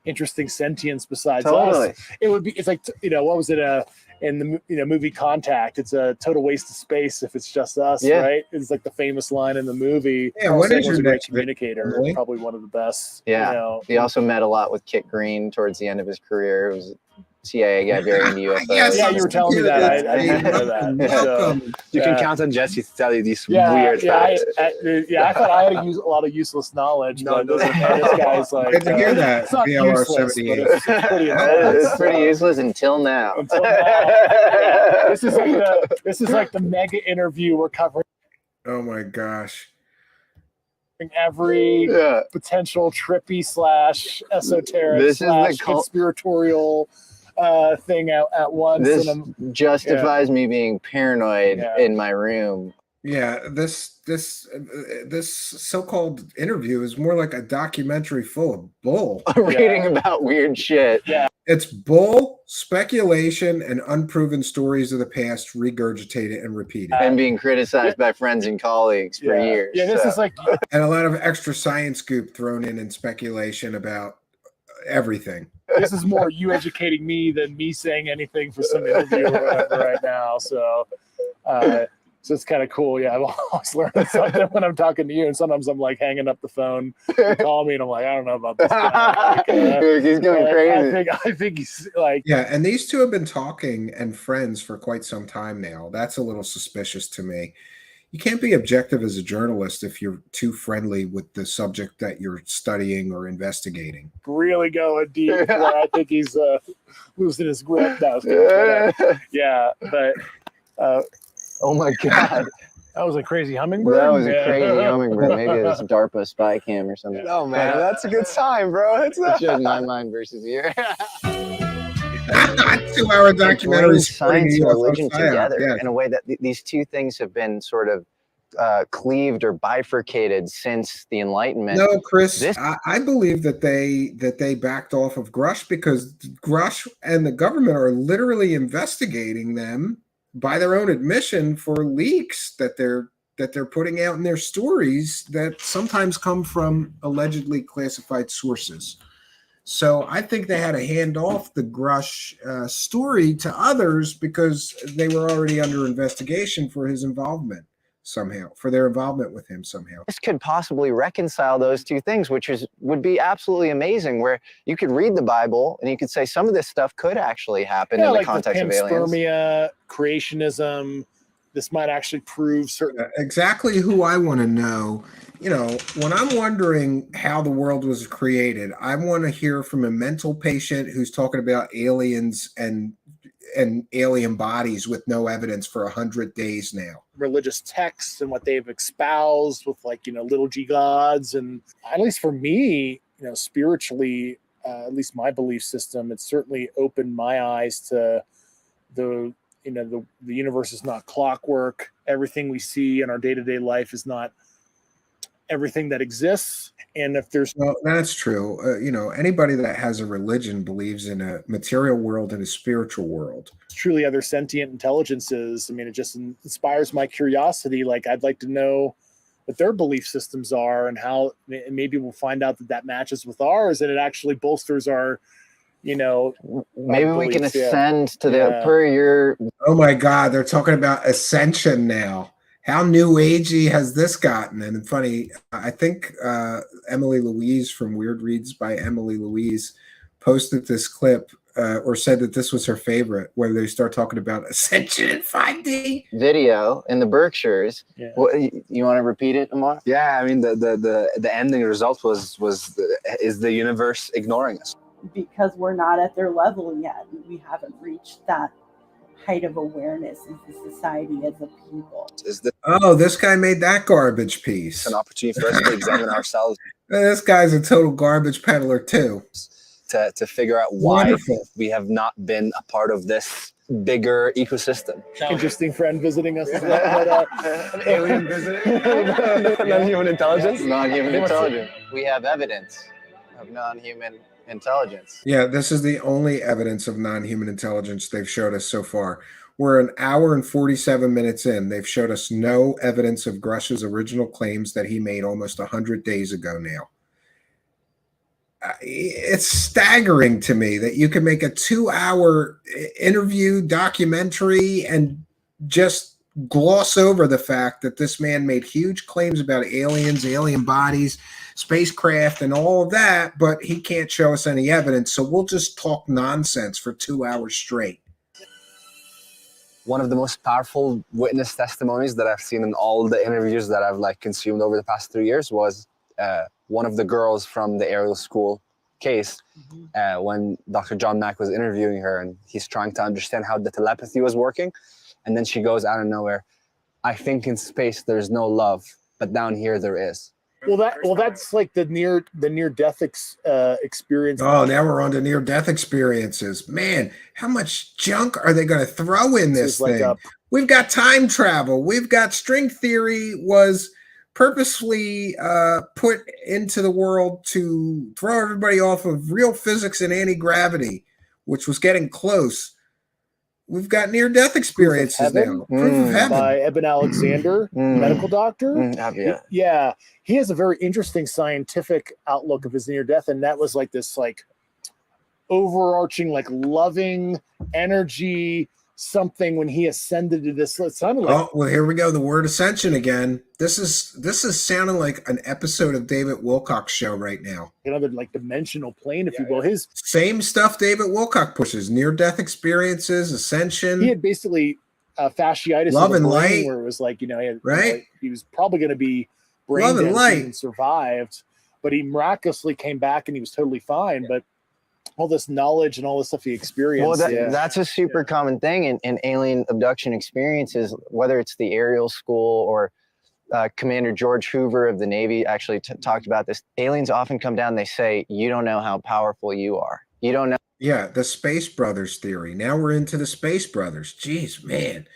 interesting sentience besides us, it's like what was it? In the movie Contact, it's a total waste of space if it's just us, right? It's like the famous line in the movie. Yeah, what is your great communicator? Probably one of the best. Yeah, he also met a lot with Kit Green towards the end of his career. It was CIA guy very into UFOs. Yeah, you were telling me that. I didn't know that. You can count on Jesse to tell you these weird facts. I thought I had a lot of useless knowledge. No, but this guy's like, good to hear that. It's not useless, but it's pretty it's pretty useless until now. This is like the mega interview we're covering. Oh my gosh. Every potential trippy / esoteric / conspiratorial thing at once. This justifies me being paranoid in my room. Yeah, this so-called interview is more like a documentary full of bull. Reading about weird shit. Yeah. It's bull, speculation, and unproven stories of the past regurgitated and repeated. And being criticized by friends and colleagues for years. Yeah, this is like... And a lot of extra science scoop thrown in speculation about everything. This is more you educating me than me saying anything for some interview or whatever right now. So So it's kind of cool. Yeah, I'm always learning something when I'm talking to you, and sometimes I'm like hanging up the phone, you call me, and I'm like, I don't know about this guy. Like, he's going crazy. I think he's like, yeah. And these two have been talking and friends for quite some time now. That's a little suspicious to me. You can't be objective as a journalist if you're too friendly with the subject that you're studying or investigating. really going deep. Where I think he's losing his grip now. Yeah, but oh my god. That was a crazy hummingbird. That was a crazy hummingbird. Maybe it was DARPA spy cam or something. Oh man, that's a good sign, bro. It shows my mind versus yours. 2-hour documentary. Science and religion together in a way that these two things have been sort of cleaved or bifurcated since the Enlightenment. No, Chris, I believe that they backed off of Grusch because Grusch and the government are literally investigating them by their own admission for leaks that they're putting out in their stories that sometimes come from allegedly classified sources. So I think they had to hand off the Grusch story to others because they were already under investigation for his involvement somehow, for their involvement with him somehow. This could possibly reconcile those two things, which would be absolutely amazing, where you could read the Bible and you could say some of this stuff could actually happen in the context of aliens. Panspermia, creationism, this might actually prove certain. Exactly who I want to know. You know, when I'm wondering how the world was created, I want to hear from a mental patient who's talking about aliens and alien bodies with no evidence for 100 days now. Religious texts and what they've espoused with, like, little g gods. And at least for me, spiritually, at least my belief system, it certainly opened my eyes to the universe is not clockwork. Everything we see in our day-to-day life is not everything that exists. And if there's that's true. Anybody that has a religion believes in a material world and a spiritual world. Truly other sentient intelligences. I mean, it just inspires my curiosity. Like, I'd like to know what their belief systems are and how maybe we'll find out that matches with ours, and it actually bolsters our, maybe we can ascend to the per year. Oh my God, they're talking about ascension now. How new agey has this gotten? And funny, I think Emily Louise from Weird Reads by Emily Louise posted this clip or said that this was her favorite, where they start talking about ascension in 5D video in the Berkshires. Yeah. You want to repeat it, Amar? Yeah, I mean the ending result is the universe ignoring us because we're not at their level yet. We haven't reached that height of awareness as a society, as a people. This guy made that garbage piece. It's an opportunity for us to examine ourselves. This guy's a total garbage peddler too. To figure out why we have not been a part of this bigger ecosystem. Interesting friend visiting us as well. An alien visiting? Non-human intelligence? Non-human intelligence. We have evidence of non-human intelligence. Yeah, this is the only evidence of non-human intelligence they've showed us so far. We're an hour and 47 minutes in. They've showed us no evidence of Grusch's original claims that he made almost 100 days ago now. It's staggering to me that you can make a 2-hour interview documentary and just gloss over the fact that this man made huge claims about aliens, alien bodies, spacecraft, and all of that, but he can't show us any evidence. So we'll just talk nonsense for 2 hours straight. One of the most powerful witness testimonies that I've seen in all the interviews that I've consumed over the past 3 years was one of the girls from the aerial school case when Dr. John Mack was interviewing her, and he's trying to understand how the telepathy was working. And then she goes out of nowhere, I think in space there's no love, but down here there is. Well, that's like the near death experience. Oh, now we're on to near death experiences. Man, how much junk are they going to throw in this thing? We've got time travel. We've got string theory was purposely put into the world to throw everybody off of real physics and anti-gravity, which was getting close. We've got near-death experiences now. Proof of heaven by Eben Alexander, medical doctor. Yeah, he has a very interesting scientific outlook of his near-death, and that was like this, like overarching, like loving energy, something when he ascended to this. It sounded like, oh, well, here we go. The word ascension again. This is sounding like an episode of David Wilcock's show right now. another like dimensional plane, if you will. His same stuff David Wilcock pushes: near-death experiences, ascension. He had basically fasciitis love in the and brain, light, where it was like, he had, right? He was probably going to be brain love and dead light and survived, but he miraculously came back and he was totally fine. But all this knowledge and all this stuff he experienced. Well, that's a super common thing in alien abduction experiences, whether it's the aerial school or Commander George Hoover of the Navy actually talked about this. Aliens often come down, they say, you don't know how powerful you are. You don't know. Yeah, the Space Brothers theory. Now we're into the Space Brothers. Jeez, man.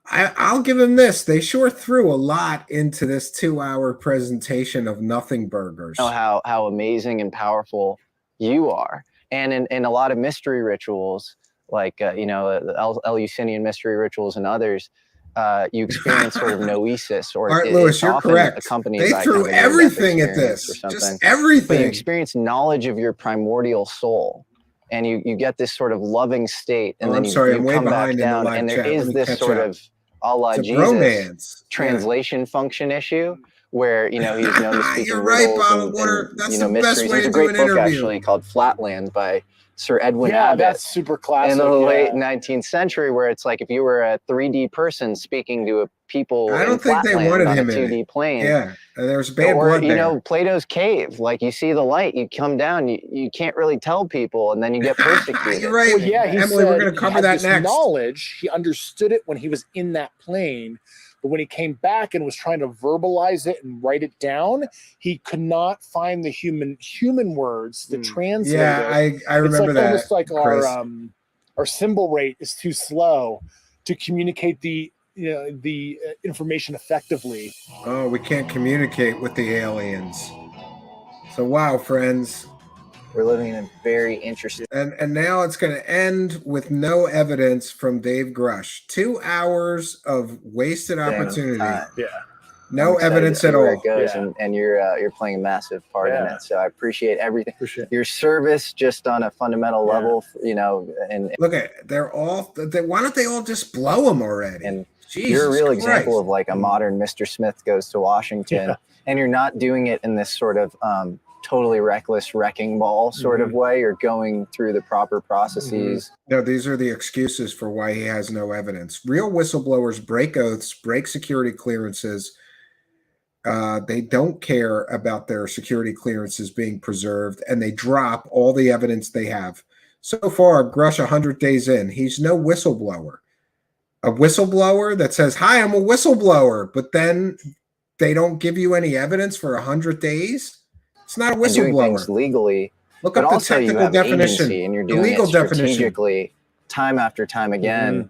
I'll give them this. They sure threw a lot into this 2-hour presentation of nothing burgers. Know how amazing and powerful you are. And in a lot of mystery rituals, like, the Eleusinian mystery rituals and others, you experience sort of noesis, or Art Lewis, you're correct. They threw everything at this, just everything. But you experience knowledge of your primordial soul, and you get this sort of loving state, and then you come back down, and there is this sort of a la Jesus translation function issue, where he's known to speak in riddles and mysteries. There's a great book actually called Flatland by Sir Edwin Abbott. That's super classic. In the late 19th century, where it's like if you were a 3D person speaking to a people, I don't think they wanted him in 2D plane. Yeah, there's bad blood there. Plato's cave. Like, you see the light, you come down, you can't really tell people, and then you get persecuted. You're right. Well, yeah, he Emily, said we're going to cover that next. Knowledge, he understood it when he was in that plane. But when he came back and was trying to verbalize it and write it down, he could not find the human words to translate it. Yeah, I remember that. Almost like our symbol rate is too slow to communicate the information effectively. Oh, we can't communicate with the aliens. So wow, friends. We're living in a very interesting. And now it's going to end with no evidence from Dave Grusch. 2 hours of wasted opportunity. Yeah. No evidence at all. It goes, and you're playing a massive part in it. So I appreciate everything. Your service, just on a fundamental level, and look at they're all. Why don't they all just blow them already? And Jesus you're a real Christ. example of like a modern Mr. Smith Goes to Washington, and you're not doing it in this sort of totally reckless wrecking ball sort of way. You're going through the proper processes. No, these are the excuses for why he has no evidence. Real whistleblowers break oaths, break security clearances. They don't care about their security clearances being preserved, and they drop all the evidence they have. So far, Grusch 100 days in, he's no whistleblower. A whistleblower that says, "Hi, I'm a whistleblower," but then they don't give you any evidence for 100 days. It's not a whistleblower. Doing things legally. Look up the technical definition. And you're doing it strategically, time after time again.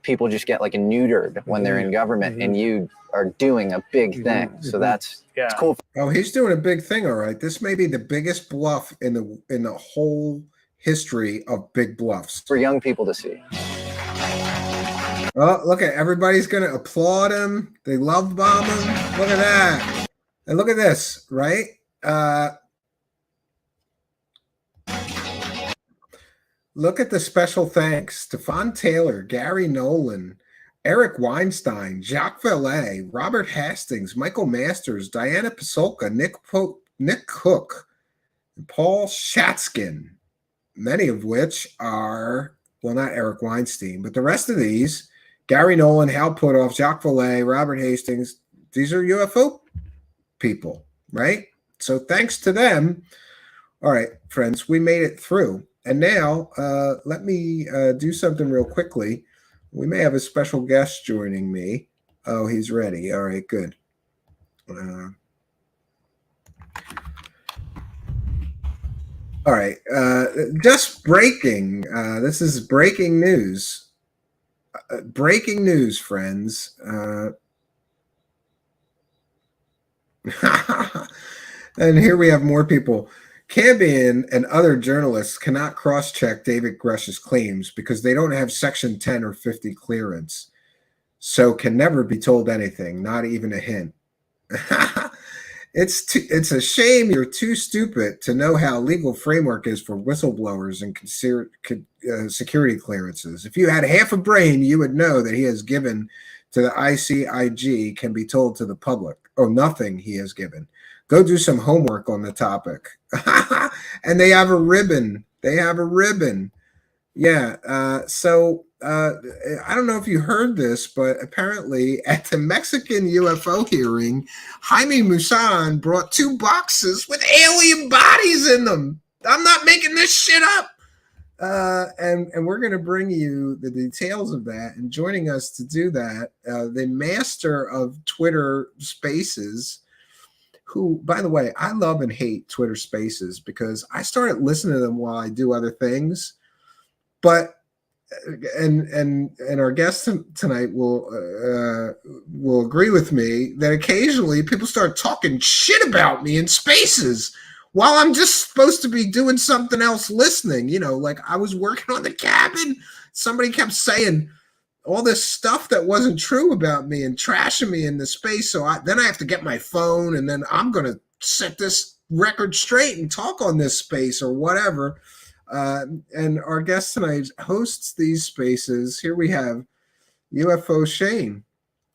People just get like neutered when they're in government, and you are doing a big thing. So it's cool. Oh, he's doing a big thing. All right. This may be the biggest bluff in the whole history of big bluffs for young people to see. Oh, look at everybody's going to applaud him. They love bomb him. Look at that. And look at this, right? Look at the special thanks. Stefan Taylor, Gary Nolan, Eric Weinstein, Jacques Vallée, Robert Hastings, Michael Masters, Diana Pasolka, Nick Cook, and Paul Shatskin, many of which are, well, not Eric Weinstein, but the rest of these, Gary Nolan, Hal Puthoff, Jacques Vallée, Robert Hastings, these are UFO people, right? So thanks to them. All right, friends, we made it through. And now let me do something real quickly. We may have a special guest joining me. Oh, he's ready. All right, good. All right. Just breaking. This is breaking news. Breaking news, friends. And here we have more people. Cambian and other journalists cannot cross-check David Grusch's claims because they don't have Section 10 or 50 clearance, so can never be told anything, not even a hint. It's a shame you're too stupid to know how legal framework is for whistleblowers and security clearances. If you had half a brain, you would know that he has given to the ICIG can be told to the public. Oh, nothing he has given. Go do some homework on the topic. And they have a ribbon. They have a ribbon. Yeah. So I don't know if you heard this, but apparently at the Mexican UFO hearing, Jaime Maussan brought 2 boxes with alien bodies in them. I'm not making this shit up. And we're going to bring you the details of that. And joining us to do that, the master of Twitter Spaces, who, by the way, I love and hate Twitter Spaces because I started listening to them while I do other things. But and our guest tonight will agree with me that occasionally people start talking shit about me in Spaces while I'm just supposed to be doing something else listening. You know, like I was working on the cabin. Somebody kept saying all this stuff that wasn't true about me and trashing me in the space. So then I have to get my phone and then I'm going to set this record straight and talk on this space or whatever. And our guest tonight hosts these spaces. Here we have UFO Shane.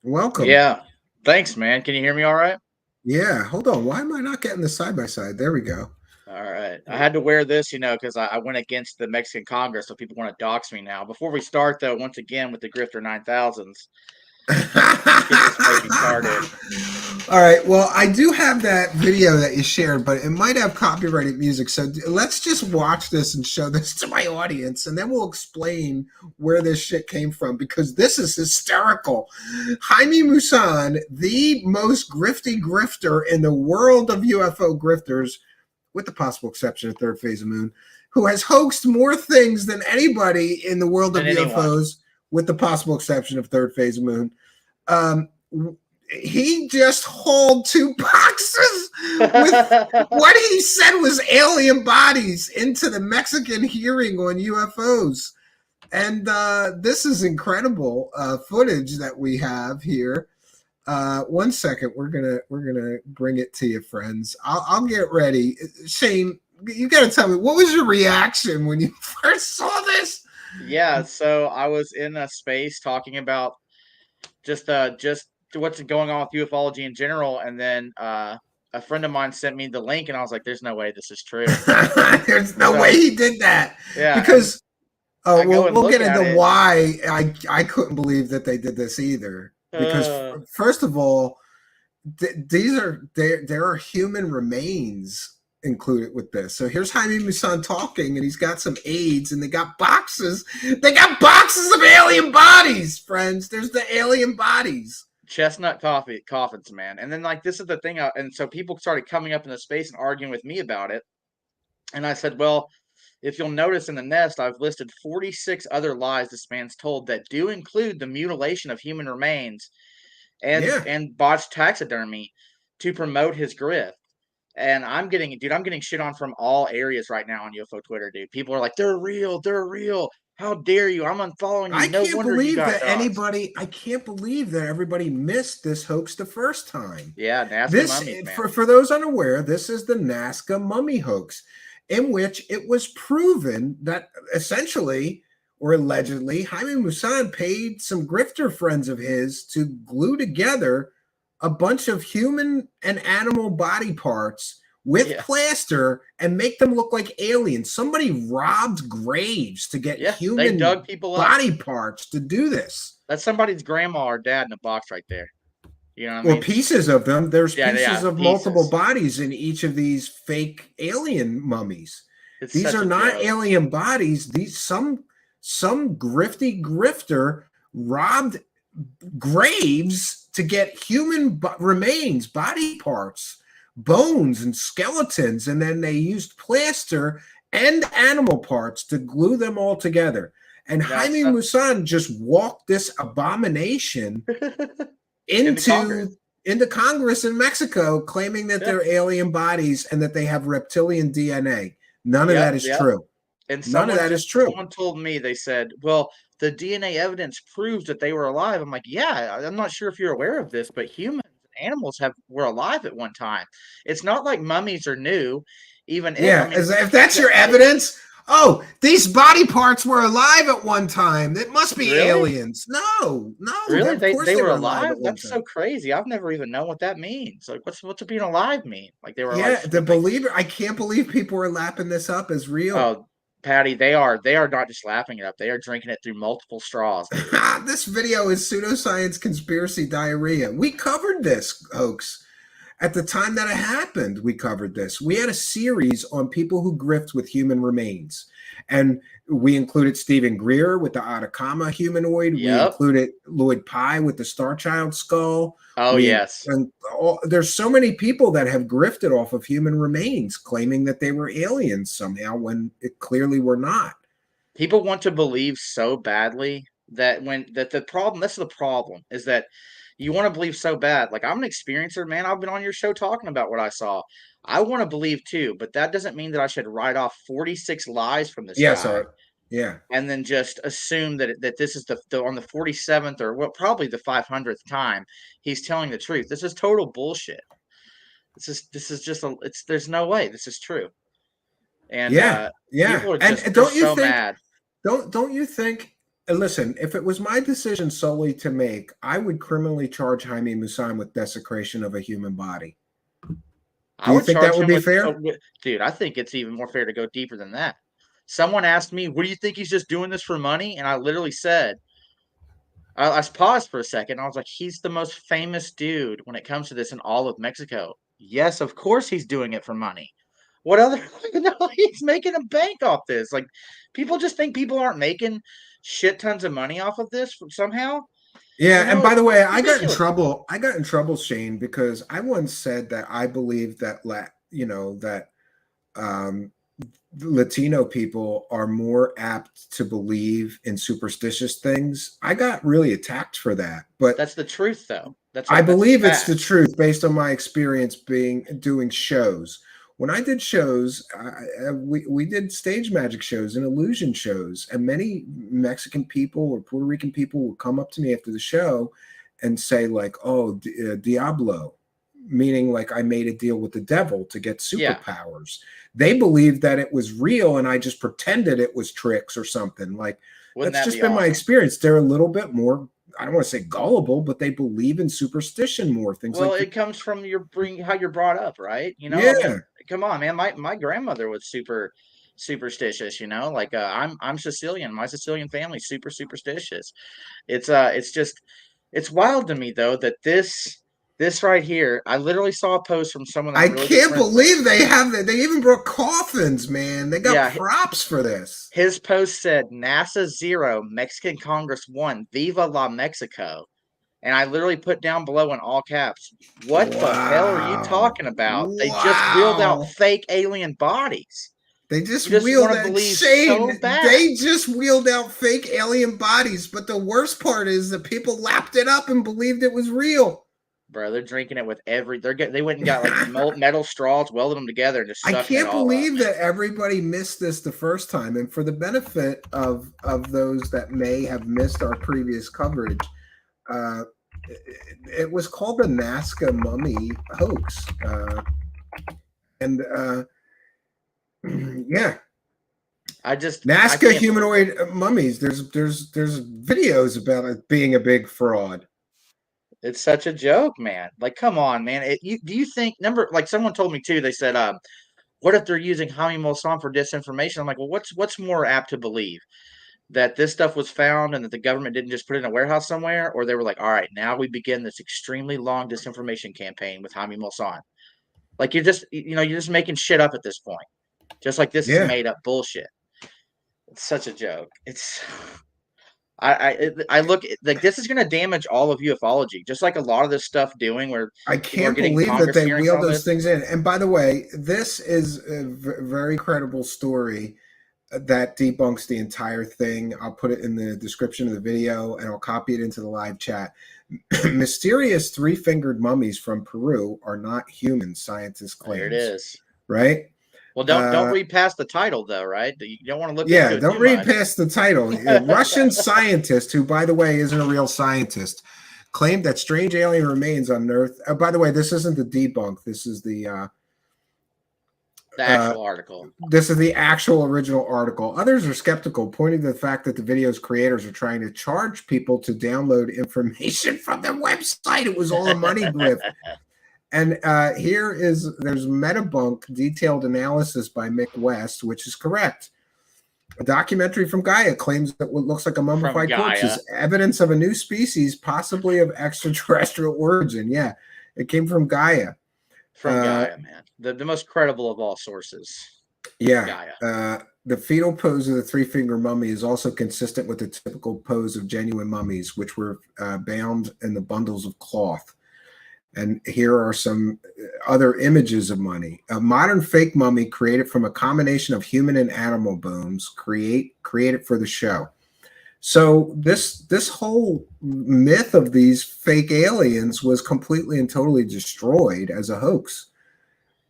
Welcome. Yeah. Thanks, man. Can you hear me all right? Yeah. Hold on. Why am I not getting the side-by-side? There we go. All right. I had to wear this, because I went against the Mexican Congress, so people want to dox me now. Before we start, though, once again with the Grifter 9000s, get this maybe started. All right. Well, I do have that video that you shared, but it might have copyrighted music. So let's just watch this and show this to my audience, and then we'll explain where this shit came from, because this is hysterical. Jaime Maussan, the most grifter in the world of UFO grifters, with the possible exception of Third Phase of Moon, who has hoaxed more things than anybody in the world of UFOs, with the possible exception of Third Phase of Moon. He just hauled 2 boxes with what he said was alien bodies into the Mexican hearing on UFOs. And this is incredible footage that we have here. 1 second, we're gonna bring it to you, friends. I'll get ready. Shane, you gotta tell me, what was your reaction when you first saw this? Yeah, so I was in a space talking about just what's going on with ufology in general, and then a friend of mine sent me the link, and I was like, "There's no way this is true." There's no way he did that. Yeah, because we'll get into it. why I couldn't believe that they did this either. Because first of all, there are human remains included with this. So here's Jaime Maussan talking, and he's got some aids, and they got boxes. They got boxes of alien bodies, friends. There's the alien bodies. Chestnut coffins, man. And then, this is the thing. And so people started coming up in the space and arguing with me about it. And I said, well, if you'll notice in the nest, I've listed 46 other lies this man's told that do include the mutilation of human remains and botched taxidermy to promote his grift. And I'm getting shit on from all areas right now on UFO Twitter, dude. People are like, they're real. How dare you? I'm unfollowing you. I can't believe that everybody missed this hoax the first time. Yeah, Nazca mummies, man. For those unaware, this is the Nazca mummy hoax, in which it was proven that essentially or allegedly Jaime Maussan paid some grifter friends of his to glue together a bunch of human and animal body parts with plaster and make them look like aliens. Somebody robbed graves to get human body parts to do this. That's somebody's grandma or dad in a box right there. You know what I mean? Or pieces of them. There's pieces of multiple bodies in each of these fake alien mummies. These are not alien bodies. These some grifty grifter robbed graves to get human remains, body parts, bones and skeletons, and then they used plaster and animal parts to glue them all together. And Jaime Maussan just walked this abomination into Congress in Mexico, claiming that they're alien bodies and that they have reptilian DNA. None of that is true. And none of that is true. Someone told me, they said, well, the DNA evidence proves that they were alive. I'm like, yeah, I'm not sure if you're aware of this, but humans animals were alive at one time. It's not like mummies are new. Even if that's your evidence. Oh, these body parts were alive at one time. It must be aliens. No. Really? Of course They were alive? at one That's time. so crazy. I've never even known what that means. Like, what's being alive mean? Like they were the believer. I can't believe people are lapping this up as real. Oh, Patty, they are not just lapping it up. They are drinking it through multiple straws. This video is pseudoscience conspiracy diarrhea. We covered this hoax. At the time that it happened, we covered this. We had a series on people who grift with human remains. And we included Stephen Greer with the Atacama humanoid. We included Lloyd Pye with the Star Child skull. Yes. And there's so many people that have grifted off of human remains, claiming that they were aliens somehow when it clearly were not. People want to believe so badly that the problem is that you want to believe so bad. Like, I'm an experiencer, man. I've been on your show talking about what I saw. I want to believe too, but that doesn't mean that I should write off 46 lies from this guy. Yeah. And then just assume that this is on the 47th or probably the 500th time he's telling the truth. This is total bullshit. This is just there's no way this is true. And people are just mad. Don't you think? Listen, if it was my decision solely to make, I would criminally charge Jaime Maussan with desecration of a human body. Do you think that would be fair? Dude, I think it's even more fair to go deeper than that. Someone asked me, what do you think he's just doing this for money? And I literally said, I paused for a second. I was like, he's the most famous dude when it comes to this in all of Mexico. Yes, of course he's doing it for money. What other? He's making a bank off this. Like, people just think people aren't making shit tons of money off of this somehow. Yeah, and by the way, I got in trouble, Shane, because I once said that I believe that Latino people are more apt to believe in superstitious things. I got really attacked for that, but that's the truth, though. I believe it's the truth based on my experience doing shows. When I did shows, we did stage magic shows and illusion shows, and many Mexican people or Puerto Rican people would come up to me after the show and say, like, "Oh, Diablo," meaning like I made a deal with the devil to get superpowers. They believed that it was real, and I just pretended it was tricks or something. Like, that's just been my experience. They're a little bit more, I don't want to say gullible, but they believe in superstition more. It comes from how you're brought up, right? Yeah. I mean, come on, man. My grandmother was super superstitious. Like I'm Sicilian. My Sicilian family's super superstitious. It's wild to me though that this right here. I literally saw a post from someone. I can't believe they have that. They even brought coffins, man. They got props for this. His post said NASA 0, Mexican Congress 1, Viva la Mexico. And I literally put down below in all caps, what the hell are you talking about? They just wheeled out fake alien bodies. They just wheeled out They just wheeled out fake alien bodies, but the worst part is that people lapped it up and believed it was real. Bro, they're drinking it with they went and got like metal straws, welded them together, and just sucking I can't it all believe up. that everybody missed this the first time. And for the benefit of those that may have missed our previous coverage, it was called the Nazca mummy hoax. Nazca humanoid mummies. There's videos about it being a big fraud. It's such a joke, man. Like, come on, man. Do you think someone told me too, they said, what if they're using Jaime Maussan for disinformation? I'm like, well, what's more apt to believe? That this stuff was found and that the government didn't just put it in a warehouse somewhere, or they were like, all right, now we begin this extremely long disinformation campaign with Jaime Maussan. Like, you're just making shit up at this point. Just like this is made up bullshit. It's such a joke. I look like this is going to damage all of ufology, just like a lot of this stuff doing. Where I can't believe that they wheel those things in. And by the way, this is a very credible story that debunks the entire thing. I'll put it in the description of the video, and I'll copy it into the live chat. Mysterious three-fingered mummies from Peru are not human, scientists claim. There it is. Right? Well, don't read past the title, though, right? You don't want to look. Yeah, don't read past the title. A Russian scientist, who, by the way, isn't a real scientist, claimed that strange alien remains unearthed. Oh, by the way, this isn't the debunk. This is the actual article. This is the actual original article. Others are skeptical, pointing to the fact that the video's creators are trying to charge people to download information from their website. It was all a money grift. And there's Metabunk detailed analysis by Mick West, which is correct. A documentary from Gaia claims that what looks like a mummified corpse is evidence of a new species, possibly of extraterrestrial origin. Yeah, it came from Gaia. From Gaia, man. The most credible of all sources. Yeah. Gaia. The fetal pose of the three-finger mummy is also consistent with the typical pose of genuine mummies, which were bound in the bundles of cloth. And here are some other images of mummy. A modern fake mummy created from a combination of human and animal bones, created for the show. So this whole myth of these fake aliens was completely and totally destroyed as a hoax.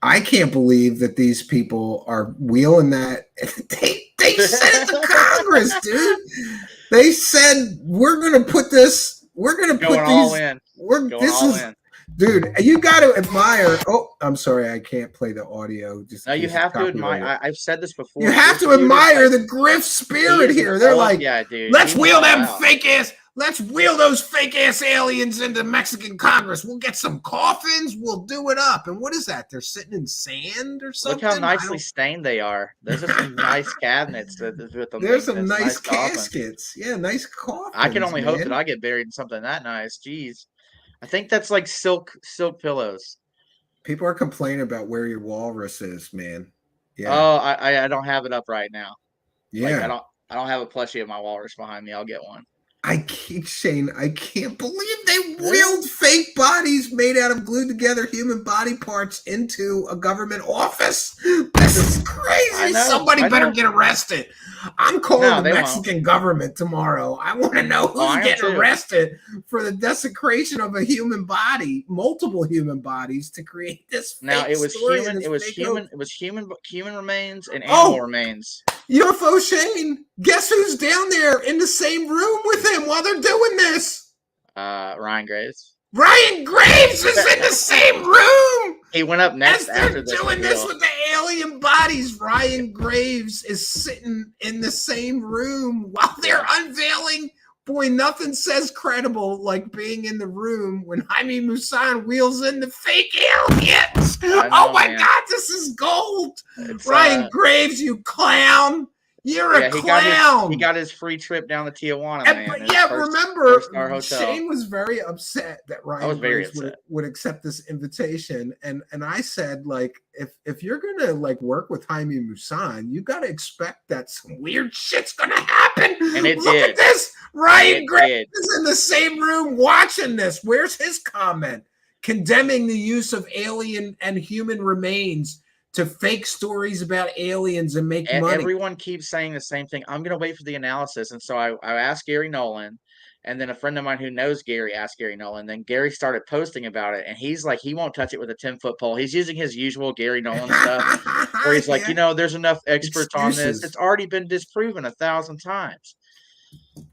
I can't believe that these people are wheeling that. They said it to Congress, dude. They said we're going to put this. We're going to put these. All in. This is. Dude, you got to admire. Oh, I'm sorry, I can't play the audio. No, you have to admire. I've said this before. You have to admire the grift spirit here. They're like, yeah, dude. Let's wheel them fake ass. Let's wheel those fake ass aliens into Mexican Congress. We'll get some coffins. We'll do it up. And what is that? They're sitting in sand or something. Look how nicely stained they are. There's some nice cabinets with them. There's some nice caskets. Yeah, nice coffins. I can only hope that I get buried in something that nice. Jeez. I think that's like silk pillows. People are complaining about where your walrus is, man. Yeah. Oh, I don't have it up right now. Yeah. Like, I don't have a plushie of my walrus behind me. I'll get one. I keep saying I can't believe they wheeled fake bodies made out of glued together human body parts into a government office. This is crazy. Somebody better get arrested. I'm calling the Mexican government tomorrow. I want to know who's getting arrested for the desecration of a human body, multiple human bodies, to create this fake Now it was story. Human. It was human remains and animal remains. UFO Shane, guess who's down there in the same room with him while they're doing this? Ryan Graves. Ryan Graves is in the same room. He went up next after this. Doing this with the alien bodies. Ryan Graves is sitting in the same room while they're unveiling. Boy, nothing says credible like being in the room when Jaime Maussan wheels in the fake aliens. Oh my God, this is gold. Ryan Graves, you clown. You're a clown. He got his free trip down to Tijuana, man. Remember, Shane was very upset that Ryan Graves would accept this invitation. And I said, like, if you're gonna like work with Jaime Maussan, you gotta expect that some weird shit's gonna happen. And it Look did. at this. Ryan Graves is in the same room watching this. Where's his comment? Condemning the use of alien and human remains to fake stories about aliens and make money. Everyone keeps saying the same thing. I'm going to wait for the analysis. And so I asked Gary Nolan, and then a friend of mine who knows Gary asked Gary Nolan. Then Gary started posting about it, and he's like, he won't touch it with a 10-foot pole. He's using his usual Gary Nolan stuff, where he's like, there's enough experts on this. It's already been disproven 1,000 times.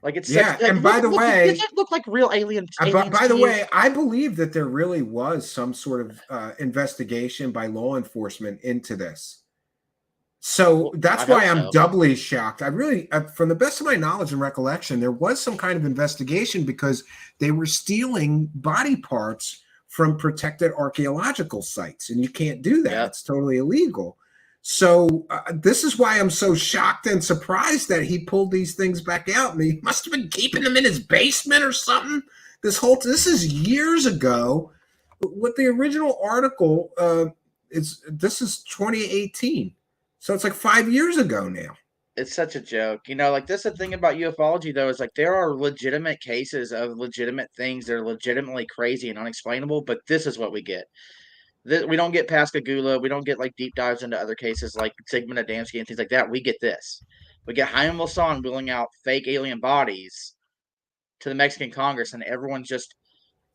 Like it's and by the way, does it look like real aliens? By the way, I believe that there really was some sort of investigation by law enforcement into this. So that's why I'm doubly shocked. I really, from the best of my knowledge and recollection, there was some kind of investigation because they were stealing body parts from protected archaeological sites, and you can't do that. It's totally illegal. So this is why I'm so shocked and surprised that he pulled these things back out. And he must have been keeping them in his basement or something. This is years ago. With the original article, this is 2018. So it's like 5 years ago now. It's such a joke. Like this is the thing about ufology, though, is like there are legitimate cases of legitimate things that are legitimately crazy and unexplainable, but this is what we get. We don't get Pascagoula. We don't get like deep dives into other cases like Sigmund Adamski and things like that. We get this. We get Jaime Maussan wheeling out fake alien bodies to the Mexican Congress, and everyone just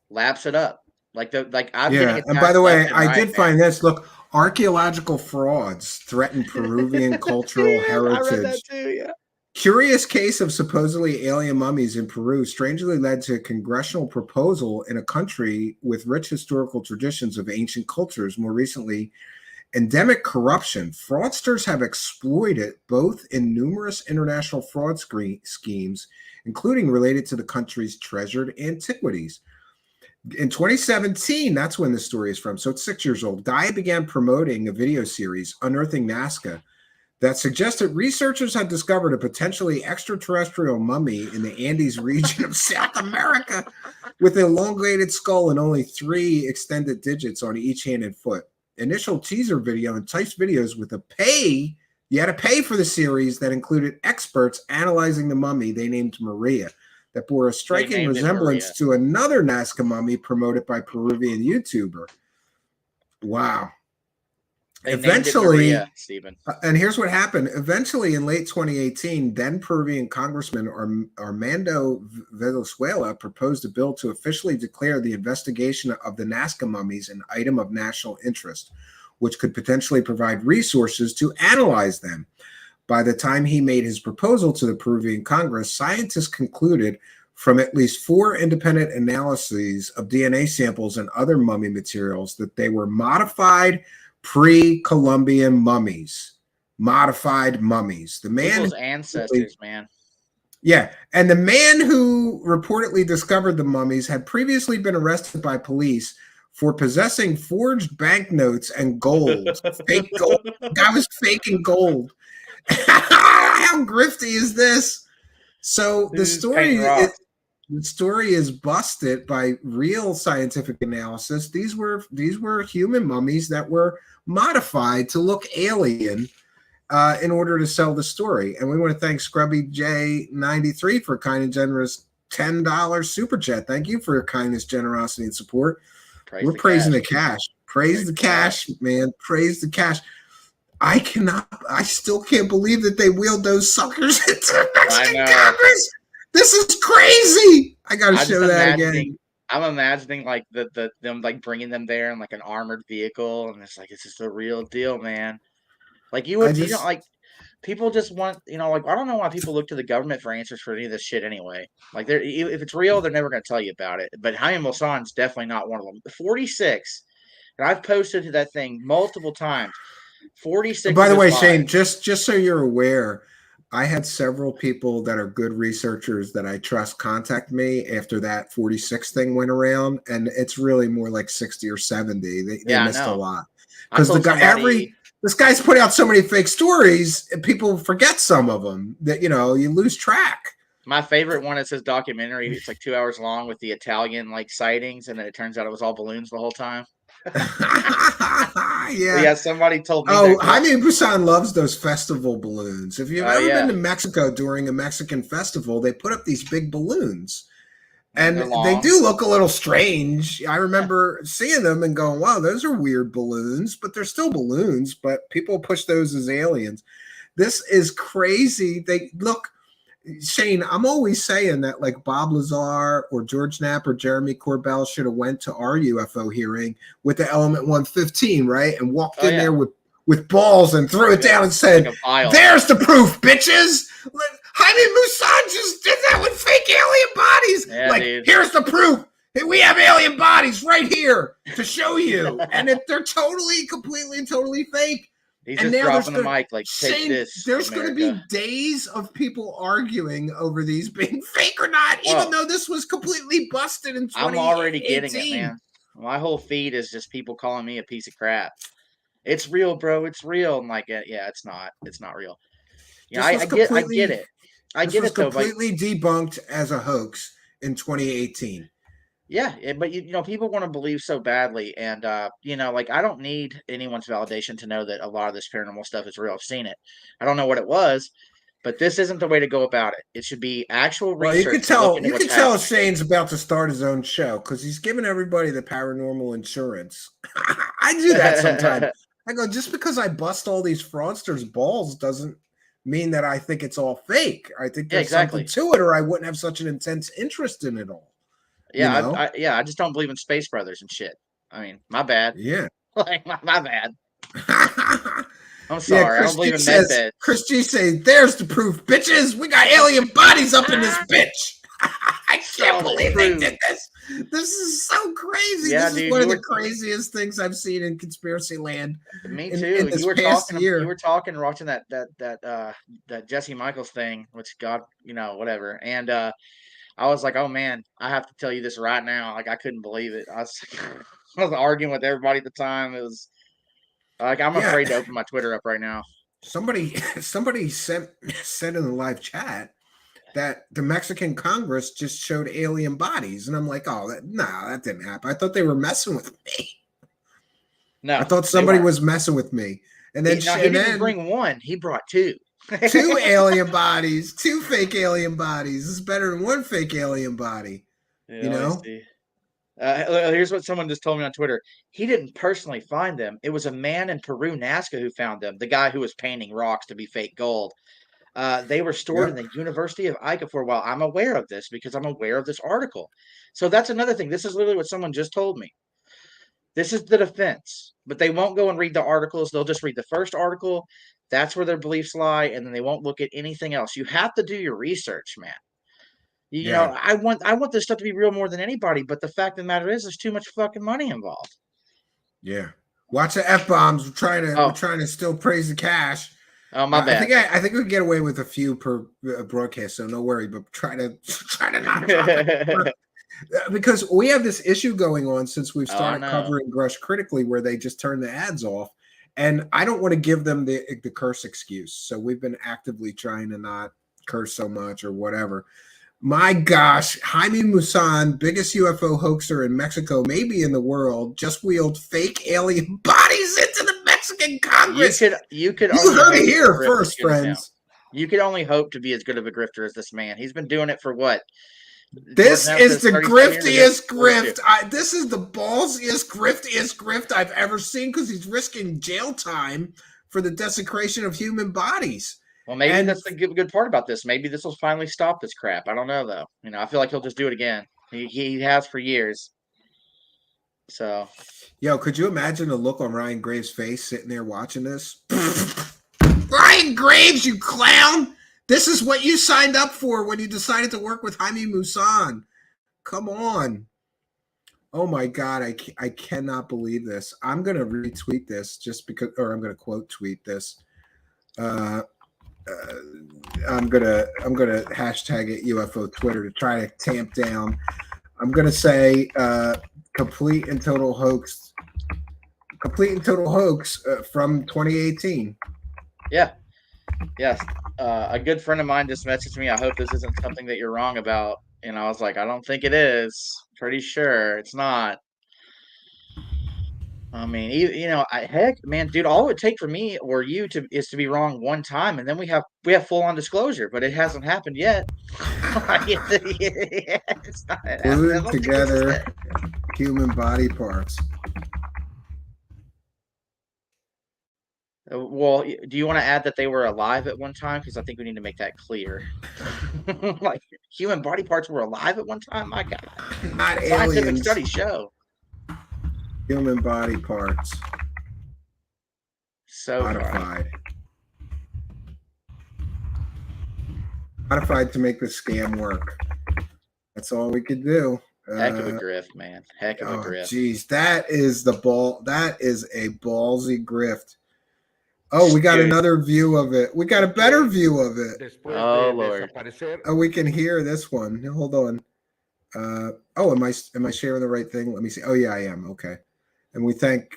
laps it up. I'm getting it. And by the way, I did find this. Look, archaeological frauds threaten Peruvian cultural heritage. I read that too. Yeah. Curious case of supposedly alien mummies in Peru strangely led to a congressional proposal in a country with rich historical traditions of ancient cultures. More recently, endemic corruption. Fraudsters have exploited both in numerous international fraud schemes, including related to the country's treasured antiquities. In 2017, that's when the story is from, so it's 6 years old, Gaia began promoting a video series, Unearthing Nazca, that suggested researchers had discovered a potentially extraterrestrial mummy in the Andes region of South America with an elongated skull and only 3 extended digits on each hand and foot. Initial teaser video enticed videos with a pay. You had to pay for the series that included experts analyzing the mummy they named Maria, that bore a striking resemblance to another Nazca mummy promoted by Peruvian YouTuber. Wow. Eventually, Maria, Stephen. And here's what happened. Eventually, in late 2018, then Peruvian Congressman Armando Valenzuela proposed a bill to officially declare the investigation of the Nazca mummies an item of national interest, which could potentially provide resources to analyze them. By the time he made his proposal to the Peruvian Congress, scientists concluded from at least 4 independent analyses of DNA samples and other mummy materials that they were modified pre-Columbian mummies. Modified mummies. The man, people's ancestors, man. Yeah, and the man who reportedly discovered the mummies had previously been arrested by police for possessing forged banknotes and gold. Fake gold. The guy was faking gold. How grifty is this? So the story is busted by real scientific analysis. These were human mummies that were modified to look alien in order to sell the story. And we want to thank Scrubby J93 for a kind and generous $10 super chat. Thank you for your kindness, generosity, and support. We're praising the cash. Praise the cash, man. Praise the cash. I still can't believe that they wheeled those suckers into the Mexican Congress. This is crazy. I gotta show that again. I'm imagining like them like bringing them there in like an armored vehicle, and it's like it's just the real deal, man. Like you know, like people just want, like I don't know why people look to the government for answers for any of this shit anyway. Like if it's real, they're never gonna tell you about it. But Jaime Maussan's definitely not one of them. 46, and I've posted to that thing multiple times. 46. By the way, Shane, just so you're aware, I had several people that are good researchers that I trust contact me after that 46 thing went around, and it's really more like 60 or 70. They missed a lot because this guy's putting out so many fake stories, and people forget some of them that you lose track. My favorite one is his documentary. It's like 2 hours long with the Italian like sightings, and then it turns out it was all balloons the whole time. Yeah, somebody told me. Oh, Jaime Maussan loves those festival balloons. If you've ever been to Mexico during a Mexican festival, they put up these big balloons, and they do look a little strange. I remember seeing them and going, "Wow, those are weird balloons," but they're still balloons. But people push those as aliens. This is crazy. They look. Shane, I'm always saying that like Bob Lazar or George Knapp or Jeremy Corbell should have went to our UFO hearing with the Element 115, right? And walked in there with balls and threw it down and said, "There's the proof, bitches." Jaime Maussan just did that with fake alien bodies. Here's the proof. We have alien bodies right here to show you. And if they're totally, completely, and totally fake. He's just dropping the mic like, take this. There's going to be days of people arguing over these being fake or not, even though this was completely busted in 2018. I'm already getting it, man. My whole feed is just people calling me a piece of crap. It's real, bro. It's real. I'm like, yeah, it's not. It's not real. I get it. I get it, though. Completely debunked as a hoax in 2018. Yeah, but people want to believe so badly, and like I don't need anyone's validation to know that a lot of this paranormal stuff is real. I've seen it. I don't know what it was, but this isn't the way to go about it. It should be actual research. You can tell Shane's about to start his own show because he's giving everybody the paranormal insurance. I do that sometimes. I go, just because I bust all these fraudsters' balls doesn't mean that I think it's all fake. I think there's something to it, or I wouldn't have such an intense interest in it all. Yeah, I just don't believe in Space Brothers and shit. I mean, my bad. Yeah. Like, my bad. I'm sorry. I don't believe in med beds. Chris G says, "There's the proof, bitches. We got alien bodies up in this bitch." I can't believe they did this. This is so crazy. Yeah, this is dude, one of the craziest things I've seen in conspiracy land. Me too. In this You were past talking. year. You were talking, watching that Jesse Michaels thing, which God, whatever. And I was like, oh man, I have to tell you this right now. Like I couldn't believe it. I was arguing with everybody at the time. It was like I'm afraid to open my Twitter up right now. Somebody said in the live chat that the Mexican Congress just showed alien bodies, and I'm like, oh, that didn't happen. I thought they were messing with me. No, I thought somebody was messing with me. And then he didn't bring one; he brought two. 2 alien bodies, 2 fake alien bodies. This is better than 1 fake alien body. Yeah, here's what someone just told me on Twitter. He didn't personally find them. It was a man in Peru, Nazca, who found them. The guy who was painting rocks to be fake gold. They were stored in the University of Ica for a while. I'm aware of this because I'm aware of this article. So that's another thing. This is literally what someone just told me. This is the defense, but they won't go and read the articles. They'll just read the first article. That's where their beliefs lie, and then they won't look at anything else. You have to do your research, man. You know, I want this stuff to be real more than anybody, but the fact of the matter is, there's too much fucking money involved. Yeah, watch the F-bombs. We're trying to still praise the cash. Oh, my bad. I think we can get away with a few per broadcast, so no worry. But try to not drop it. Because we have this issue going on since we've started covering Grusch critically, where they just turn the ads off, and I don't want to give them the curse excuse. So we've been actively trying to not curse so much or whatever. My gosh, Jaime Maussan, biggest UFO hoaxer in Mexico, maybe in the world, just wheeled fake alien bodies into the Mexican Congress. You could you heard it here first, friends. You could only hope to be as good of a grifter as this man. He's been doing it for what? This is the griftiest grift. This is the ballsiest, griftiest grift I've ever seen because he's risking jail time for the desecration of human bodies. Well, maybe that's the good part about this. Maybe this will finally stop this crap. I don't know, though. I feel like he'll just do it again. He has for years. So, yo, could you imagine the look on Ryan Graves' face sitting there watching this? Ryan Graves, you clown! This is what you signed up for when you decided to work with Jaime Maussan. Come on. Oh my God, I cannot believe this. I'm gonna retweet this just because, or I'm gonna quote tweet this. I'm gonna hashtag it UFO Twitter to try to tamp down. I'm gonna say complete and total hoax from 2018. Yeah. Yes. A good friend of mine just messaged me. I hope this isn't something that you're wrong about. And I was like, I don't think it is. Pretty sure it's not. I mean, heck, man, dude, all it would take for me or you is to be wrong one time, and then we have full on disclosure, but it hasn't happened yet. It's not glued together human body parts. Well, do you want to add that they were alive at one time? Because I think we need to make that clear. Like human body parts were alive at one time. My God, not scientific aliens. studies show human body parts. So modified to make the scam work. That's all we could do. Heck of a grift, man. Heck of a grift. Geez, that is a ballsy grift. Oh, we got another view of it. We got a better view of it. Oh Lord. Oh, we can hear this one. Hold on. Am I sharing the right thing? Let me see. Oh yeah, I am. Okay. And we thank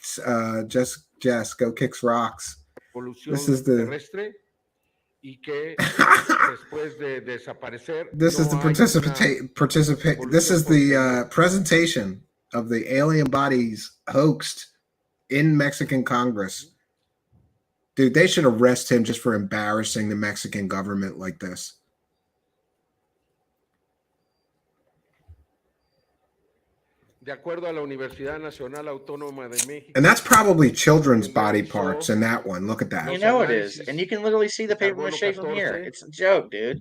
Jess Go Kicks Rocks. This is the presentation of the alien bodies hoaxed in Mexican Congress. Dude, they should arrest him just for embarrassing the Mexican government like this. And that's probably children's body parts in that one. Look at that. You know it is. And you can literally see the paper mache from here. It's a joke, dude.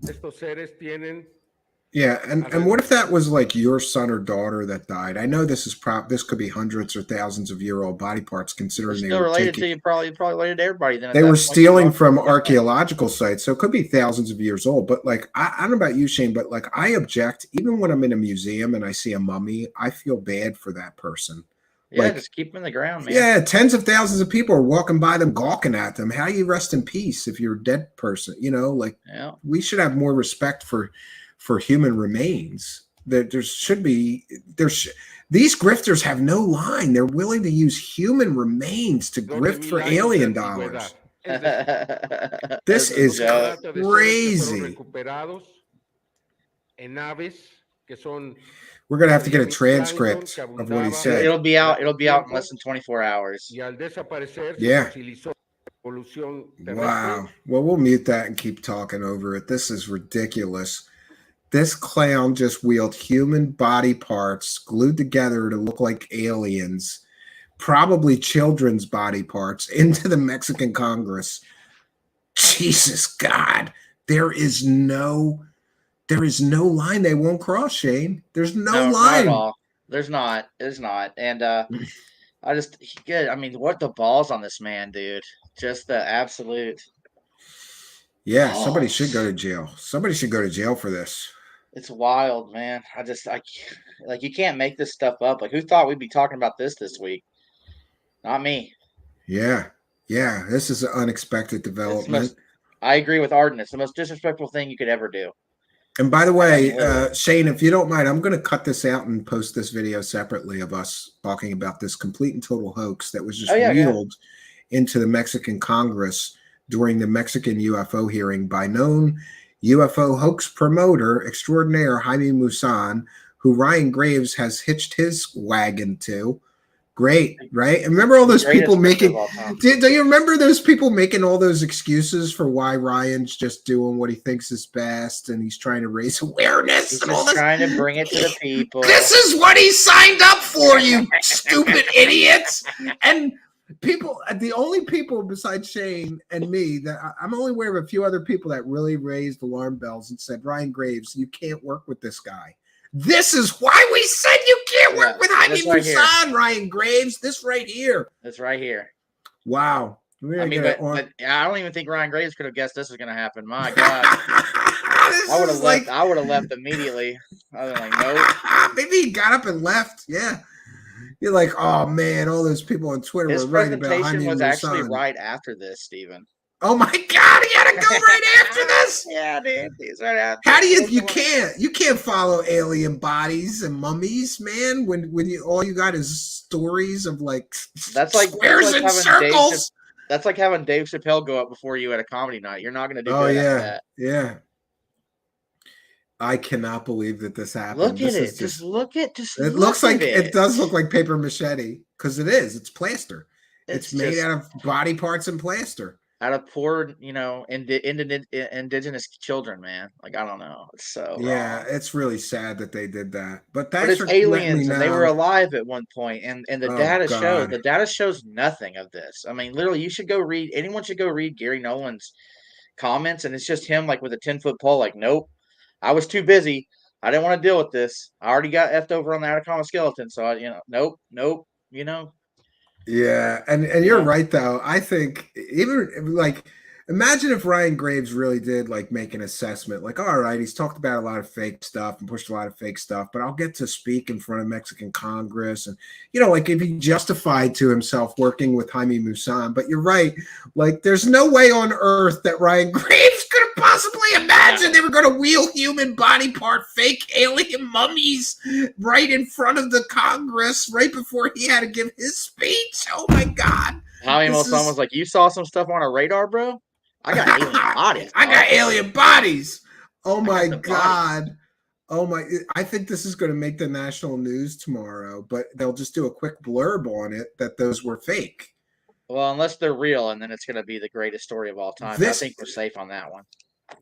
Yeah, and what if that was like your son or daughter that died? I know this is this could be hundreds or thousands of year old body parts, considering It's they still were related taking, to you. Probably related to everybody. Then at they that were point, stealing from archaeological sites, so it could be thousands of years old. But like, I don't know about you, Shane, but like, I object. Even when I'm in a museum and I see a mummy, I feel bad for that person. Yeah, Like, just keep them in the ground, man. yeah, tens of thousands of people are walking by them, gawking at them. How you rest in peace if you're a dead person? You know, like, we should have more respect for human remains. There should be these grifters have no line. They're willing to use human remains to grift for alien dollars. This is crazy. We're gonna have to get a transcript of what he said. It'll be out. It'll be out in less than 24 hours. Yeah. Wow. Well, we'll mute that and keep talking over it. This is ridiculous. This clown just wheeled human body parts glued together to look like aliens, probably children's body parts, into the Mexican Congress. Jesus God. There is no line they won't cross, Shane. There's no line. Not at all. There's not. And I mean, what the balls on this man, dude. Just the absolute. Yeah, somebody should go to jail. Somebody should go to jail for this. It's wild, man. Like, you can't make this stuff up. Like, who thought we'd be talking about this week? Not me. Yeah. Yeah. This is an unexpected development. I agree with Arden. It's the most disrespectful thing you could ever do. And by the way, Shane, if you don't mind, I'm going to cut this out and post this video separately of us talking about this complete and total hoax that was just wheeled into the Mexican Congress during the Mexican UFO hearing by known UFO hoax promoter extraordinaire Jaime Maussan, who Ryan Graves has hitched his wagon to. Great, right? And remember all those people making, do you remember those people making all those excuses for why Ryan's just doing what he thinks is best and he's trying to raise awareness? He's and all just this? trying to bring it to the people. This is what he signed up for, you stupid idiots. And people, the only people besides Shane and me that I'm only aware of a few other people that really raised alarm bells and said, Ryan Graves, you can't work with this guy. This is why we said you can't work with Jaime Maussan, Ryan Graves. This right here. That's right here. Wow. I mean, but I don't even think Ryan Graves could have guessed this was going to happen. My God. I would have left. I would have left immediately. I was like, nope. Maybe he got up and left. Yeah. You're like, oh man, all those people on Twitter His were writing about Jaime presentation was Maussan. actually right after this, Stephen. Oh my God, he had to go right after this. Yeah, dude. He's right after. How do you can't follow alien bodies and mummies, man, when you all you got is stories of like squares and circles. That's like having Dave Chappelle go up before you at a comedy night. You're not going to do good after that. Yeah. I cannot believe that this happened. Look at it. Just look at it. Looks like it does look like paper machete because it is. It's plaster. It's made out of body parts and plaster. Out of poor, indigenous children, man. Like, I don't know. It's so wrong. It's really sad that they did that. But thanks for aliens, and they were alive at one point, and the data shows nothing of this. I mean, literally, anyone should go read Gary Nolan's comments, and it's just him like with a 10-foot pole, like, nope, I was too busy. I didn't want to deal with this. I already got effed over on the Atacama skeleton, so nope. Yeah, and you're right though. I think even like imagine if Ryan Graves really did like make an assessment, like, all right, he's talked about a lot of fake stuff and pushed a lot of fake stuff, but I'll get to speak in front of Mexican Congress, and like if he justified to himself working with Jaime Maussan. But you're right, like there's no way on earth that Ryan Graves could have possibly imagined they were going to wheel human body part fake alien mummies right in front of the Congress right before he had to give his speech. Oh my God. Jaime Maussan was like, you saw some stuff on our radar, bro? I got alien bodies. I got alien bodies. Oh my God. Oh my, I think this is going to make the national news tomorrow, but they'll just do a quick blurb on it that those were fake. Well, unless they're real, and then it's going to be the greatest story of all time. I think we're safe on that one.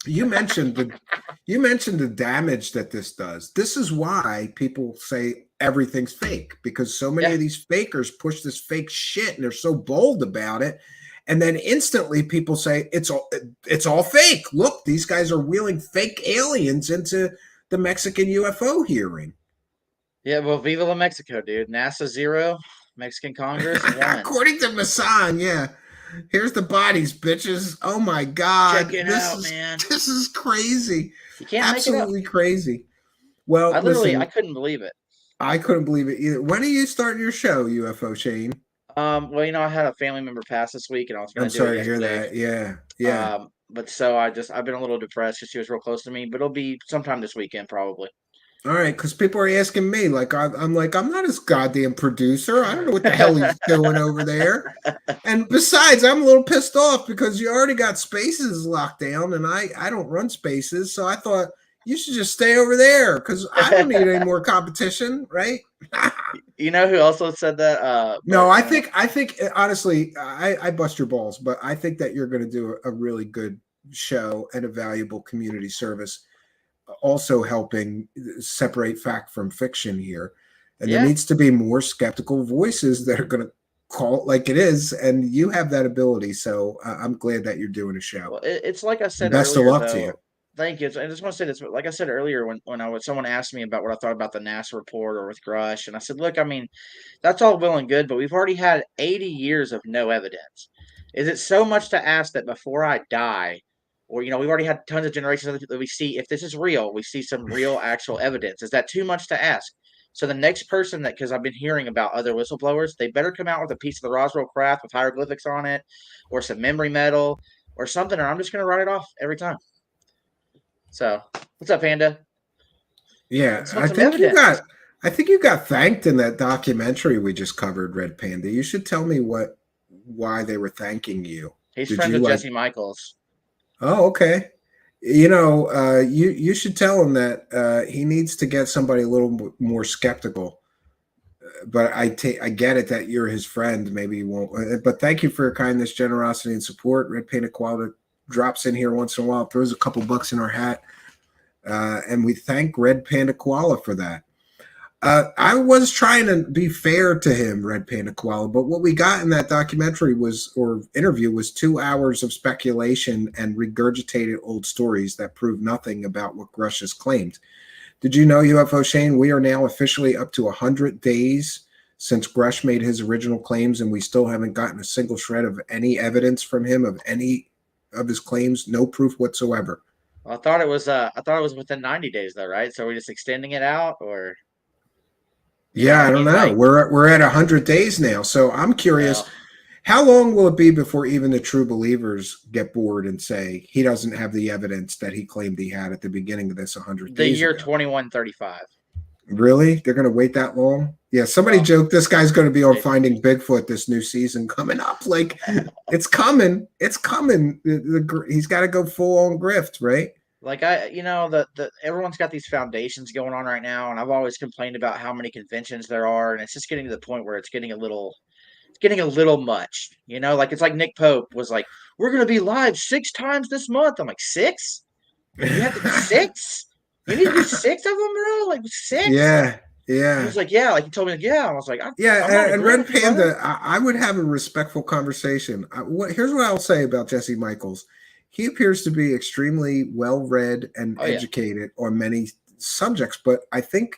You mentioned the damage that this does. This is why people say everything's fake, because so many of these fakers push this fake shit and they're so bold about it. And then instantly people say it's all fake. Look, these guys are wheeling fake aliens into the Mexican UFO hearing. Yeah, well, Viva la Mexico, dude. NASA 0, Mexican Congress 1. According to Masan, yeah. Here's the bodies, bitches. Oh my God. Check it out, man. This is crazy. You can't Absolutely make it up. crazy. Well, I couldn't believe it. I couldn't believe it either. When are you starting your show, UFO Shane? Well, I had a family member pass this week, and I was going I'm to do it sorry to hear yesterday. that. Yeah. But so I've been a little depressed because she was real close to me. But it'll be sometime this weekend, probably. All right, because people are asking me, like, I'm like, I'm not his goddamn producer. I don't know what the hell he's doing over there. And besides, I'm a little pissed off because you already got Spaces locked down, and I don't run Spaces, so I thought you should just stay over there because I don't need any more competition, right? You know who also said that? No, I think honestly, I bust your balls, but I think that you're going to do a really good show and a valuable community service. Also helping separate fact from fiction here, and there needs to be more skeptical voices that are going to call it like it is, and you have that ability, so I'm glad that you're doing a show. Well, it's like I said best earlier, of luck to you. Thank you. I just want to say this, like I said earlier, when someone asked me about what I thought about the NASA report or with Grusch, and I said, look, I mean, that's all well and good, but we've already had 80 years of no evidence. Is it so much to ask that before I die, or, we've already had tons of generations that we see, if this is real, we see some real actual evidence. Is that too much to ask? So the next person because I've been hearing about other whistleblowers, they better come out with a piece of the Roswell craft with hieroglyphics on it, or some memory metal, or something, or I'm just going to write it off every time. So, what's up, Panda? Yeah, I think you got thanked in that documentary we just covered, Red Panda. You should tell me why they were thanking you. He's friends with Jesse Michaels. Oh, okay. You should tell him that he needs to get somebody a little more skeptical. But I get it that you're his friend. Maybe you won't. But thank you for your kindness, generosity, and support. Red Painted Koala drops in here once in a while, throws a couple bucks in our hat, and we thank Red Panda Koala for that. I was trying to be fair to him, Red Panda Koala, but what we got in that documentary interview was 2 hours of speculation and regurgitated old stories that proved nothing about what Grusch has claimed. Did you know, UFO Shane, we are now officially up to 100 days since Grusch made his original claims, and we still haven't gotten a single shred of any evidence from him of any of his claims, no proof whatsoever. Well, I thought it was within 90 days though, right? So we're just extending it out, or yeah, I don't know. We're at 100 days now, so I'm curious. How long will it be before even the true believers get bored and say he doesn't have the evidence that he claimed he had at the beginning of this 100 days? The year 2135. Really? They're going to wait that long? Yeah, somebody joked this guy's going to be on Finding Bigfoot this new season coming up. Like, it's coming. It's coming. He's got to go full on grift, right? Like everyone's got these foundations going on right now, and I've always complained about how many conventions there are, and it's just getting to the point where it's getting a little much. Like it's like Nick Pope was like, "We're going to be live 6 times this month." I'm like, 6? You have to do 6? You need to do 6 of them, bro? Like 6? Yeah. He was like, yeah. Like he told me, like, yeah. I was like, and Red Panda, I would have a respectful conversation. Here's what I'll say about Jesse Michaels. He appears to be extremely well-read and educated on many subjects, but I think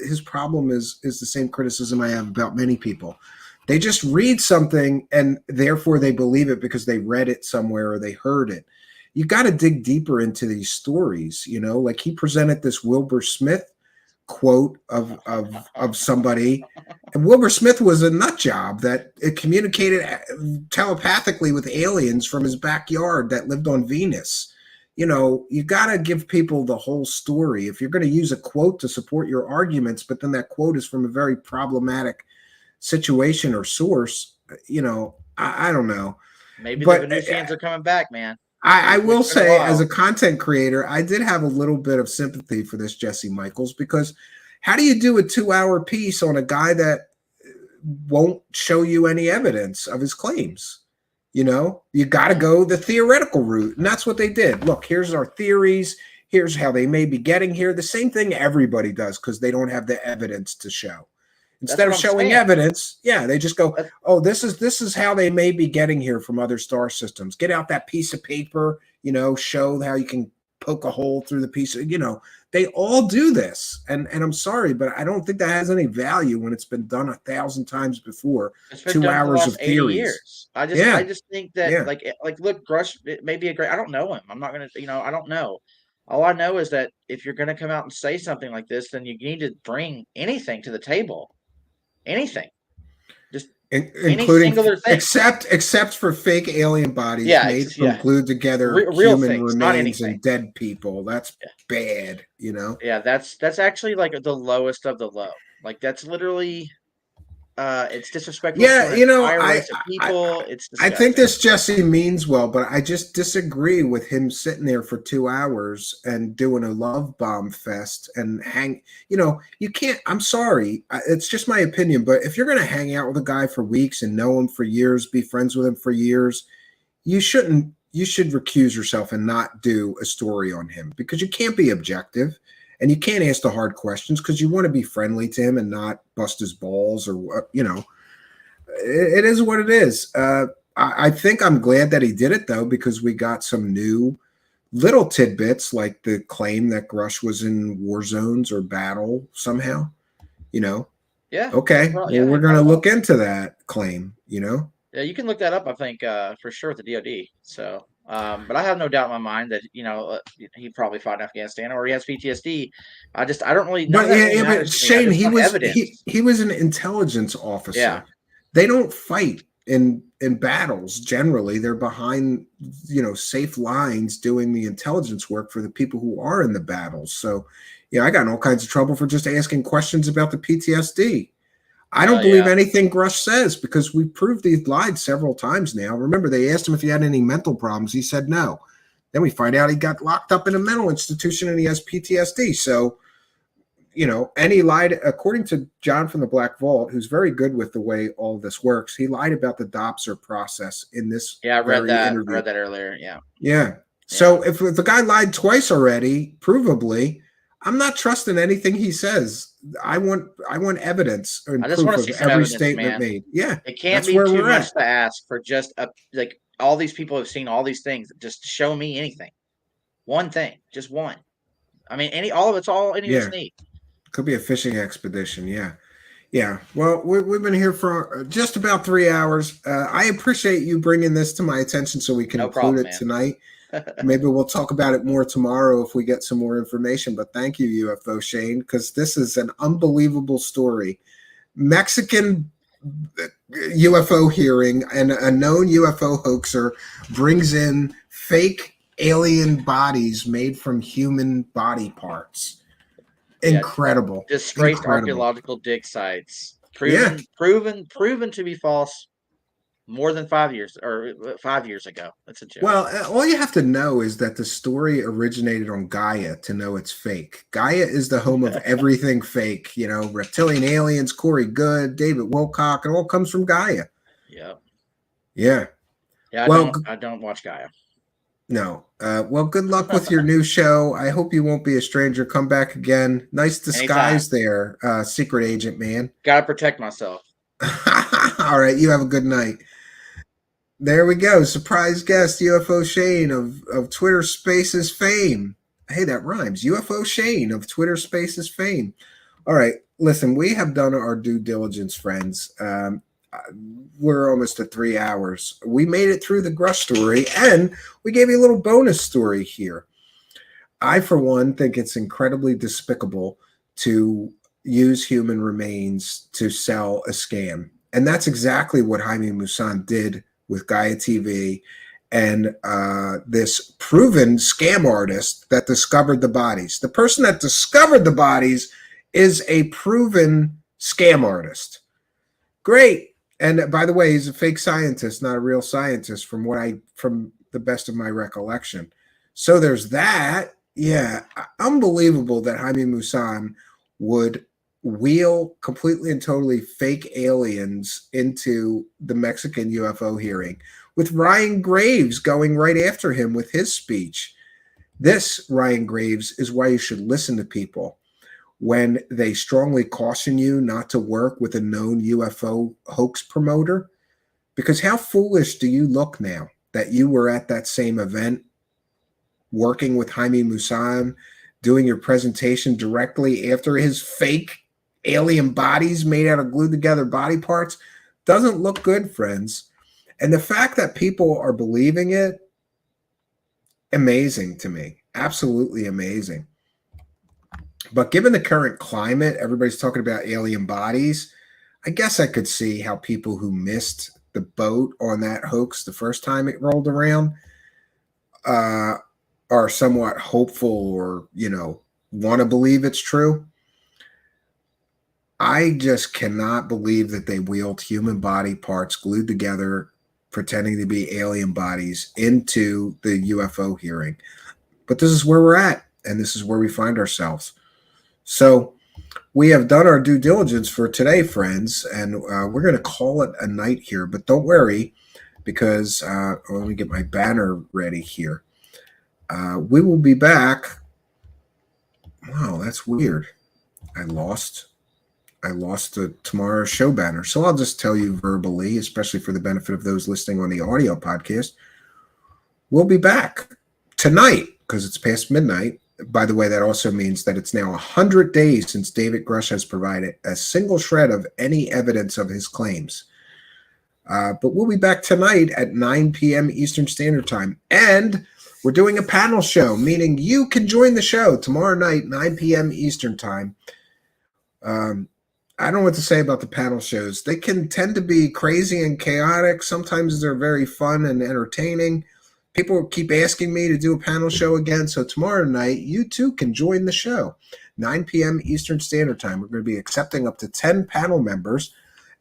his problem is the same criticism I have about many people. They just read something and therefore they believe it because they read it somewhere or they heard it. You got to dig deeper into these stories, like he presented this Wilbur Smith quote of somebody, and Wilbur Smith was a nut job that it communicated telepathically with aliens from his backyard that lived on Venus. You got to give people the whole story. If you're going to use a quote to support your arguments, but then that quote is from a very problematic situation or source, I don't know. Maybe the Venusians are coming back, man. I will say, as a content creator, I did have a little bit of sympathy for this Jesse Michaels, because how do you do a 2-hour piece on a guy that won't show you any evidence of his claims? You got to go the theoretical route, and that's what they did. Look, here's our theories. Here's how they may be getting here. The same thing everybody does because they don't have the evidence to show. Instead of showing evidence, they just go, oh, this is how they may be getting here from other star systems. Get out that piece of paper, show how you can poke a hole through the piece. You know, they all do this. And I'm sorry, but I don't think that has any value when it's been done 1,000 times before. It's been 2 done for the hours last of 80 theories. years. I just think that Yeah. like look, Grusch, it may be a great. I don't know him. I'm not gonna, I don't know. All I know is that if you're gonna come out and say something like this, then you need to bring anything to the table. Anything. Just any Including singular thing. except for fake alien bodies made from glued together real human things, not remains anything. and dead people. That's bad, you know. Yeah, that's actually like the lowest of the low. Like that's literally it's disrespectful to an entire race of people. It's I disgusting. think this Jesse means well, but I just disagree with him sitting there for 2 hours and doing a love bomb fest and hang. You know, you can't. I'm sorry, it's just my opinion. But if you're going to hang out with a guy for weeks and know him for years, be friends with him for years, you shouldn't. You should recuse yourself and not do a story on him because you can't be objective. And you can't ask the hard questions because you want to be friendly to him and not bust his balls or, you know, it is what it is. I think I'm glad that he did it, though, because we got some new little tidbits like the claim that Grusch was in war zones or battle somehow, you know. Yeah. Okay. Well, Well, we're going to look into that claim, you know. Yeah, you can look that up, I think, for sure with the DoD. So, but I have no doubt in my mind that he probably fought in Afghanistan or he has PTSD. I don't really know. But Shane, he was an intelligence officer. Yeah. They don't fight in battles generally. They're behind, you know, safe lines doing the intelligence work for the people who are in the battles. So, yeah, I got in all kinds of trouble for just asking questions about the PTSD. I don't believe anything Grusch says because we proved he lied several times now. Remember, they asked him if he had any mental problems. He said no. Then we find out he got locked up in a mental institution and he has PTSD. So, you know, and he lied, according to John from the Black Vault, who's very good with the way all of this works. He lied about the Dobser process in this. Yeah, I read that. Interview. I read that earlier. Yeah. Yeah. So if the guy lied twice already, provably, I'm not trusting anything he says. I want evidence and proof of every statement made. Yeah, it can't be too much to ask for just like all these people have seen all these things. Just show me anything, one thing, just one. I mean, any of us need. Could be a fishing expedition. Yeah, yeah. Well, we've been here for just about 3 hours. I appreciate you bringing this to my attention so we can include it tonight. Maybe we'll talk about it more tomorrow if we get some more information. But thank you, UFO Shane, because this is an unbelievable story. Mexican UFO hearing and a known UFO hoaxer brings in fake alien bodies made from human body parts. Incredible. Disgraced archaeological dig sites. Proven to be false. More than 5 years or 5 years ago. That's a joke. Well, all you have to know is that the story originated on Gaia to know it's fake. Gaia is the home of everything fake. You know, reptilian aliens, Corey Good, David Wilcock, it all comes from Gaia. Yep. Yeah. Yeah. I don't watch Gaia. No. Well, good luck with your new show. I hope you won't be a stranger. Come back again. Nice disguise there, secret agent man. Gotta protect myself. All right. You have a good night. There we go. Surprise guest, UFO Shane of Twitter Spaces fame. Hey, that rhymes. UFO Shane of Twitter Spaces fame. All right. Listen, we have done our due diligence, friends. We're almost at 3 hours. We made it through the Grusch story, and we gave you a little bonus story here. I, for one, think it's incredibly despicable to use human remains to sell a scam. And that's exactly what Jaime Maussan did with Gaia TV and this proven scam artist that discovered the bodies. The person that discovered the bodies is a proven scam artist. Great. And by the way, he's a fake scientist, not a real scientist from the best of my recollection. So there's that. Yeah. Unbelievable that Jaime Maussan would wheel completely and totally fake aliens into the Mexican UFO hearing with Ryan Graves going right after him with his speech. This, Ryan Graves, is why you should listen to people when they strongly caution you not to work with a known UFO hoax promoter. Because how foolish do you look now that you were at that same event working with Jaime Maussan, doing your presentation directly after his fake alien bodies made out of glued together body parts doesn't look good, friends. And the fact that people are believing it, amazing to me. Absolutely amazing. But given the current climate, everybody's talking about alien bodies. I guess I could see how people who missed the boat on that hoax the first time it rolled around are somewhat hopeful or, want to believe it's true. I just cannot believe that they wheeled human body parts glued together, pretending to be alien bodies, into the UFO hearing. But this is where we're at, and this is where we find ourselves. So we have done our due diligence for today, friends, and we're going to call it a night here. But don't worry, because let me get my banner ready here. We will be back. Wow, that's weird. I lost the tomorrow's show banner. So I'll just tell you verbally, especially for the benefit of those listening on the audio podcast. We'll be back tonight because it's past midnight. By the way, that also means that it's now 100 days since David Grusch has provided a single shred of any evidence of his claims. But we'll be back tonight at 9 p.m. Eastern Standard Time. And we're doing a panel show, meaning you can join the show tomorrow night, 9 p.m. Eastern Time. I don't know what to say about the panel shows. They can tend to be crazy and chaotic. Sometimes they're very fun and entertaining. People keep asking me to do a panel show again. So tomorrow night, you too can join the show. 9 p.m. Eastern Standard Time. We're going to be accepting up to 10 panel members,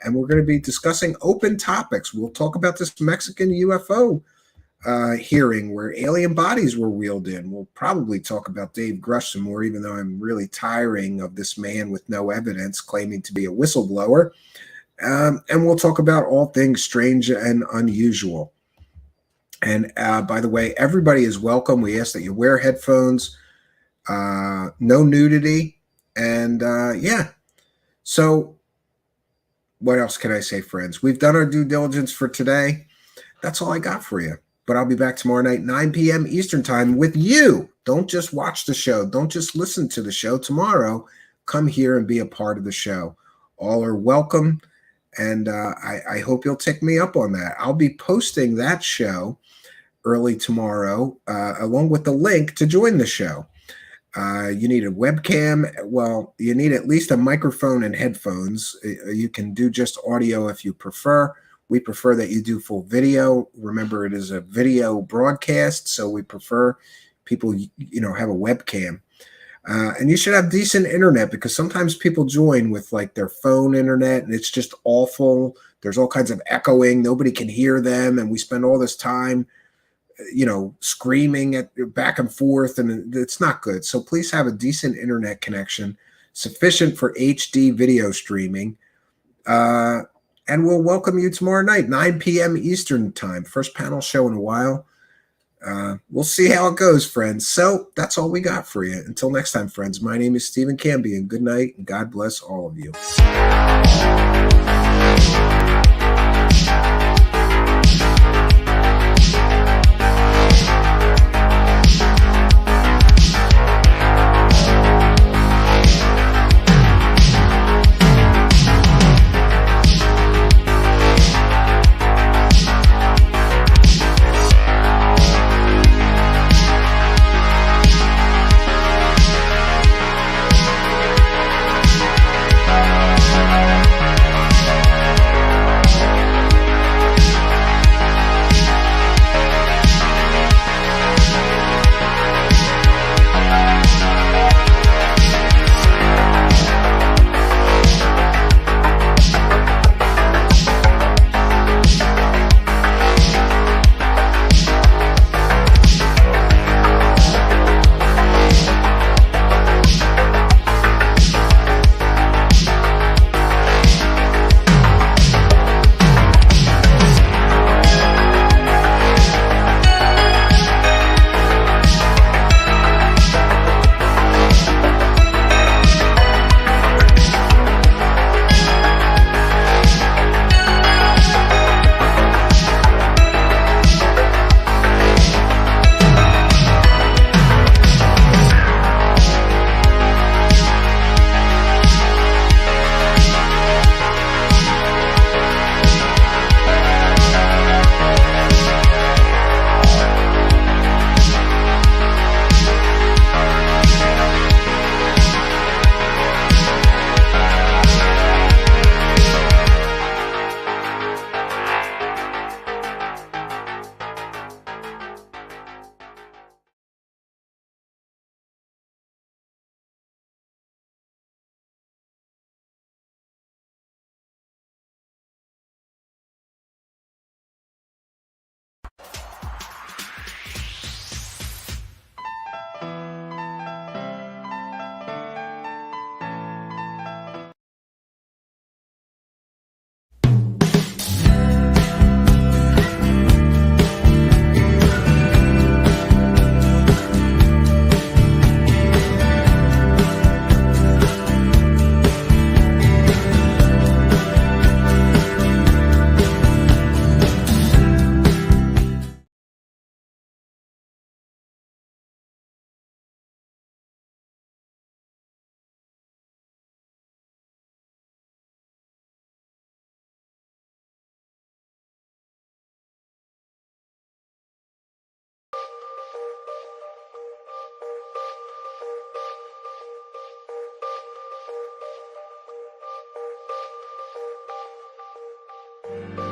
and we're going to be discussing open topics. We'll talk about this Mexican UFO hearing where alien bodies were wheeled in. We'll probably talk about Dave Grusch some more, even though I'm really tiring of this man with no evidence claiming to be a whistleblower. And we'll talk about all things strange and unusual. And by the way, everybody is welcome. We ask that you wear headphones, no nudity, and yeah. So what else can I say, friends? We've done our due diligence for today. That's all I got for you. But I'll be back tomorrow night, 9 p.m. Eastern Time with you. Don't just watch the show. Don't just listen to the show. Tomorrow, come here and be a part of the show. All are welcome, and I hope you'll take me up on that. I'll be posting that show early tomorrow, along with the link to join the show. You need a webcam. Well, you need at least a microphone and headphones. You can do just audio if you prefer. We prefer that you do full video. Remember, it is a video broadcast, so we prefer people, have a webcam. And you should have decent internet, because sometimes people join with like their phone internet and it's just awful. There's all kinds of echoing. Nobody can hear them. And we spend all this time, screaming at back and forth, and it's not good. So please have a decent internet connection, sufficient for HD video streaming. And we'll welcome you tomorrow night, 9 p.m. Eastern Time. First panel show in a while. We'll see how it goes, friends. So that's all we got for you. Until next time, friends, my name is Stephen Cambion. Good night, and God bless all of you. you.